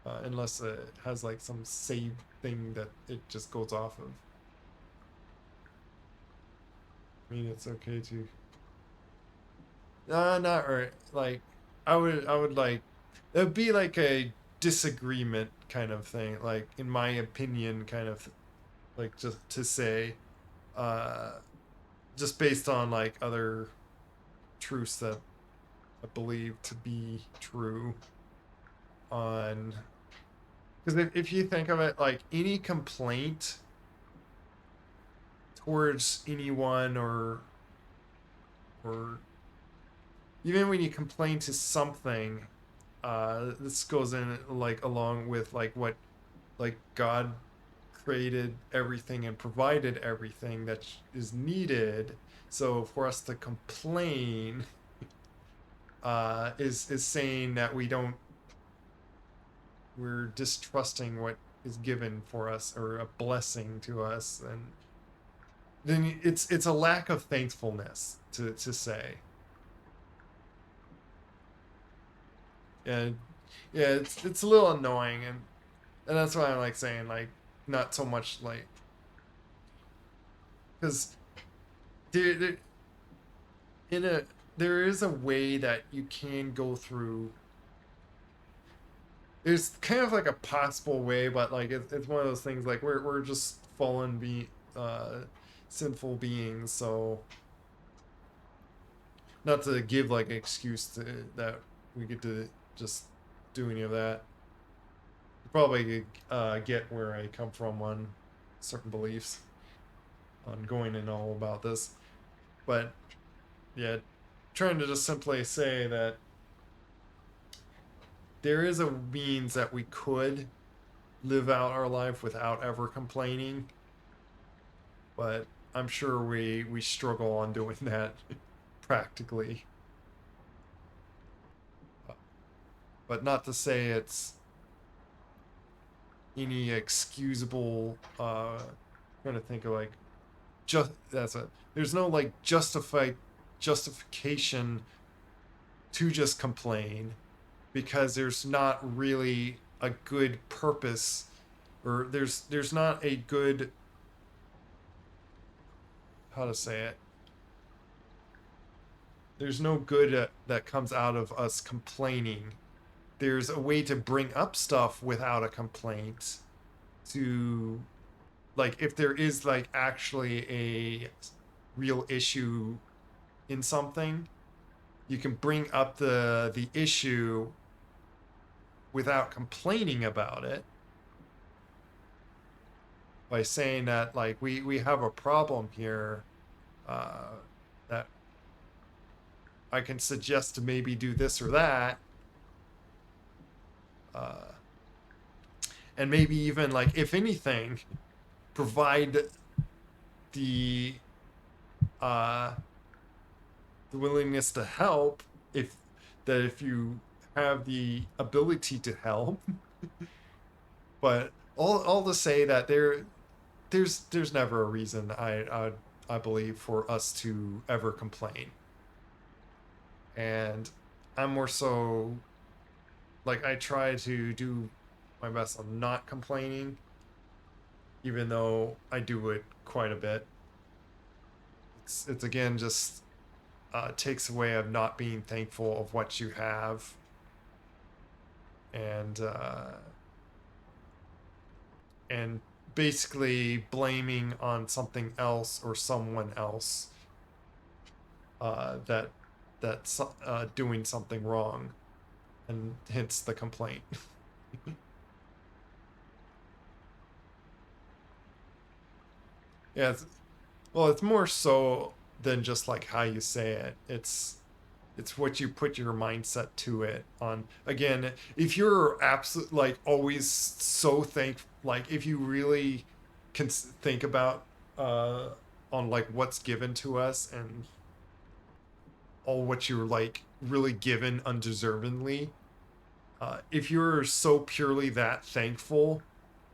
unless it has like some save thing that it just goes off of. I mean, it's okay to. Not right. Like, I would like. It would be like a disagreement kind of thing. Like, in my opinion, kind of like just to say, uh, just based on like other truths that I believe to be true on because if you think of it like any complaint towards anyone or even when you complain to something this goes in like along with like what like God created everything and provided everything that is needed, so for us to complain is saying that we're distrusting what is given for us or a blessing to us, and then it's a lack of thankfulness to say. And yeah, it's a little annoying, and that's why I'm like saying like not so much like because there in a there is a way that you can go through. There's kind of like a possible way, but like it's one of those things like we're just fallen uh sinful beings, so not to give like an excuse to that we get to just do any of that. You probably get where I come from on certain beliefs on going and all about this, but yeah, trying to just simply say that there is a means that we could live out our life without ever complaining, but I'm sure we struggle on doing that practically. But not to say it's any excusable. Trying to think of like just that's a there's no like justification to just complain because there's not really a good purpose or there's not a good how to say it there's no good that comes out of us complaining. There's a way to bring up stuff without a complaint to like if there is like actually a real issue in something, you can bring up the issue without complaining about it by saying that like we have a problem here uh, that I can suggest to maybe do this or that uh, and maybe even like if anything provide the uh, the willingness to help if that if you have the ability to help but all to say that there's never a reason I believe for us to ever complain and I'm more so like I try to do my best on not complaining even though I do it quite a bit. It's again just takes away of not being thankful of what you have and and basically blaming on something else or someone else that that's doing something wrong and hence the complaint. Yeah, well, it's more so than just like how you say it. It's what you put your mindset to it on. Again, if you're absolute like always so thankful, like if you really can think about uh on like what's given to us and all what you're like really given undeservingly, if you're so purely that thankful,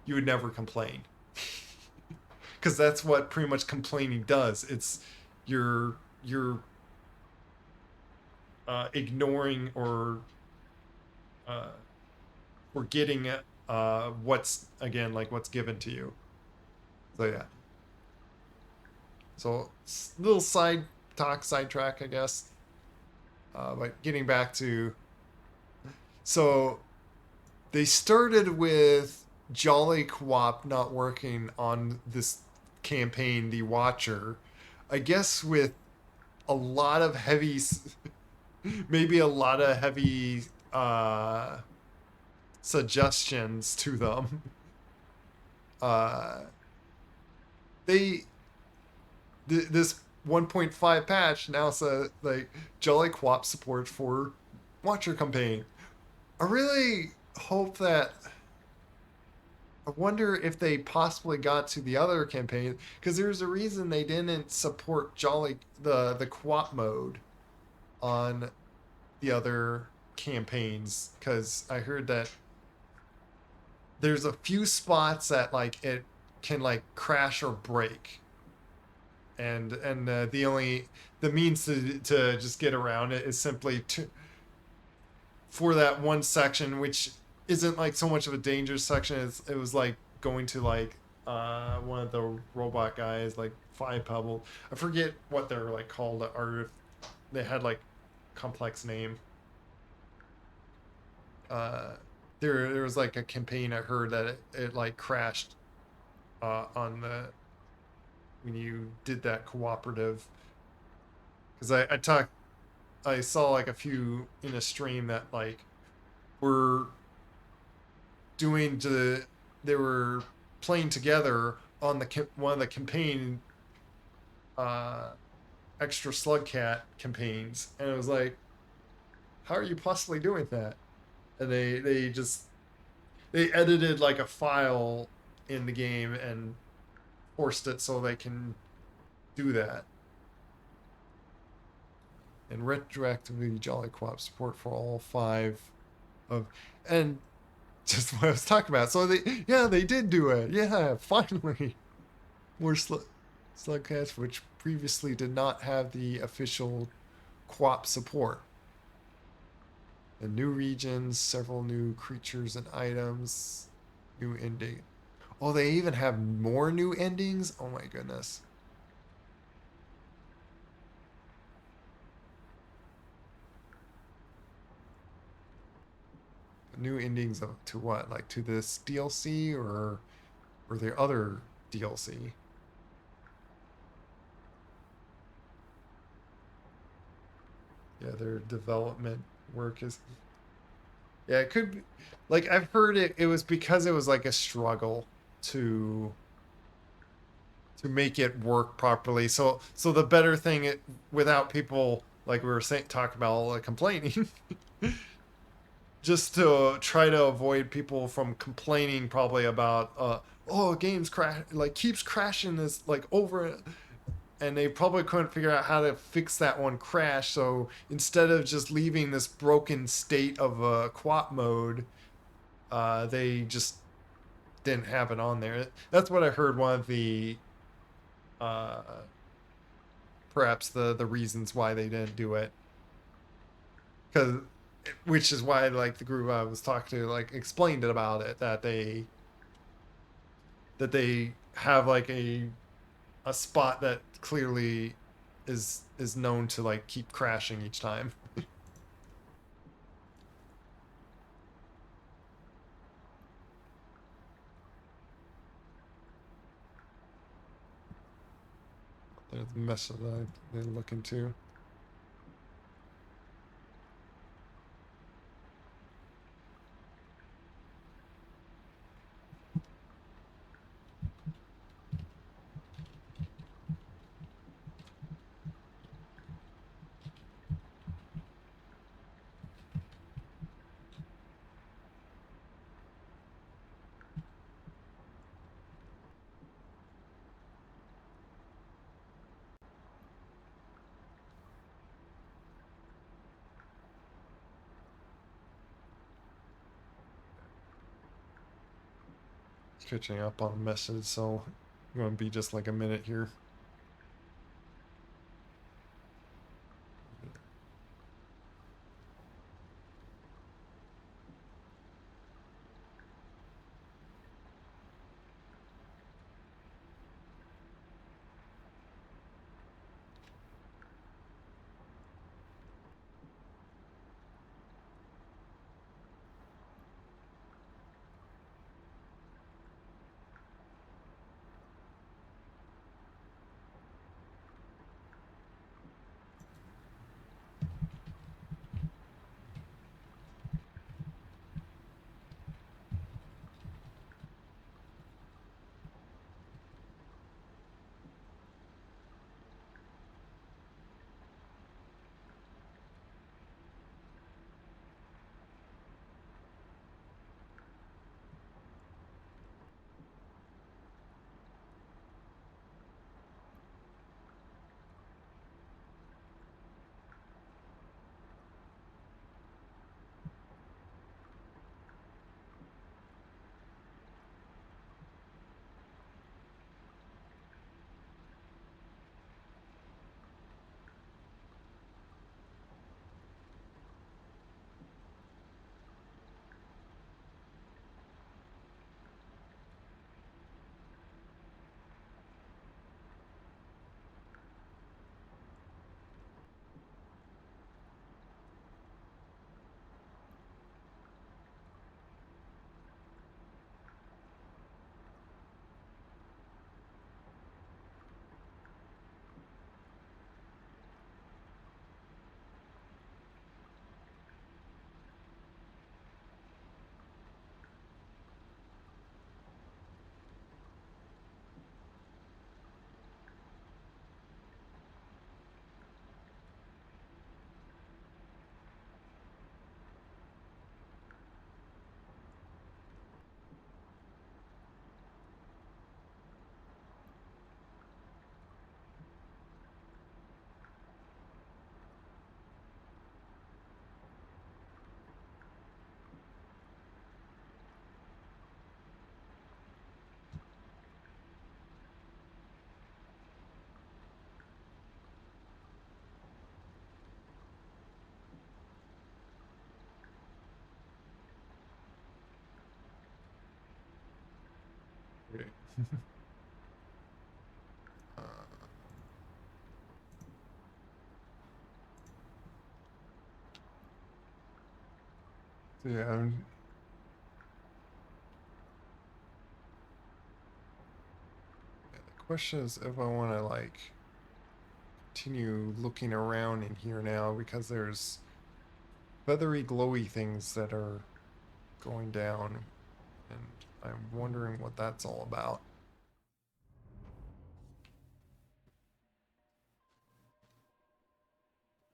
you would never complain. Because that's what pretty much complaining does. It's you're ignoring uh, or getting what's again like what's given to you. So yeah. So little sidetrack, I guess. But getting back to so they started with Jolly Co-op not working on this campaign, The Watcher. I guess with a lot of heavy, maybe a lot of heavy suggestions to them. Uh, they this 1.5 patch now says like Jolly Co-op support for Watcher campaign. I really hope that I wonder if they possibly got to the other campaign because there's a reason they didn't support Jolly the co-op mode on the other campaigns because I heard that there's a few spots that like it can like crash or break and the only the means to just get around it is simply to for that one section, which isn't like so much of a dangerous section. It was like going to like one of the robot guys, like Five Pebble. I forget what they're like called, or if they had like complex name. Uh, there was like a campaign I heard that it like crashed on the when you did that cooperative, because I saw like a few in a stream that like were doing the they were playing together on the one of the campaign uh extra slugcat campaigns, and it was like, how are you possibly doing that? And they edited like a file in the game and forced it so they can do that. And retroactively jolly co-op support for all 5 of, and just what I was talking about. So they did do it. Yeah, finally. More slugcats, which previously did not have the official co-op support. The new regions, several new creatures and items, new ending. Oh, they even have more new endings? Oh my goodness. New endings to what? Like to this DLC or the other DLC? Yeah, their development work is. Yeah, it could be. Like I've heard it was because it was like a struggle to make it work properly. So the better thing without people like we were saying talk about like complaining, just to try to avoid people from complaining probably about oh games crash like keeps crashing this like over, and they probably couldn't figure out how to fix that one crash. So instead of just leaving this broken state of co-op mode, they just didn't have it on there. That's what I heard. One of the uh, perhaps the reasons why they didn't do it, because which is why like the group I was talking to like explained it about it, that they have like a spot that clearly is known to like keep crashing each time. There's a mess that they're looking to. Catching up on a message, so I'm going to be just like a minute here. Okay. uh, so yeah, the question is if I want to like continue looking around in here now because there's feathery glowy things that are going down and I'm wondering what that's all about.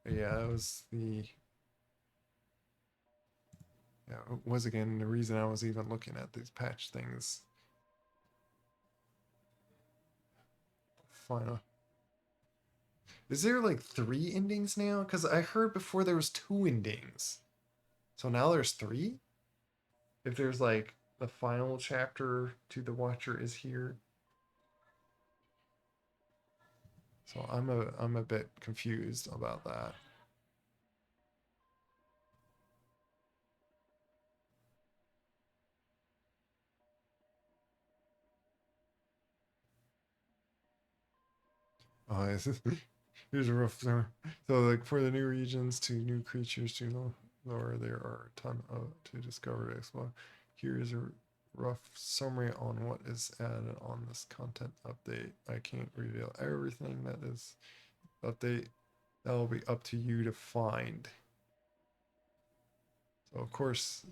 But yeah, it was the yeah, it was again the reason I was even looking at these patch things. Final. Is there like 3 endings now? Because I heard before there was 2 endings. So now there's 3? If there's like the final chapter to The Watcher is here. So I'm a bit confused about that. Oh, here's a rough summer. So like for the new regions to new creatures to lower, there are a ton of to discover to explore. Here is a rough summary on what is added on this content update. I can't reveal everything that is update. That will be up to you to find. So of course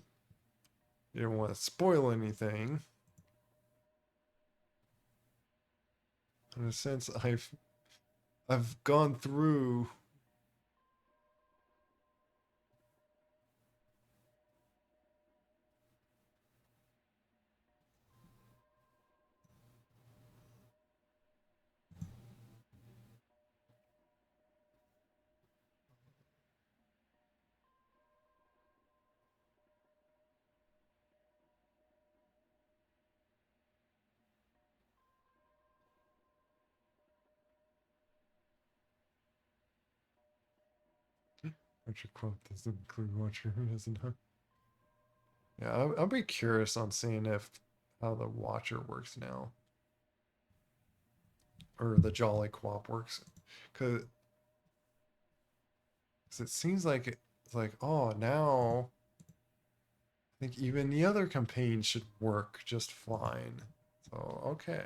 you don't want to spoil anything. In a sense, I've gone through Watcher quote doesn't include Watcher who doesn't know. Yeah, I'll be curious on seeing if how the Watcher works now, or the Jolly Quap works, because it seems like it's like oh now I think even the other campaign should work just fine. So okay,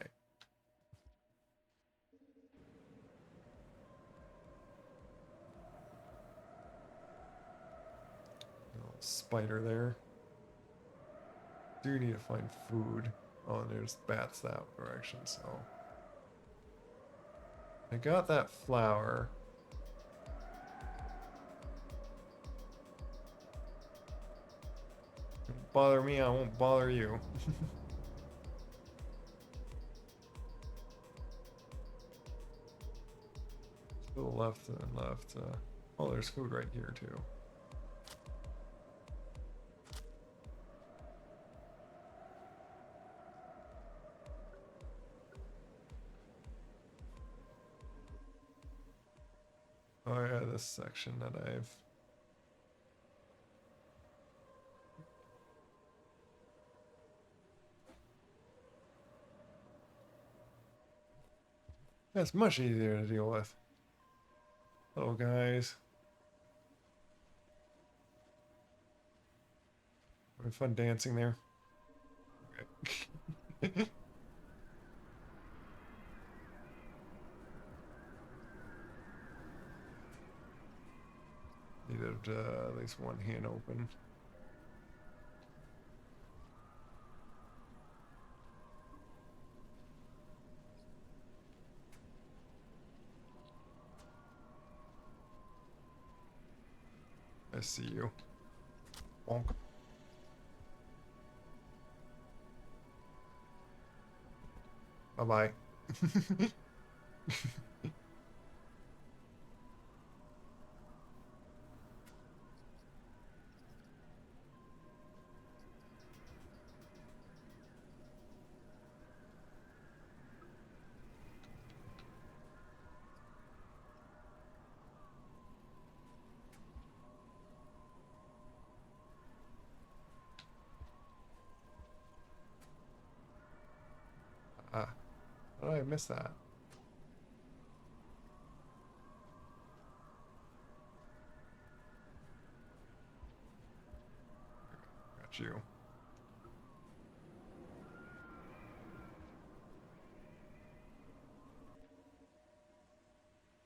little spider there. Do need to find food. Oh, and there's bats that direction, so I got that flower. Don't bother me, I won't bother you. To the left and left. Oh, there's food right here too. Oh yeah, this section that I've that's much easier to deal with. Hello guys. Having fun dancing there. Okay. Needed at least one hand open. I see you. Bonk. Bye bye. How did I miss that? Got you.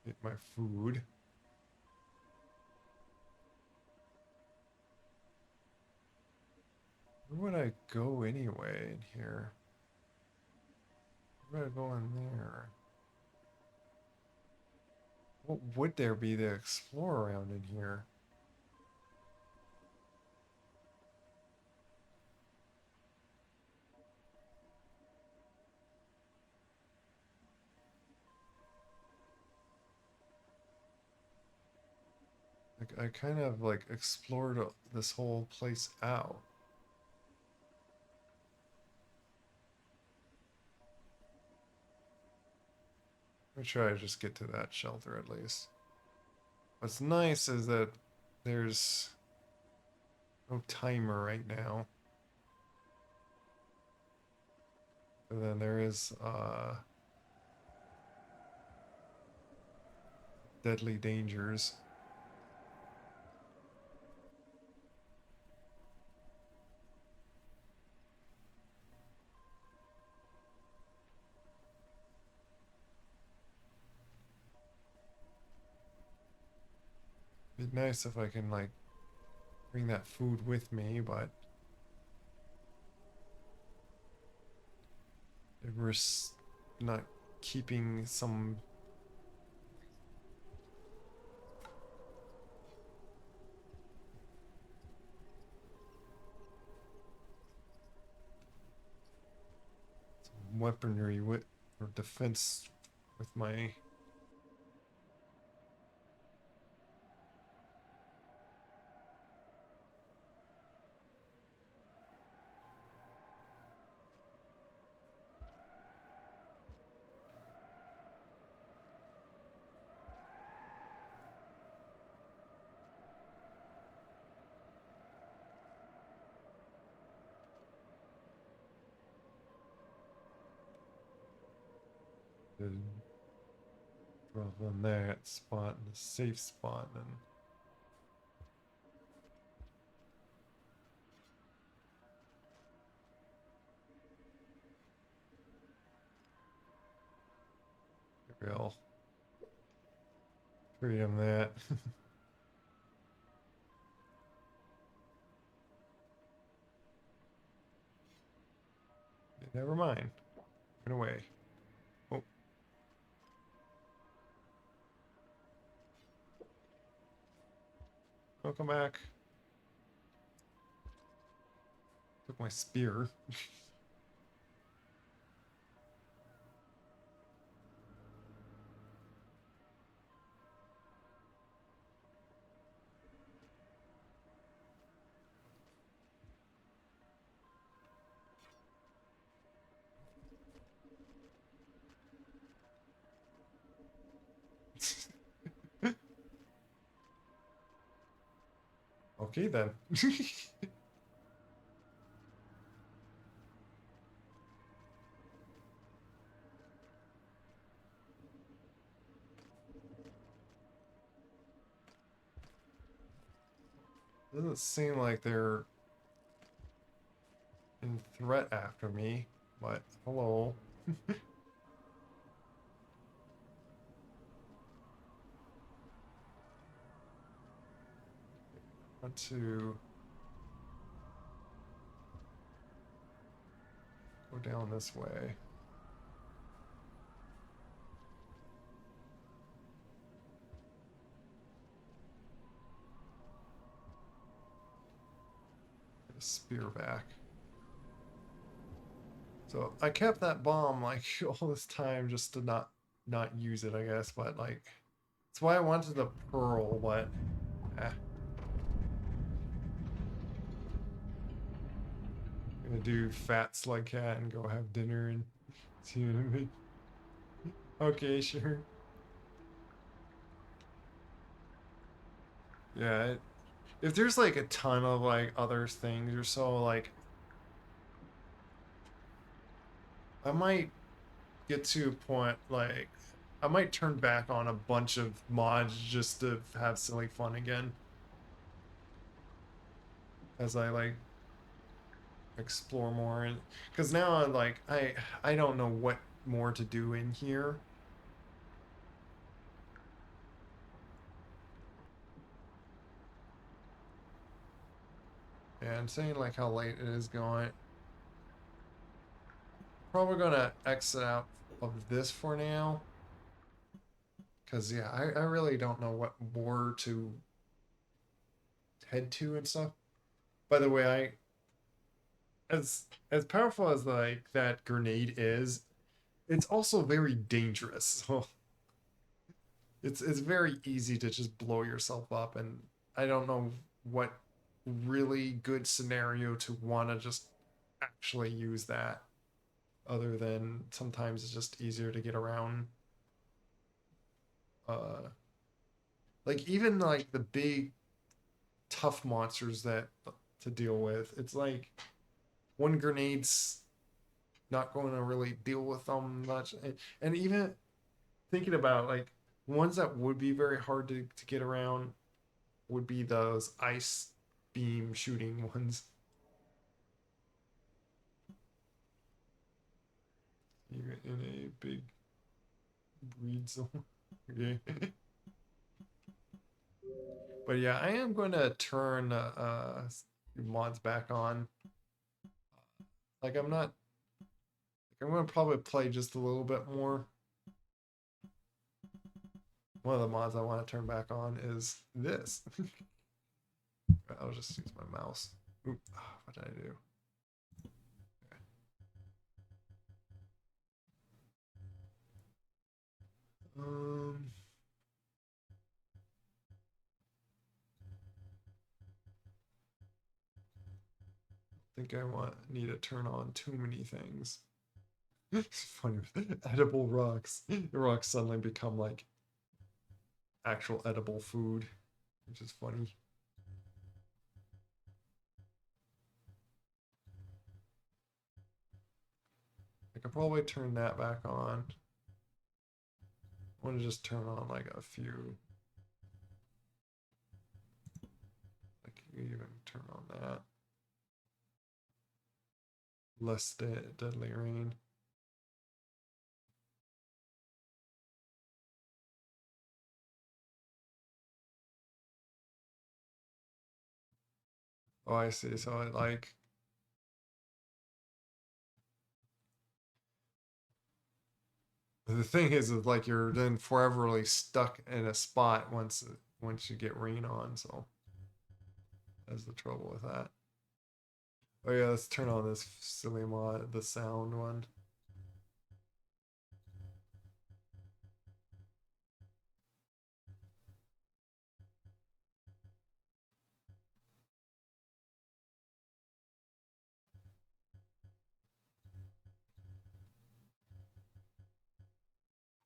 Get my food. Where would I go anyway in here? Where would I go in there? What would there be to explore around in here? Like, I kind of like explored this whole place out. I'm try to just get to that shelter at least. What's nice is that there's no timer right now. And then there is deadly dangers. It'd be nice if I can like bring that food with me, but it risks not keeping some weaponry with or defense with my drop on that spot in the safe spot and maybe I'll trade him that. Never mind. Get away. Oh. I'll come back. Took my spear. Okay then. Doesn't seem like they're in threat after me, but hello. Want to go down this way. Get a spear back. So I kept that bomb like all this time just to not use it, I guess, but like that's why I wanted the pearl, but I'm gonna do fat slugcat and go have dinner and see you in a bit. Okay, sure. Yeah, if there's like a ton of like other things or so, like I might get to a point like I might turn back on a bunch of mods just to have silly fun again as I like explore more, and because now I'm like I don't know what more to do in here. And saying like how late it is going. Probably gonna exit out of this for now. Cause yeah, I really don't know what more to head to and stuff. By the way, as powerful as like that grenade is, it's also very dangerous. So it's very easy to just blow yourself up, and I don't know what really good scenario to want to just actually use that, other than sometimes it's just easier to get around. uh like even like the big tough monsters that to deal with, it's like one grenade's not going to really deal with them much. And even thinking about like ones that would be very hard to get around would be those ice beam shooting ones. You're in a big breed zone. Okay. But yeah, I am going to turn mods back on. Like I'm not. Like, I'm going to probably play just a little bit more. One of the mods I want to turn back on is this. I'll just use my mouse. Oop, what did I do? Okay. Um, I think need to turn on too many things. It's funny with edible rocks. The rocks suddenly become like actual edible food, which is funny. I could probably turn that back on. I want to just turn on like a few. Like even turn on that. Less deadly rain. Oh, I see. So I like. The thing is like you're then foreverly stuck in a spot once you get rain on. So that's the trouble with that. Oh yeah, let's turn on this silly mod, the sound one.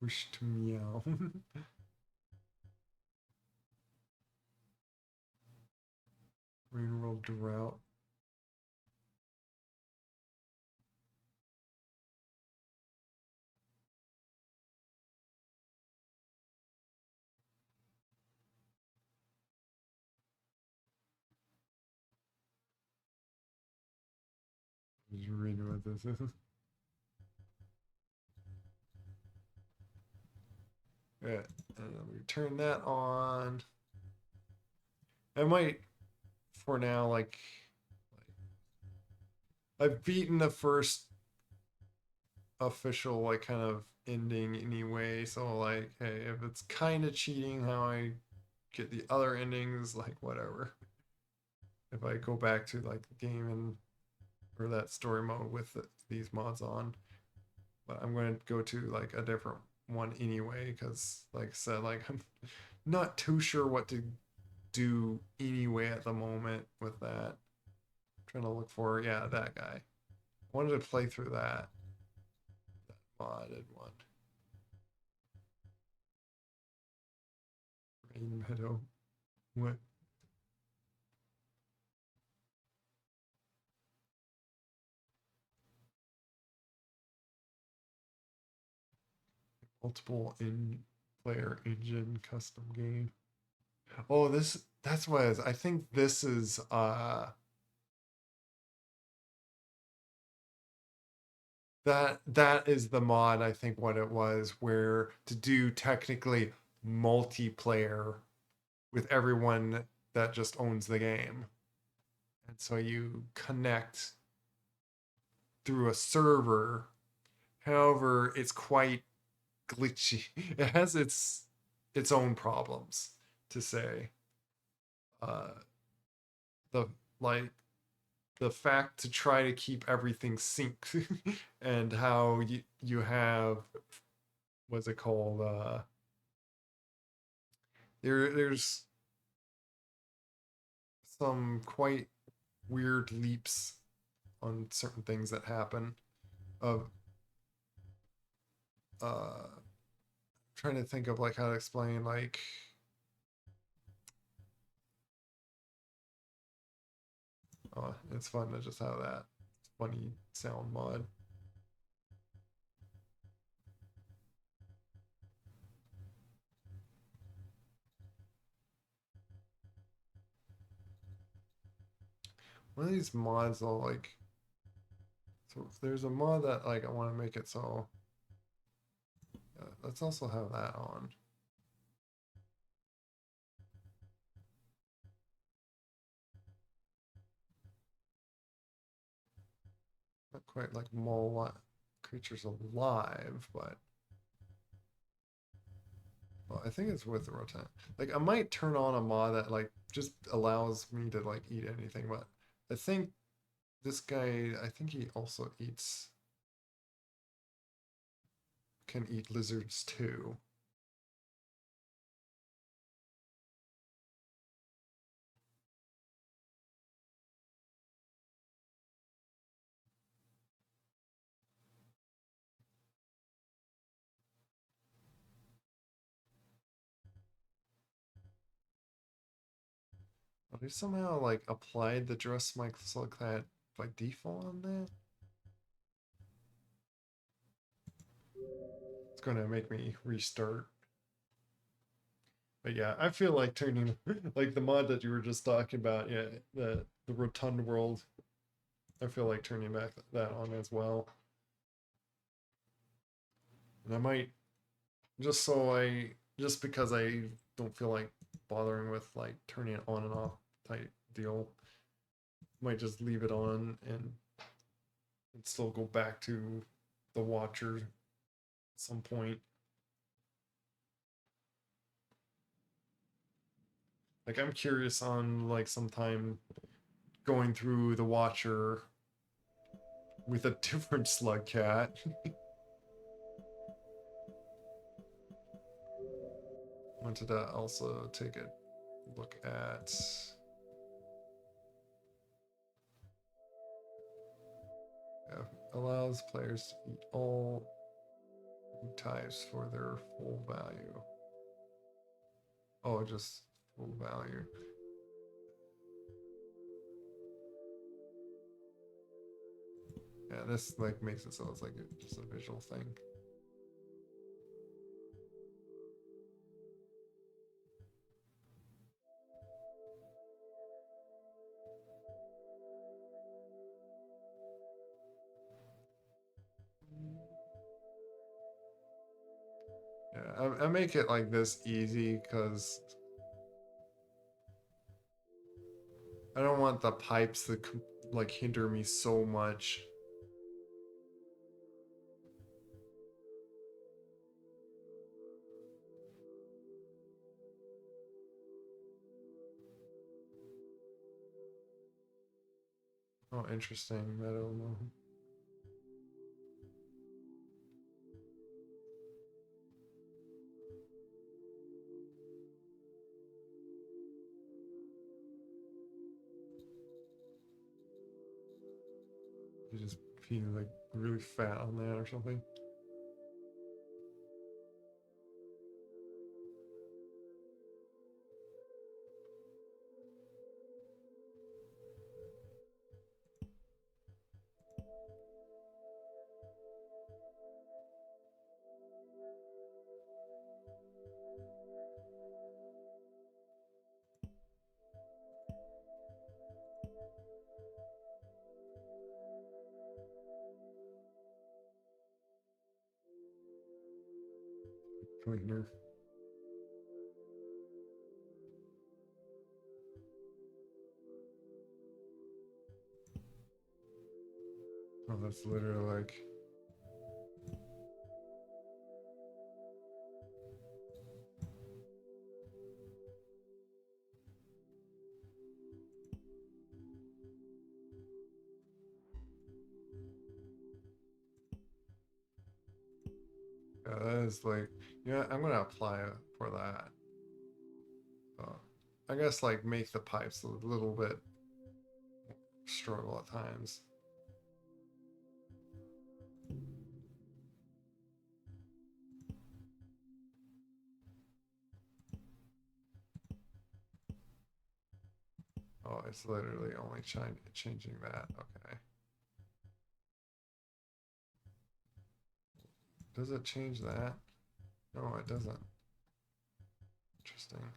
Push to meow. Rain world drought. Just reading what this is. Yeah, and then we turn that on. I might, for now, like I've beaten the first official like kind of ending anyway. So like, hey, if it's kind of cheating how I get the other endings, like whatever. If I go back to like the game and or that story mode with these mods on, but I'm going to go to like a different one anyway because, like I said, like I'm not too sure what to do anyway at the moment with that. I'm trying to look for that guy. I wanted to play through that modded one. Rain Meadow. What? multiple in-player engine custom game. Oh, that's what it is. I think this is that is the mod, I think what it was, where to do technically multiplayer with everyone that just owns the game. And so you connect through a server. However, it's quite glitchy. It has its own problems, to say. Uh the like the fact to try to keep everything synced and how you have, what's it called, there's some quite weird leaps on certain things that happen of trying to think of like how to explain, like, oh, it's fun to just have that funny sound mod. One of these mods will like, so there's a mod that like I want to make it so let's also have that on. Not quite like mole creatures alive, but well, I think it's with the rotan. Like I might turn on a mod that like just allows me to like eat anything, but I think this guy, I think he also can eat lizards too. Oh, they somehow like applied the dress my slugcat by default on that. It's gonna make me restart. But yeah, I feel like turning like the mod that you were just talking about, yeah, the rotund world. I feel like turning back that on as well. And I might just because I don't feel like bothering with like turning it on and off type deal, might just leave it on and still go back to the watcher at some point. Like I'm curious on like sometime going through the watcher with a different slugcat. Wanted to also take a look at allows players to eat all types for their full value. Oh, just full value. Yeah, this like makes it so it's like just a visual thing. Yeah, I make it like this easy because I don't want the pipes to like hinder me so much. Oh, interesting. I don't know. You just feel like really fat on that or something. cleaner. Oh, that's literally like. Yeah, that is like, yeah, I'm gonna apply it for that. I guess like make the pipes a little bit struggle at times. Oh, it's literally only changing that. Okay. Does it change that? No, it doesn't. Interesting.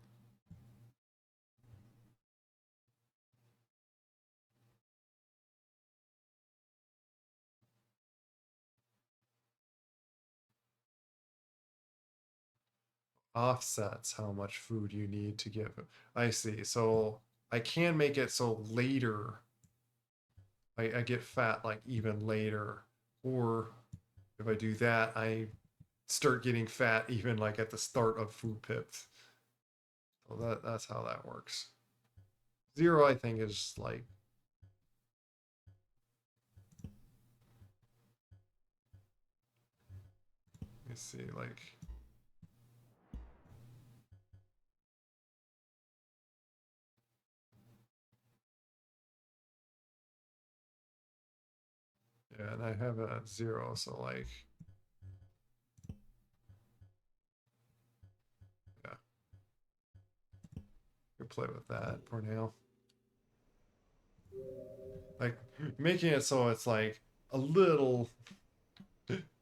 Offsets how much food you need to give. I see. So I can make it so later I get fat like even later. Or if I do that, I start getting fat even like at the start of food pips. So that's how that works. 0, I think, is like let me see, like yeah, and I have it at 0, so like yeah. You play with that for now. Like making it so it's like a little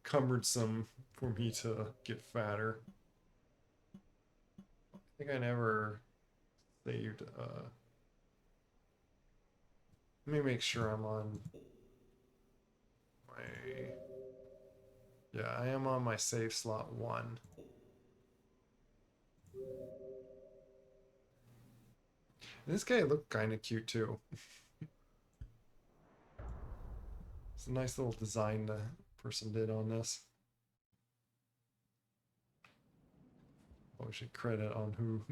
cumbersome for me to get fatter. I think I never saved let me make sure I'm on my yeah, I am on my save slot 1. And this guy looked kind of cute too. It's a nice little design the person did on this. Oh, we should credit on who.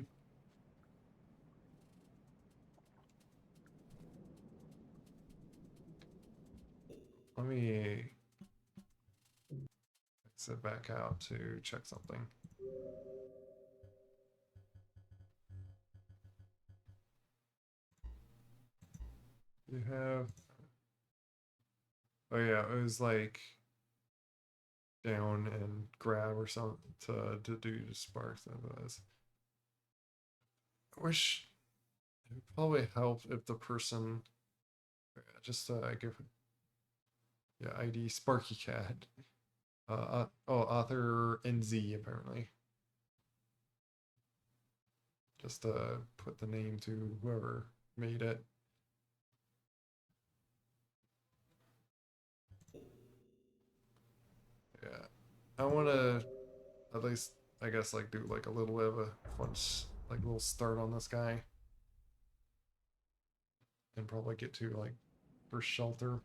Let me exit back out to check something. You have. Oh yeah, it was like down and grab or something to do the sparks. That was. I wish it would probably help if the person just give yeah ID Sparky Cat. Oh, author NZ apparently. Just put the name to whoever made it. Yeah, I want to at least, I guess, like do like a little bit of a fun, like little start on this guy, and probably get to like first shelter.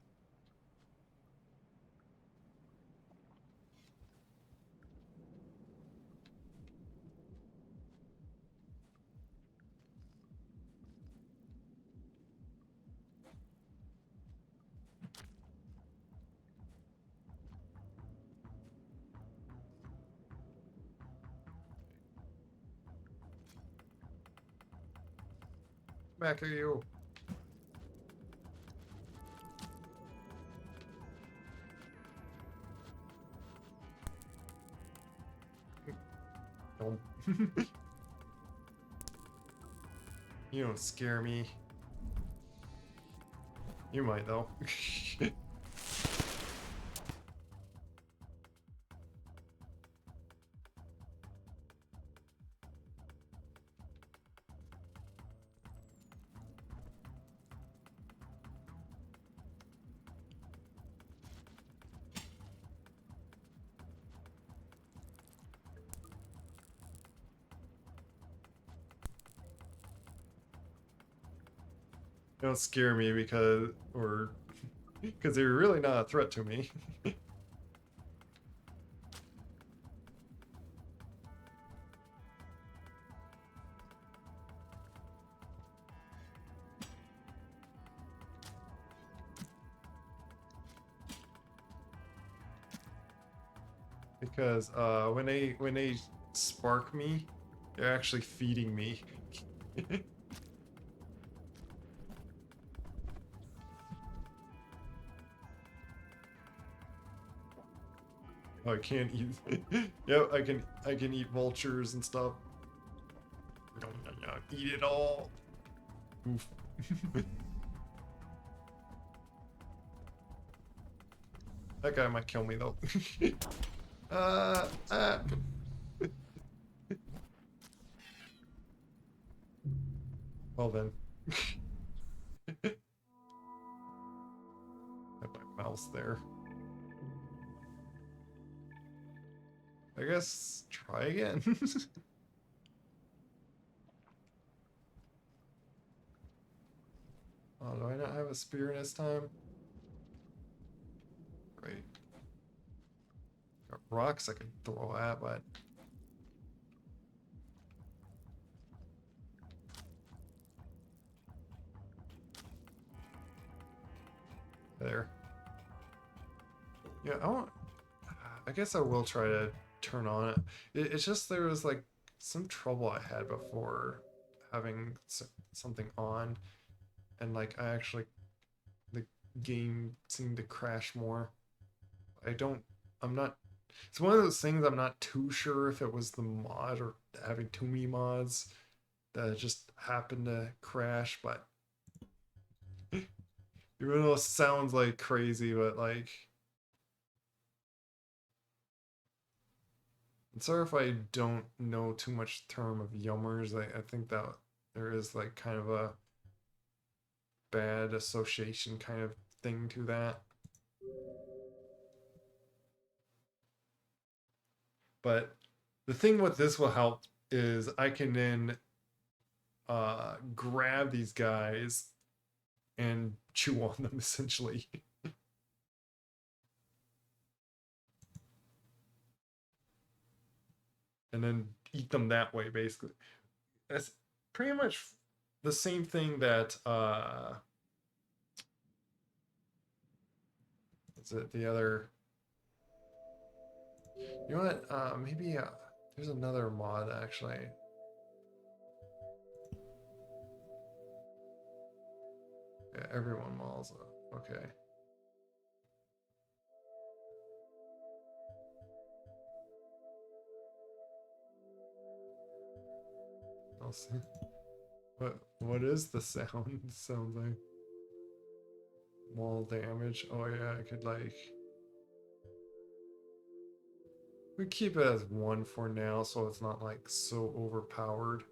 Back at you. Don't. You don't scare me. You might though. don't scare me because they're really not a threat to me. Because when they spark me, they're actually feeding me. Oh, I can't eat. Yep, I can eat vultures and stuff. Eat it all. Oof. That guy might kill me though. uh, uh. Well then. Have my mouse there. I guess try again. Oh, do I not have a spear this time? Great. Got rocks I can throw at, but there. Yeah, I guess I will try to turn on it. It's just there was like some trouble I had before having something on, and like the game seemed to crash more. I don't. I'm not. It's one of those things I'm not too sure if it was the mod or having too many mods that just happened to crash, but even though it sounds like crazy, but like, I'm sorry if I don't know too much term of yummers. I think that there is like kind of a bad association kind of thing to that. But the thing with this will help is I can then grab these guys and chew on them essentially. And then eat them that way basically. That's pretty much the same thing that is it the other, you know what, maybe there's another mod actually. Yeah, everyone mauls. Okay. I'll see. What is the sound? It sounds like wall damage. Oh yeah, I could like, we keep it as one for now so it's not like so overpowered.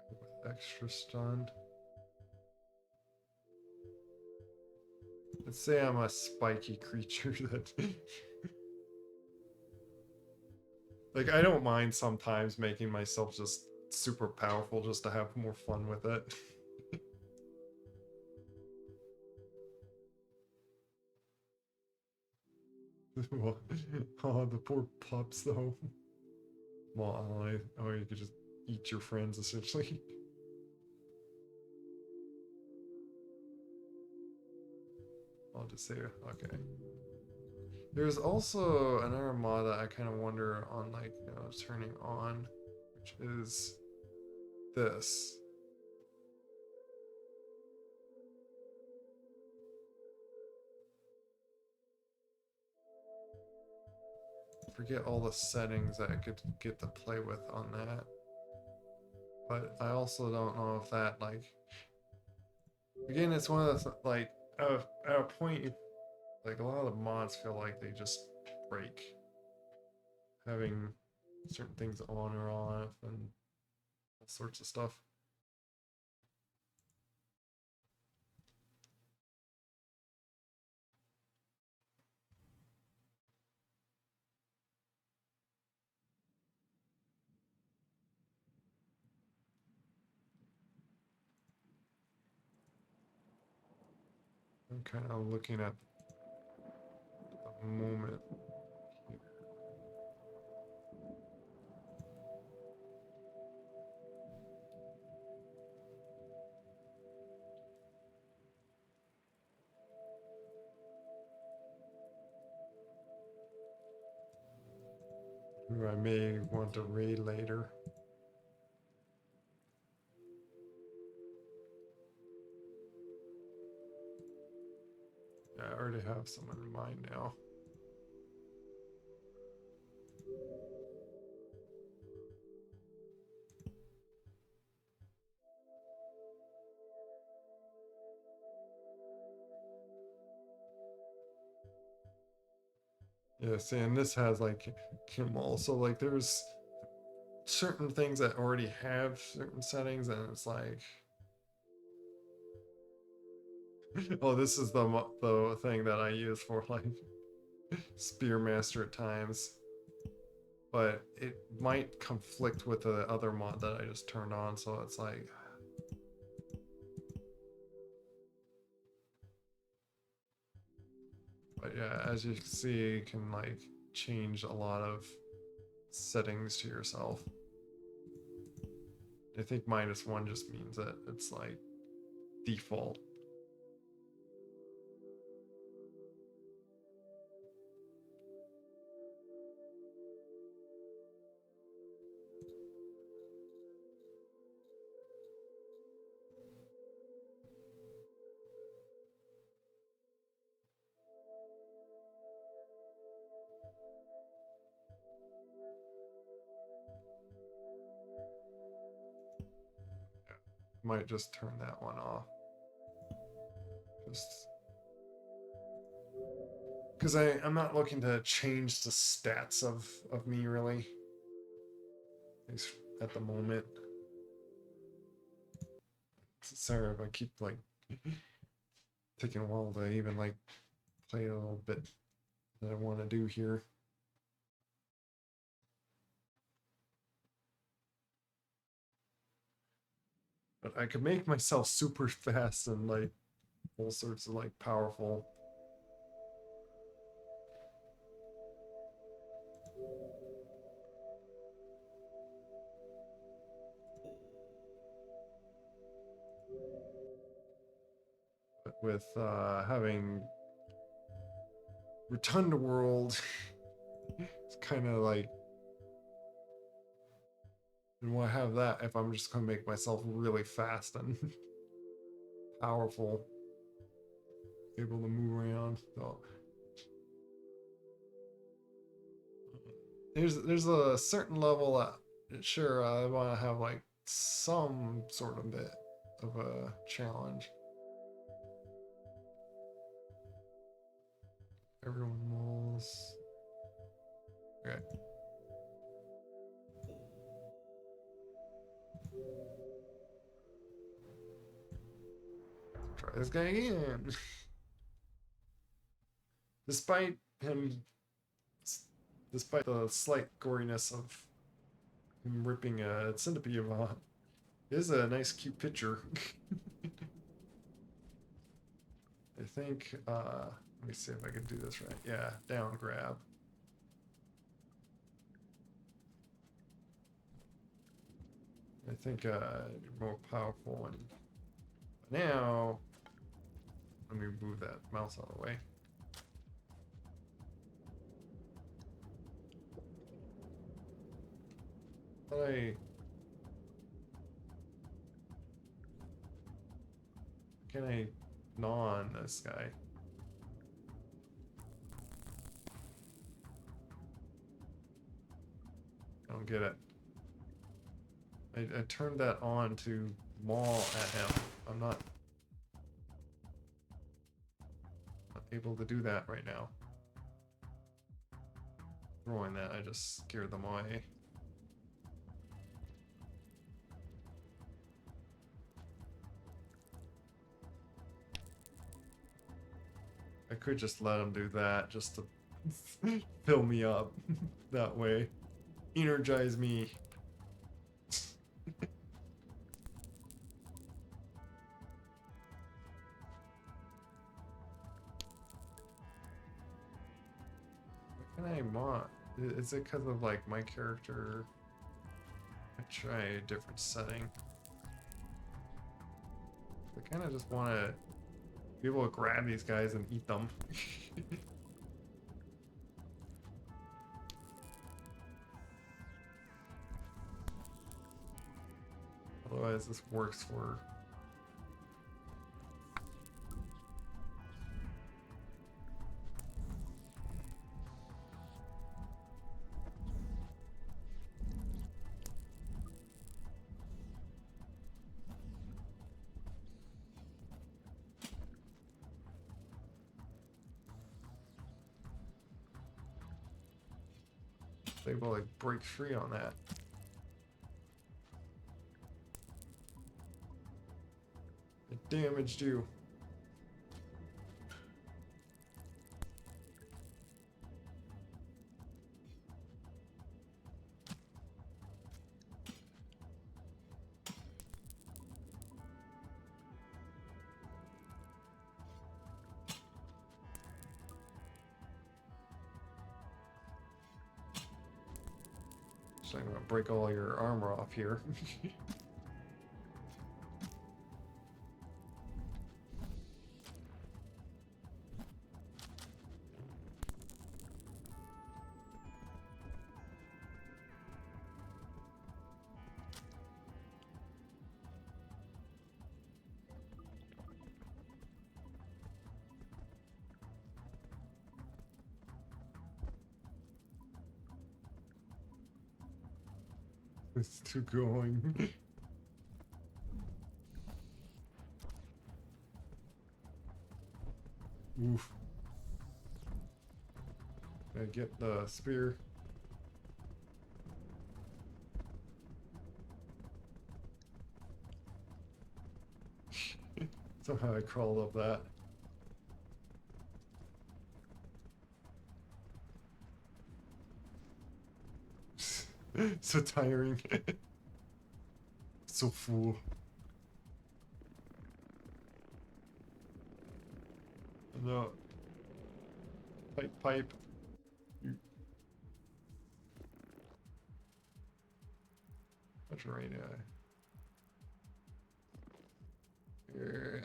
With extra stun. Let's say I'm a spiky creature that like I don't mind sometimes making myself just super powerful just to have more fun with it. Oh, the poor pups though. Well, oh, you could just eat your friends essentially. I'll just say okay. There's also another mod that I kind of wonder on, like, turning on, which is this. Forget all the settings that I could get to play with on that. But I also don't know if that, like, again, it's one of the, like, at a point, like, a lot of the mods feel like they just break having certain things on or off and all sorts of stuff. I'm kind of looking at the moment. Who I may want to raid later. Yeah, I already have someone in mind now. Yeah, see, and this has like Kim also like there's certain things that already have certain settings, and it's like, oh, this is the thing that I use for like Spearmaster at times, but it might conflict with the other mod that I just turned on, so it's like. But yeah, as you can see, you can like change a lot of settings to yourself. I think -1 just means that it's like default. Might just turn that one off. Just because I'm not looking to change the stats of me really. At least at the moment. Sorry if I keep like taking a while to even like play a little bit that I want to do here. But I could make myself super fast and like all sorts of like powerful. But with having Return to World, it's kind of like, and why have that if I'm just gonna make myself really fast and powerful, able to move around. So there's a certain level that sure I want to have like some sort of bit of a challenge. Everyone rolls. Okay. Try this guy again. Despite him, despite the slight goriness of him ripping a centipede off, it is a nice, cute picture. I think, let me see if I can do this right. Yeah, down grab. I think you're more powerful. And now, let me move that mouse out of the way. Can I gnaw on this guy? I don't get it. I turned that on to maul at him. I'm not able to do that right now. Throwing that, I just scared them away. I could just let him do that just to fill me up that way. Energize me. same mod. Is it because of like my character? I try a different setting. I kind of just want to be able to grab these guys and eat them. Otherwise, this works for. They will like break free on that. It damaged you. So I'm gonna break all your armor off here. It's too going. Oof. I get the spear. Somehow I crawled up that. So tiring. So full. No. Pipe. You. That's right. Yeah.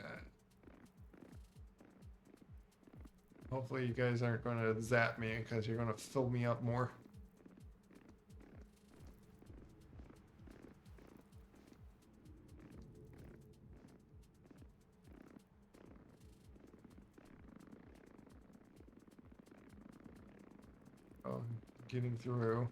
Hopefully you guys aren't going to zap me because you're going to fill me up more. Oh, getting through.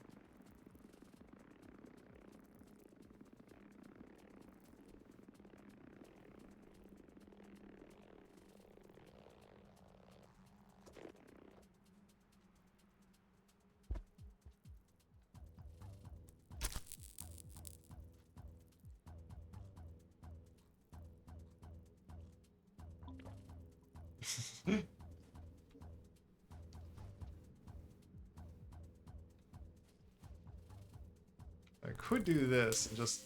I could do this and just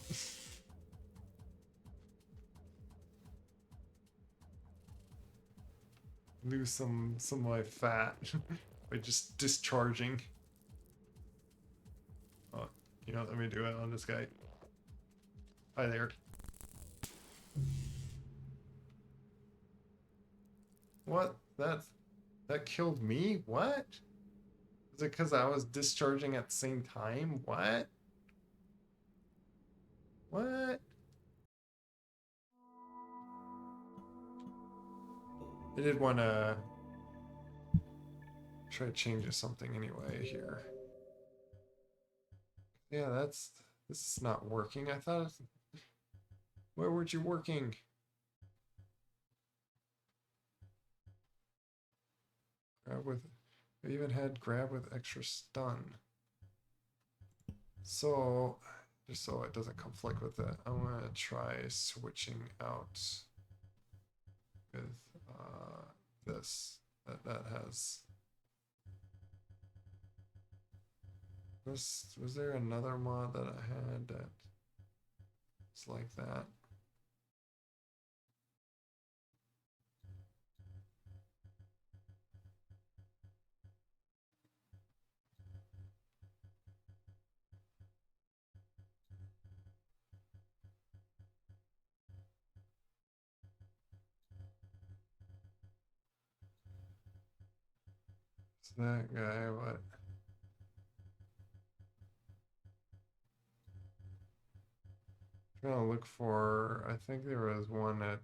lose some of my fat by just discharging. Oh, you know, let me do it on this guy. Hi there. What? That killed me? What? Is it because I was discharging at the same time? What? What? I did want to try to change something anyway here. Yeah, this is not working. I thought, where weren't you working? Grab with, I even had grab with extra stun. So, just so it doesn't conflict with it, I'm gonna try switching out with this. That has. Was there another mod that I had that it's like that? It's that guy, but I'm trying to look for. I think there was one that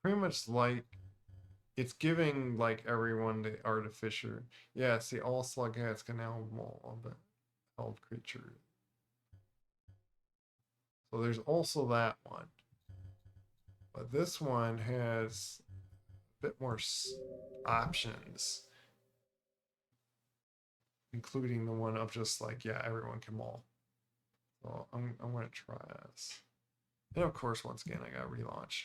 pretty much like it's giving like everyone the artificial. Yeah, see, all slugcats can now maul the held creature. So there's also that one, but this one has a bit more options, including the one of just like, yeah, everyone can maul. So I'm gonna try this. And of course, once again, I got relaunch.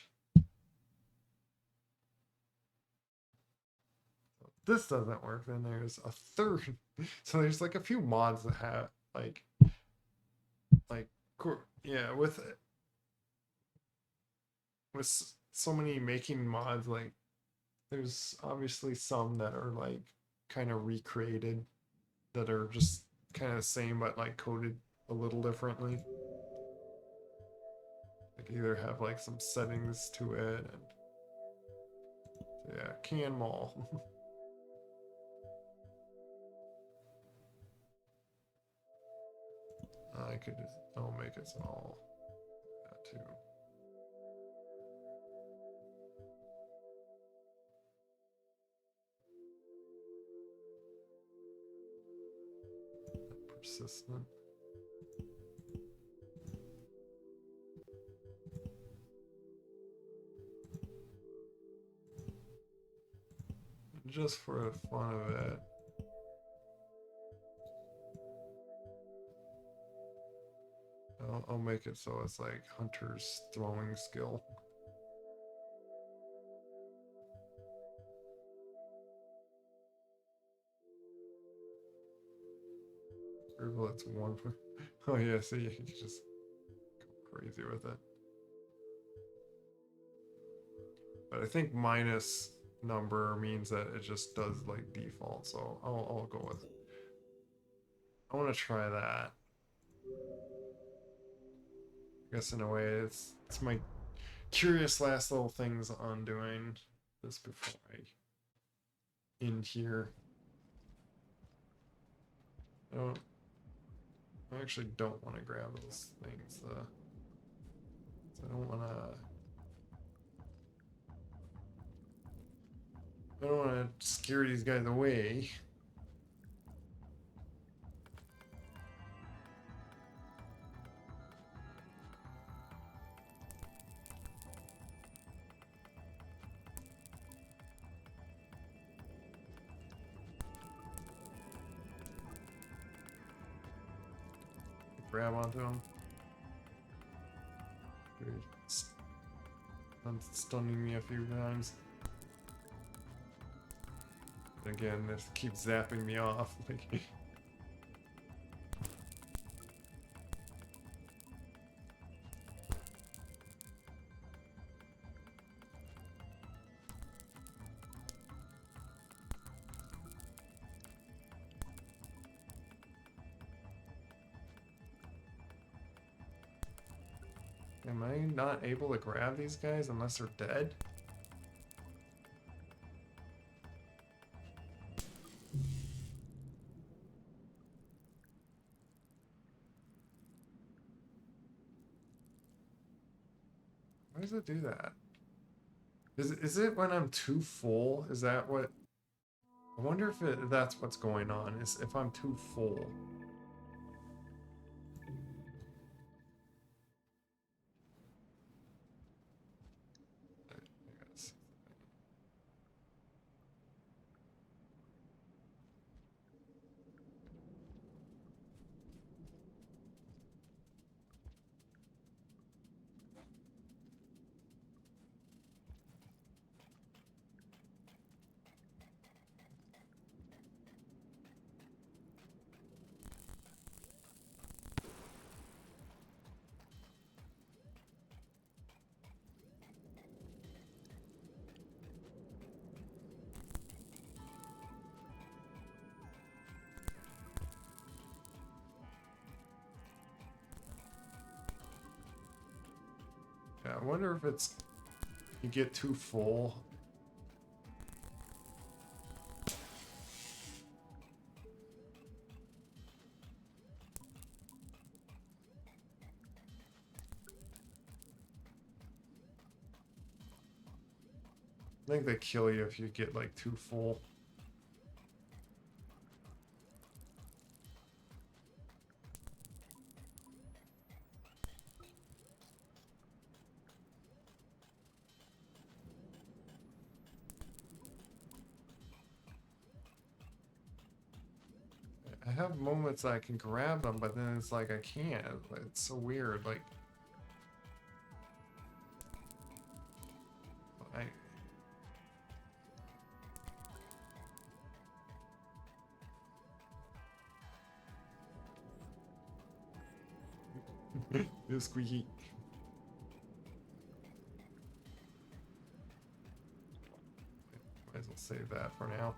So this doesn't work. Then there's a third. So there's like a few mods that have like yeah, with so many making mods, like there's obviously some that are like kind of recreated that are just kind of the same but like coded a little differently. Like either have like some settings to it and yeah, can maul. I could just, I'll make it so all that too. Persistent. Just for the fun of it. I'll make it so it's like Hunter's throwing skill. Well, it's one. Oh yeah, see, you can just go crazy with it. But I think minus number means that it just does like default, so I'll go with it. I want to try that. I guess in a way, it's my curious last little things on doing this before I end here. I actually don't want to grab those things. I don't want to. I don't want to scare these guys away. Grab onto them. Stunning me a few times. Again, this keeps zapping me off. Like, am I not able to grab these guys unless they're dead? Why does it do that? Is it when I'm too full? Is that what? I wonder if that's what's going on. Is if I'm too full. Yeah, I wonder if it's you get too full. I think they kill you if you get like too full. I have moments I can grab them, but then it's like I can't. It's so weird. Like I it's squeaky. Might as well save that for now.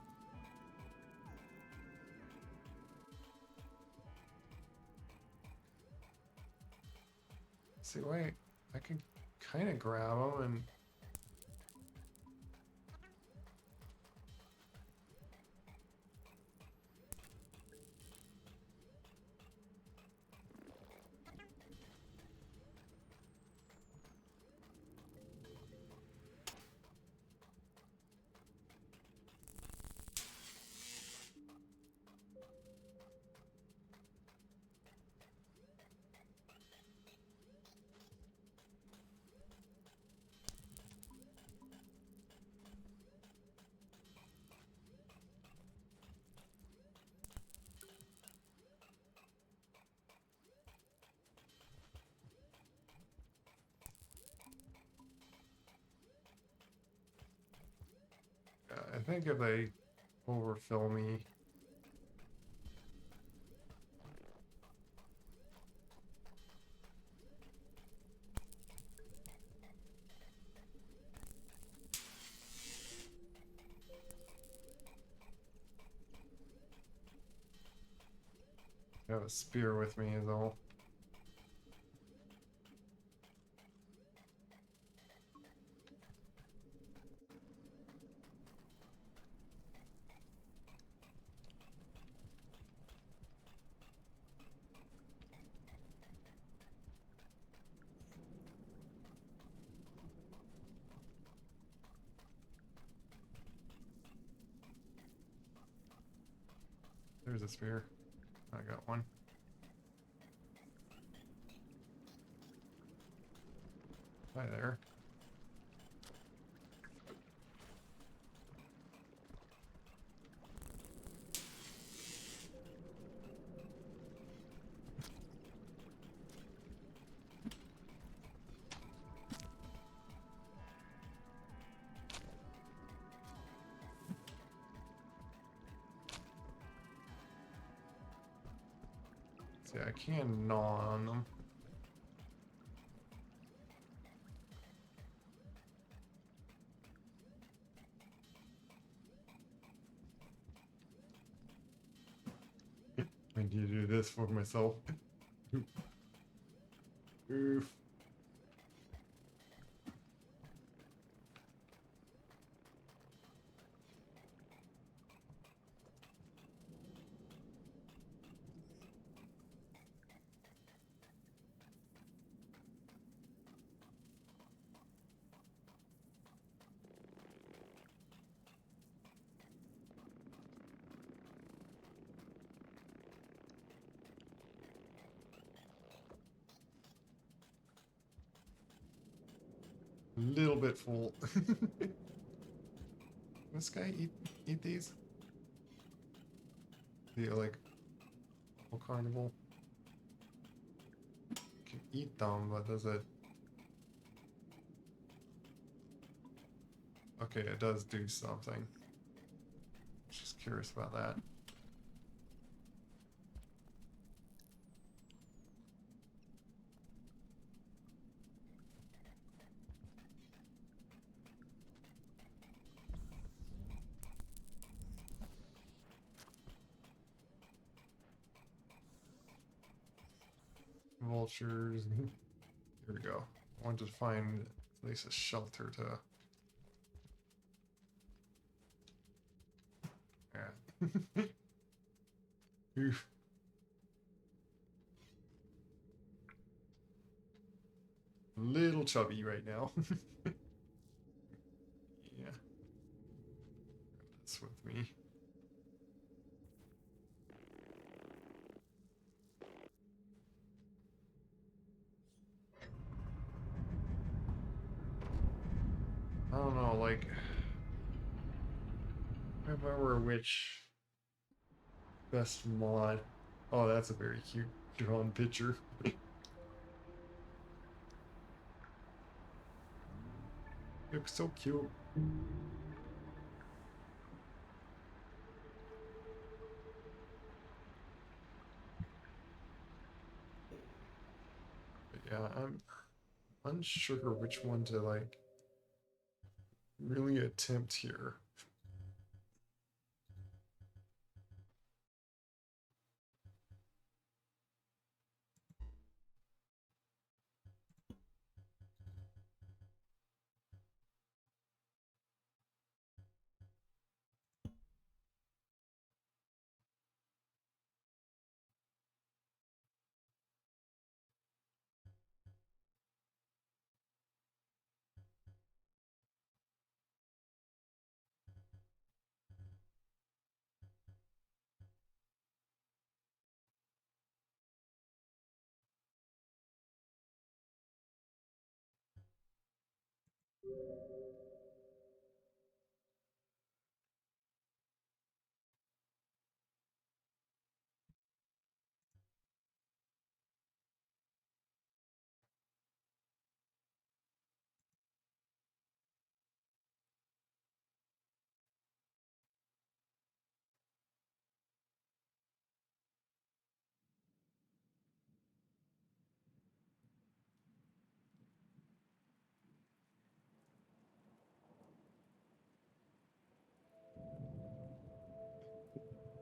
See, wait, I can kind of grab them and I think if they overfill me, I have a spear with me is all. There's a spear. I got one. Hi there. See, I can gnaw on them. I need to do this for myself. Oof. A little bit full. This guy eat these? The like whole carnival can eat them, but does it? Okay, it does do something. Just curious about that. Vultures. Here we go. I want to find at least a shelter to. Yeah. Oof. A little chubby right now. Yeah. with me. I don't know, like, if I were which best mod. Oh, that's a very cute drawn picture. Looks so cute. But yeah, I'm unsure which one to like really attempt here.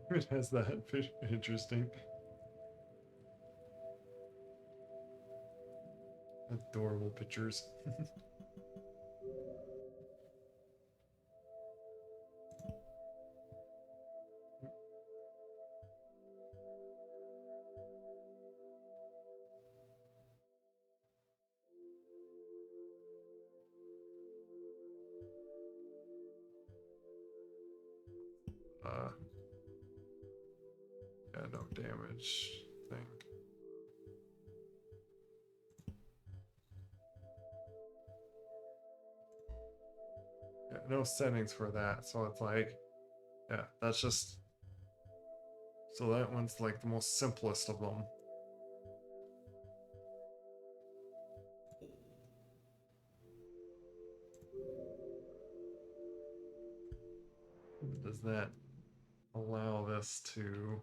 It has that interesting, adorable pictures. uh, yeah, no damage thing. Yeah, no settings for that, so it's like, yeah, that's just. So that one's like the most simplest of them. Does that allow this to?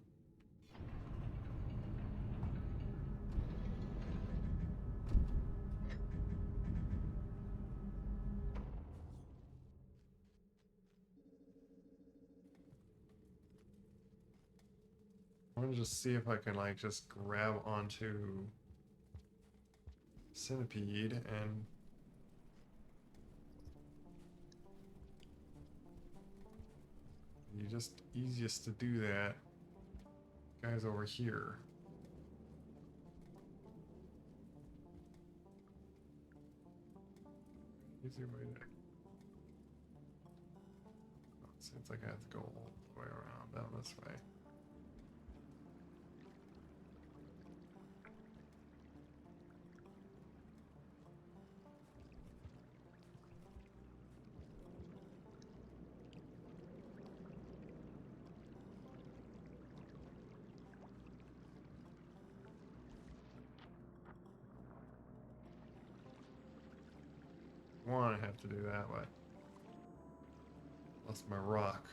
I want to just see if I can like just grab onto Centipede and you just easiest to do that. Guys over here. Easy way to. Oh, it seems like I have to go all the way around down this way. One, I have to do that way. That's my rock.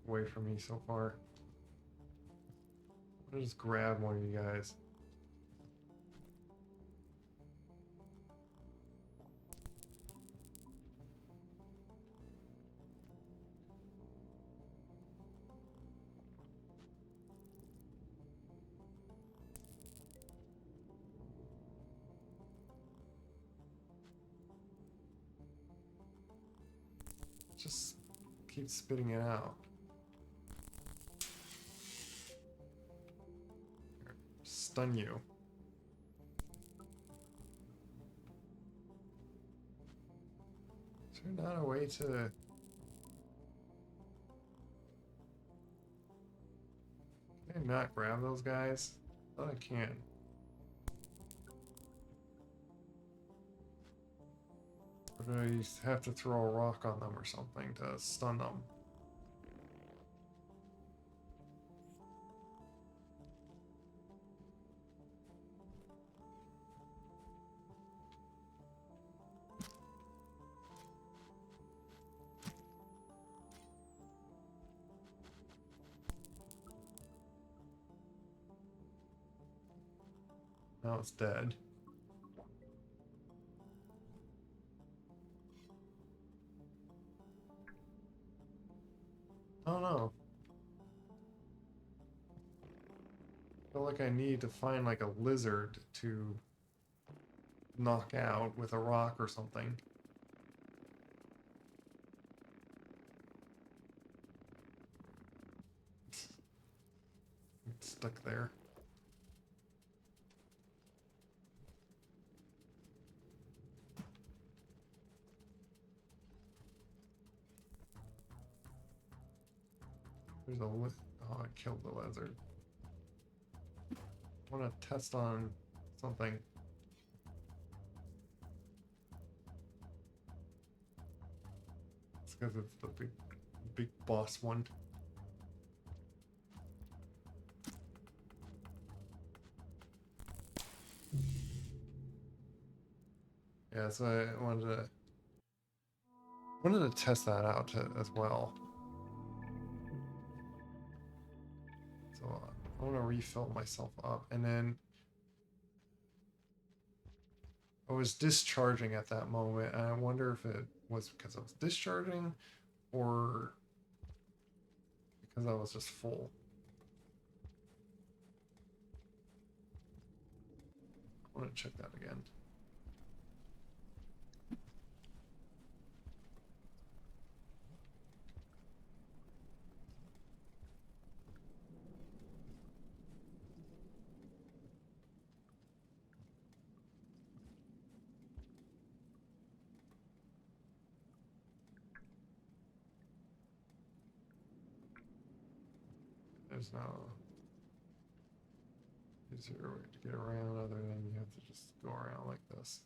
Away from me so far. I'll just grab one of you guys. Just keep spitting it out. Stun you. Is there not a way to... Can I not grab those guys? I thought I can. Or do I have to throw a rock on them or something to stun them? Now it's dead. Oh no. I feel like I need to find like a lizard to knock out with a rock or something. It's stuck there. There's a oh, I killed the lizard. I want to test on something. It's because it's the big boss one. Yeah, so I wanted to test that out as well. So I want to refill myself up, and then I was discharging at that moment, and I wonder if it was because I was discharging or because I was just full. I want to check that again. There's no easier way to get around other than you have to just go around like this.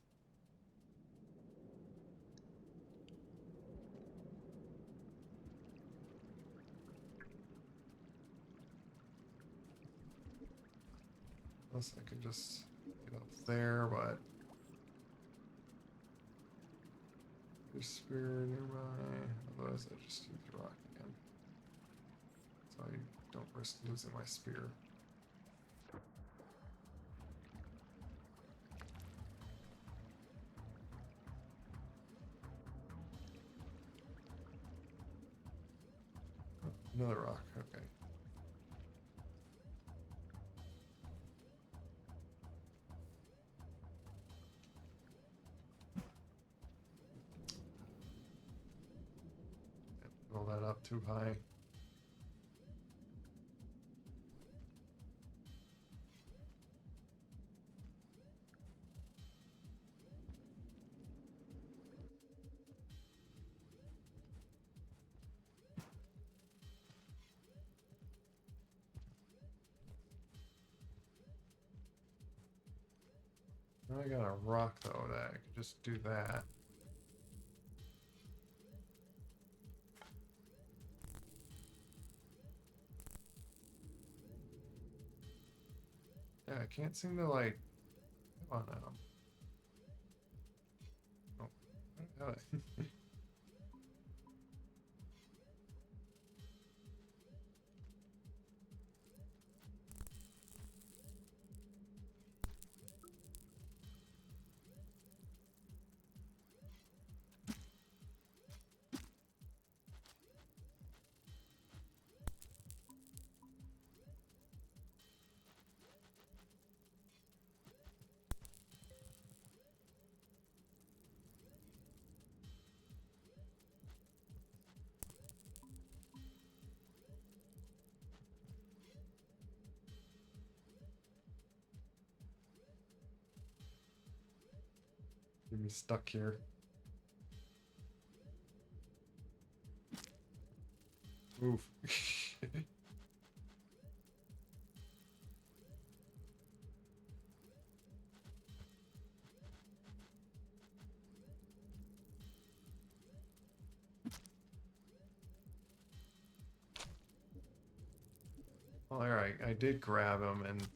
Unless I could just get up there, but there's spear nearby. Otherwise I just use the rock again. So I don't risk losing my spear. Oh, another rock, okay. Roll that up too high. Now I got a rock though that I could just do that. Yeah, I can't seem to like. Come on now. Oh, how did I? Get me stuck here. Move. Alright, I did grab him and...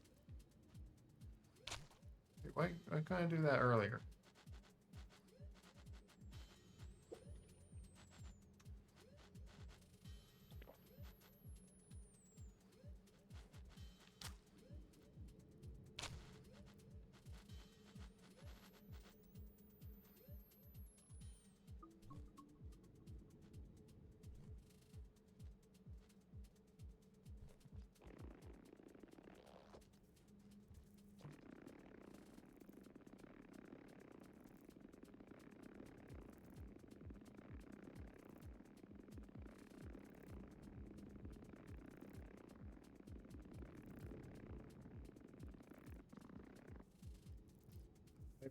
Why couldn't I do that earlier?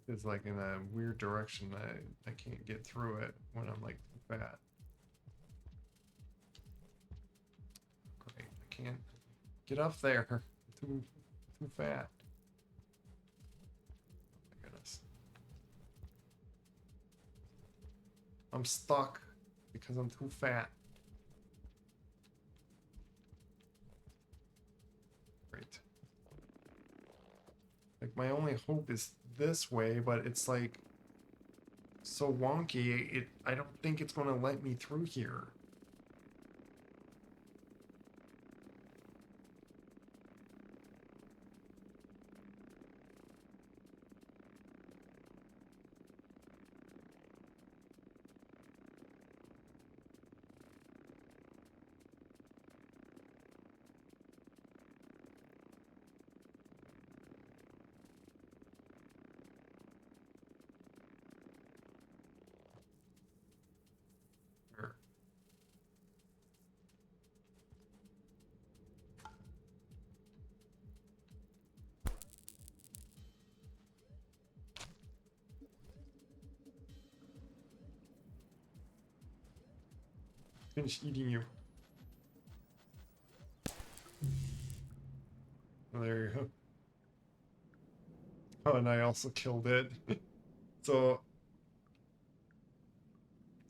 Is like in a weird direction that I can't get through it when I'm like too fat. Great, I can't get up there. Too fat. Oh my goodness. I'm stuck because I'm too fat. Great. Like my only hope is this way, but it's like so wonky. I don't think it's gonna let me through here. Finish eating you. Oh, there you go. Oh, and I also killed it. So,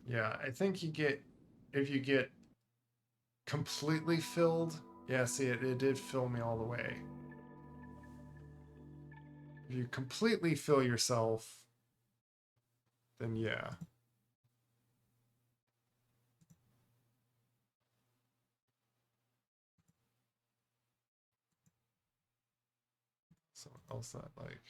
yeah, I think you get, if you get completely filled, yeah, see, it did fill me all the way. If you completely fill yourself, then yeah. So else that like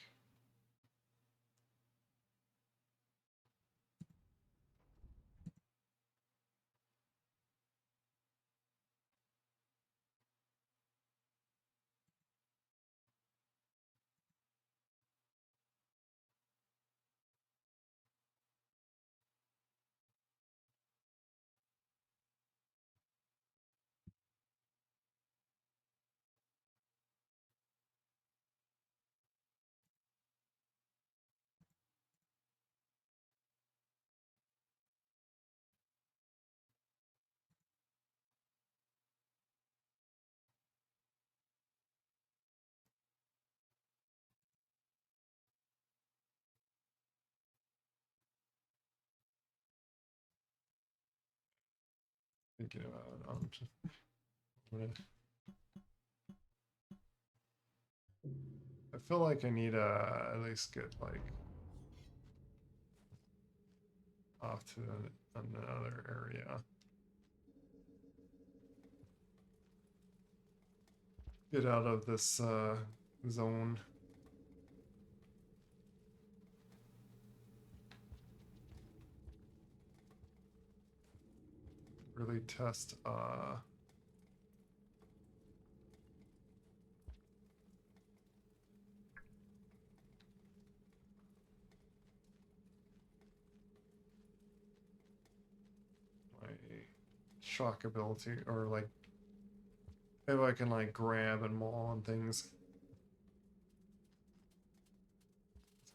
thinking about I'm gonna, I feel like I need at least get like off to another area. Get out of this zone. Really test my shock ability, or like if I can like grab and maul and things.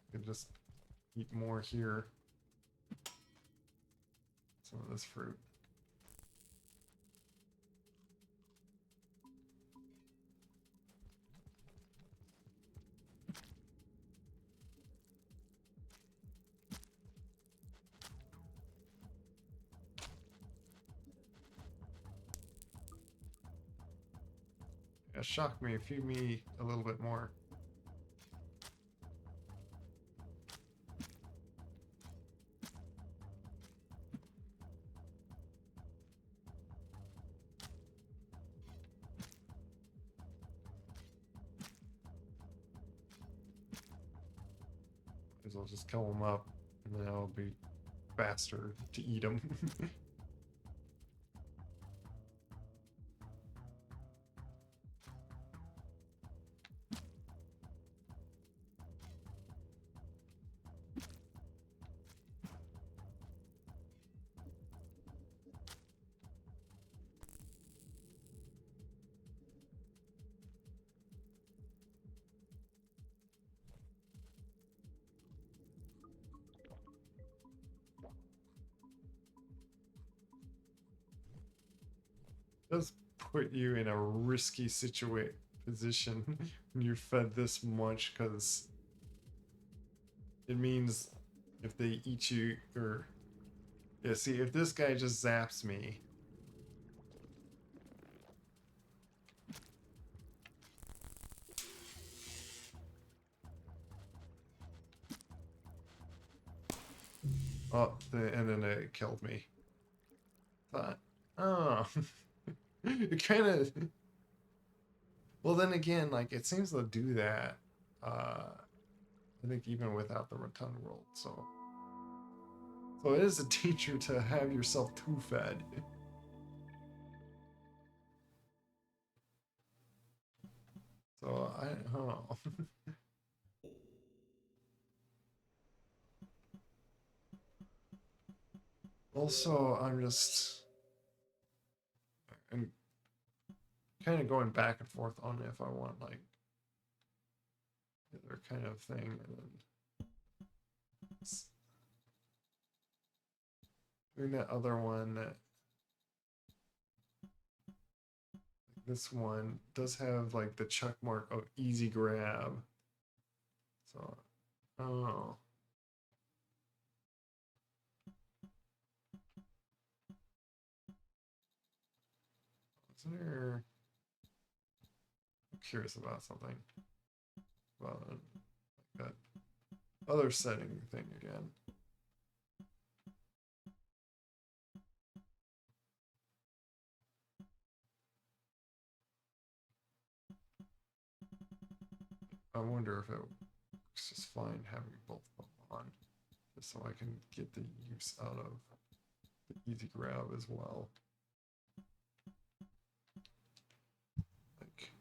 I can just eat more here. Some of this fruit. Yeah, shock me, feed me a little bit more. Might as well just kill them up, and then it'll be faster to eat them. Does put you in a risky position when you're fed this much, because it means if they eat you, or yeah, see, if this guy just zaps me, oh, and then it killed me. Thought, oh, it kind of. Well, then again, like it seems to do that. I think even without the rotund world, so it is a teacher to have yourself too fed. So I don't know. Also, I'm just and kind of going back and forth on if I want like the other kind of thing, and then doing that other one that this one does have like the check mark of easy grab. So, oh. Is there... I'm curious about something. About that other setting thing again. I wonder if it works just fine having both of them on, just so I can get the use out of the easy grab as well. Like,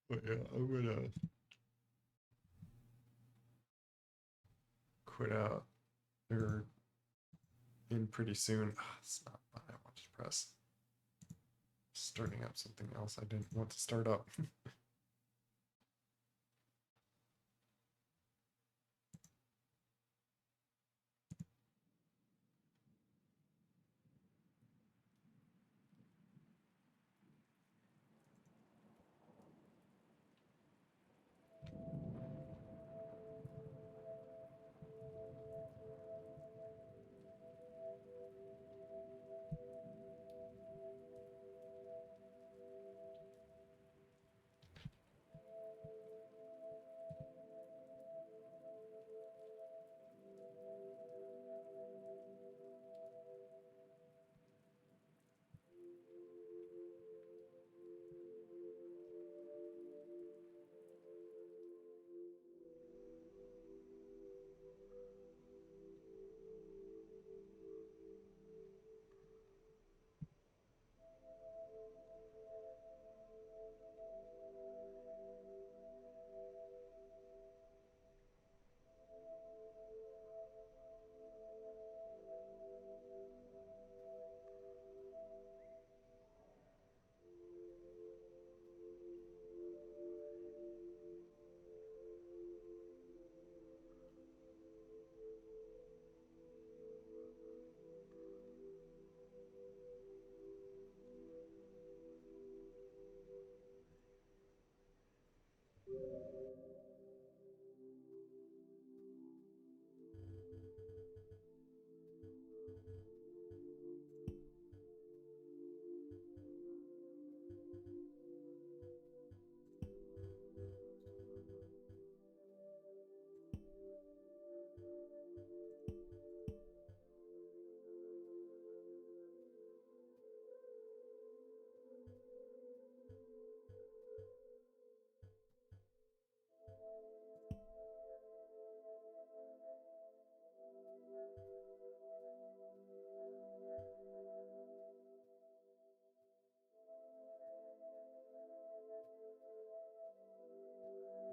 but yeah, I'm gonna quit out or in pretty soon. It's not what I want to press. Starting up something else I didn't want to start up.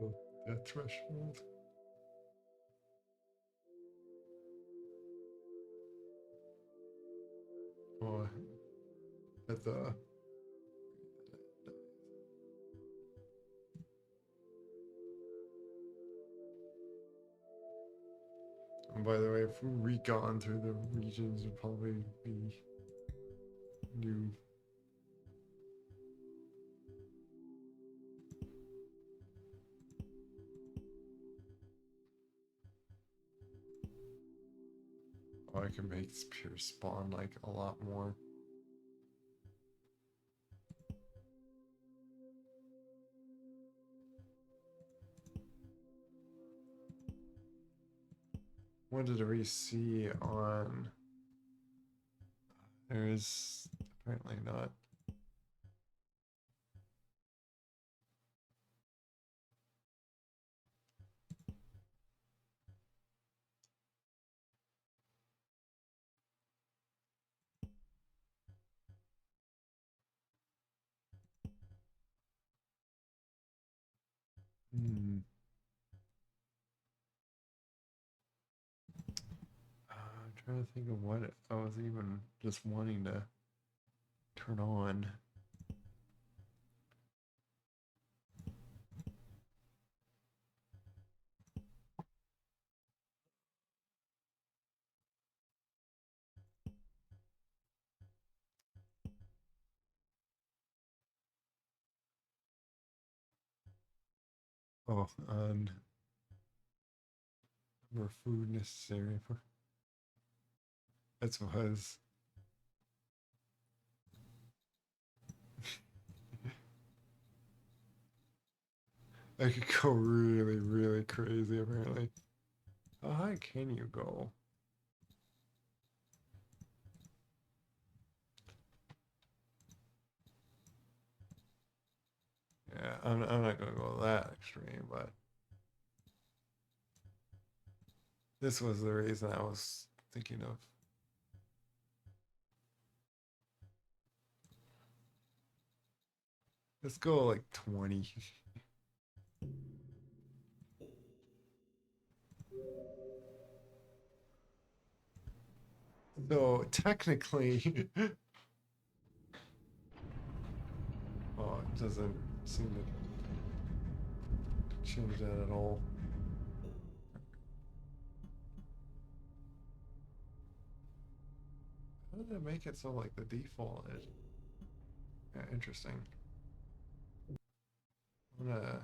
Oh, that threshold. Oh, at the. And by the way, if we gone through the regions, would probably be new. Oh, I can make spear spawn like a lot more. What did we see on? There's apparently not. I'm trying to think of what I was even just wanting to turn on. Oh, on more food necessary for. That's was. I could go really, really crazy apparently. How high can you go? Yeah, I'm not gonna go that extreme, but this was the reason I was thinking of. Let's go like 20. So technically, oh, it doesn't seem to change that at all. How did it make it so like the default is? Yeah, interesting. I'm gonna.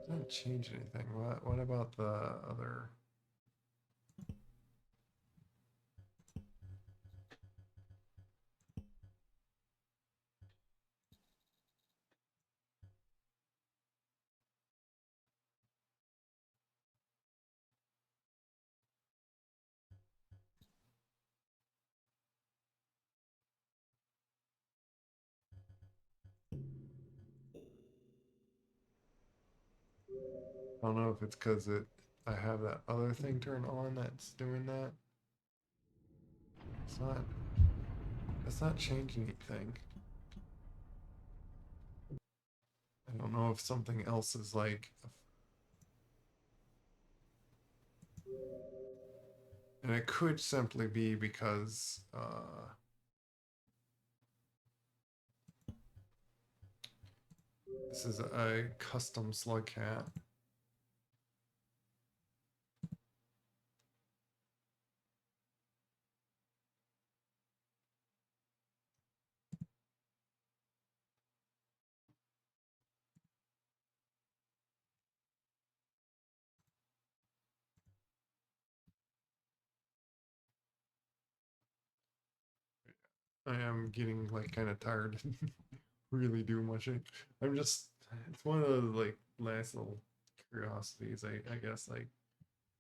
Doesn't change anything. What about the other? I don't know if it's because I have that other thing turned on that's doing that. It's not. It's not changing anything. I don't know if something else is like. And it could simply be because this is a custom slugcat. I am getting like kind of tired. Really do much. I'm just. It's one of the like last little curiosities. I guess like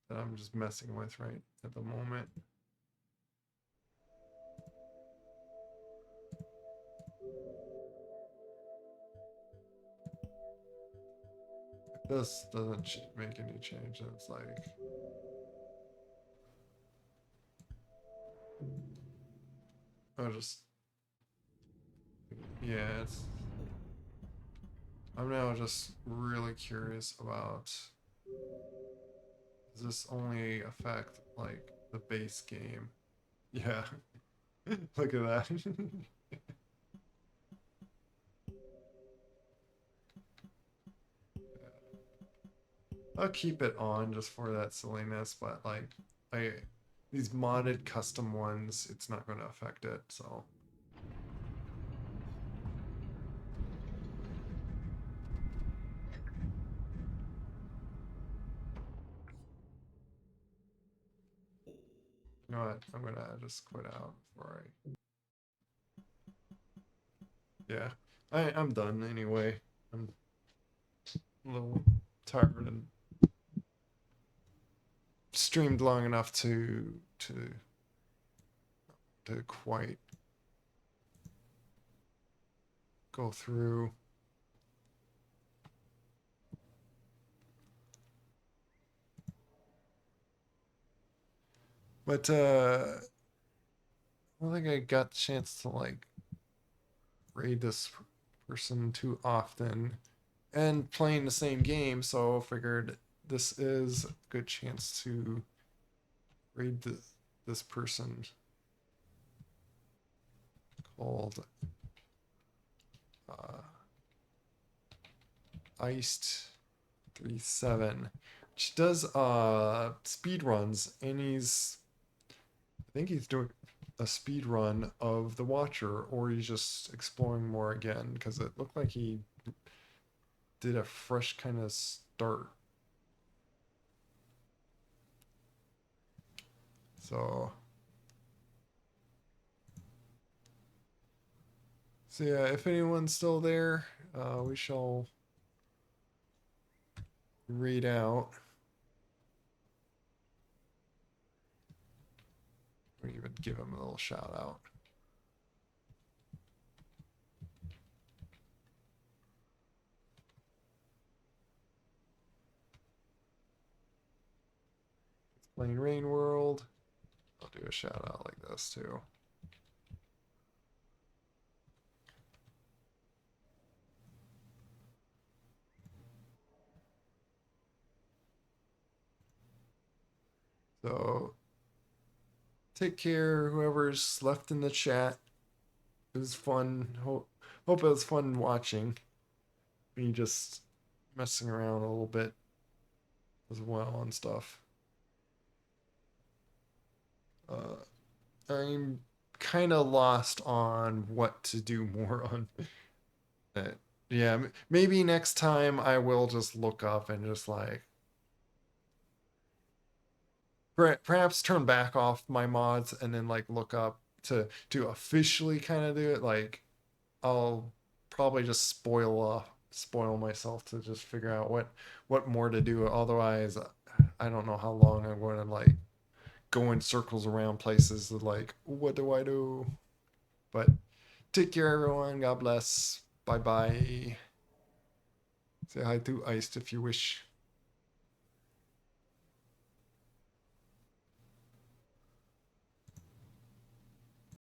that I'm just messing with right at the moment. This doesn't make any change. It's like. I'll just. Yeah, it's. I'm now just really curious about, does this only affect like the base game? Yeah. Look at that. I'll keep it on just for that silliness, but like I these modded custom ones, it's not going to affect it, so you know what? I'm gonna just quit out before I. Yeah, I'm done anyway. I'm a little tired and streamed long enough to quite go through. But I don't think I got the chance to like raid this person too often and playing the same game, so figured this is a good chance to raid this person called uh, Iced37, which does speed runs, and I think he's doing a speed run of The Watcher, or he's just exploring more again, because it looked like he did a fresh kind of start. So, so yeah, if anyone's still there, we shall read out. We even give him a little shout out. Plain Rain World. I'll do a shout out like this too. So take care, whoever's left in the chat. It was fun. Hope it was fun watching me just messing around a little bit as well and stuff. I'm kind of lost on what to do more on it. Yeah, maybe next time I will just look up and just like perhaps turn back off my mods and then like look up to officially kind of do it. Like I'll probably just spoil myself to just figure out what more to do. Otherwise, I don't know how long I'm going to like go in circles around places of like, what do I do? But take care, everyone. God bless. Bye bye. Say hi to Iced if you wish.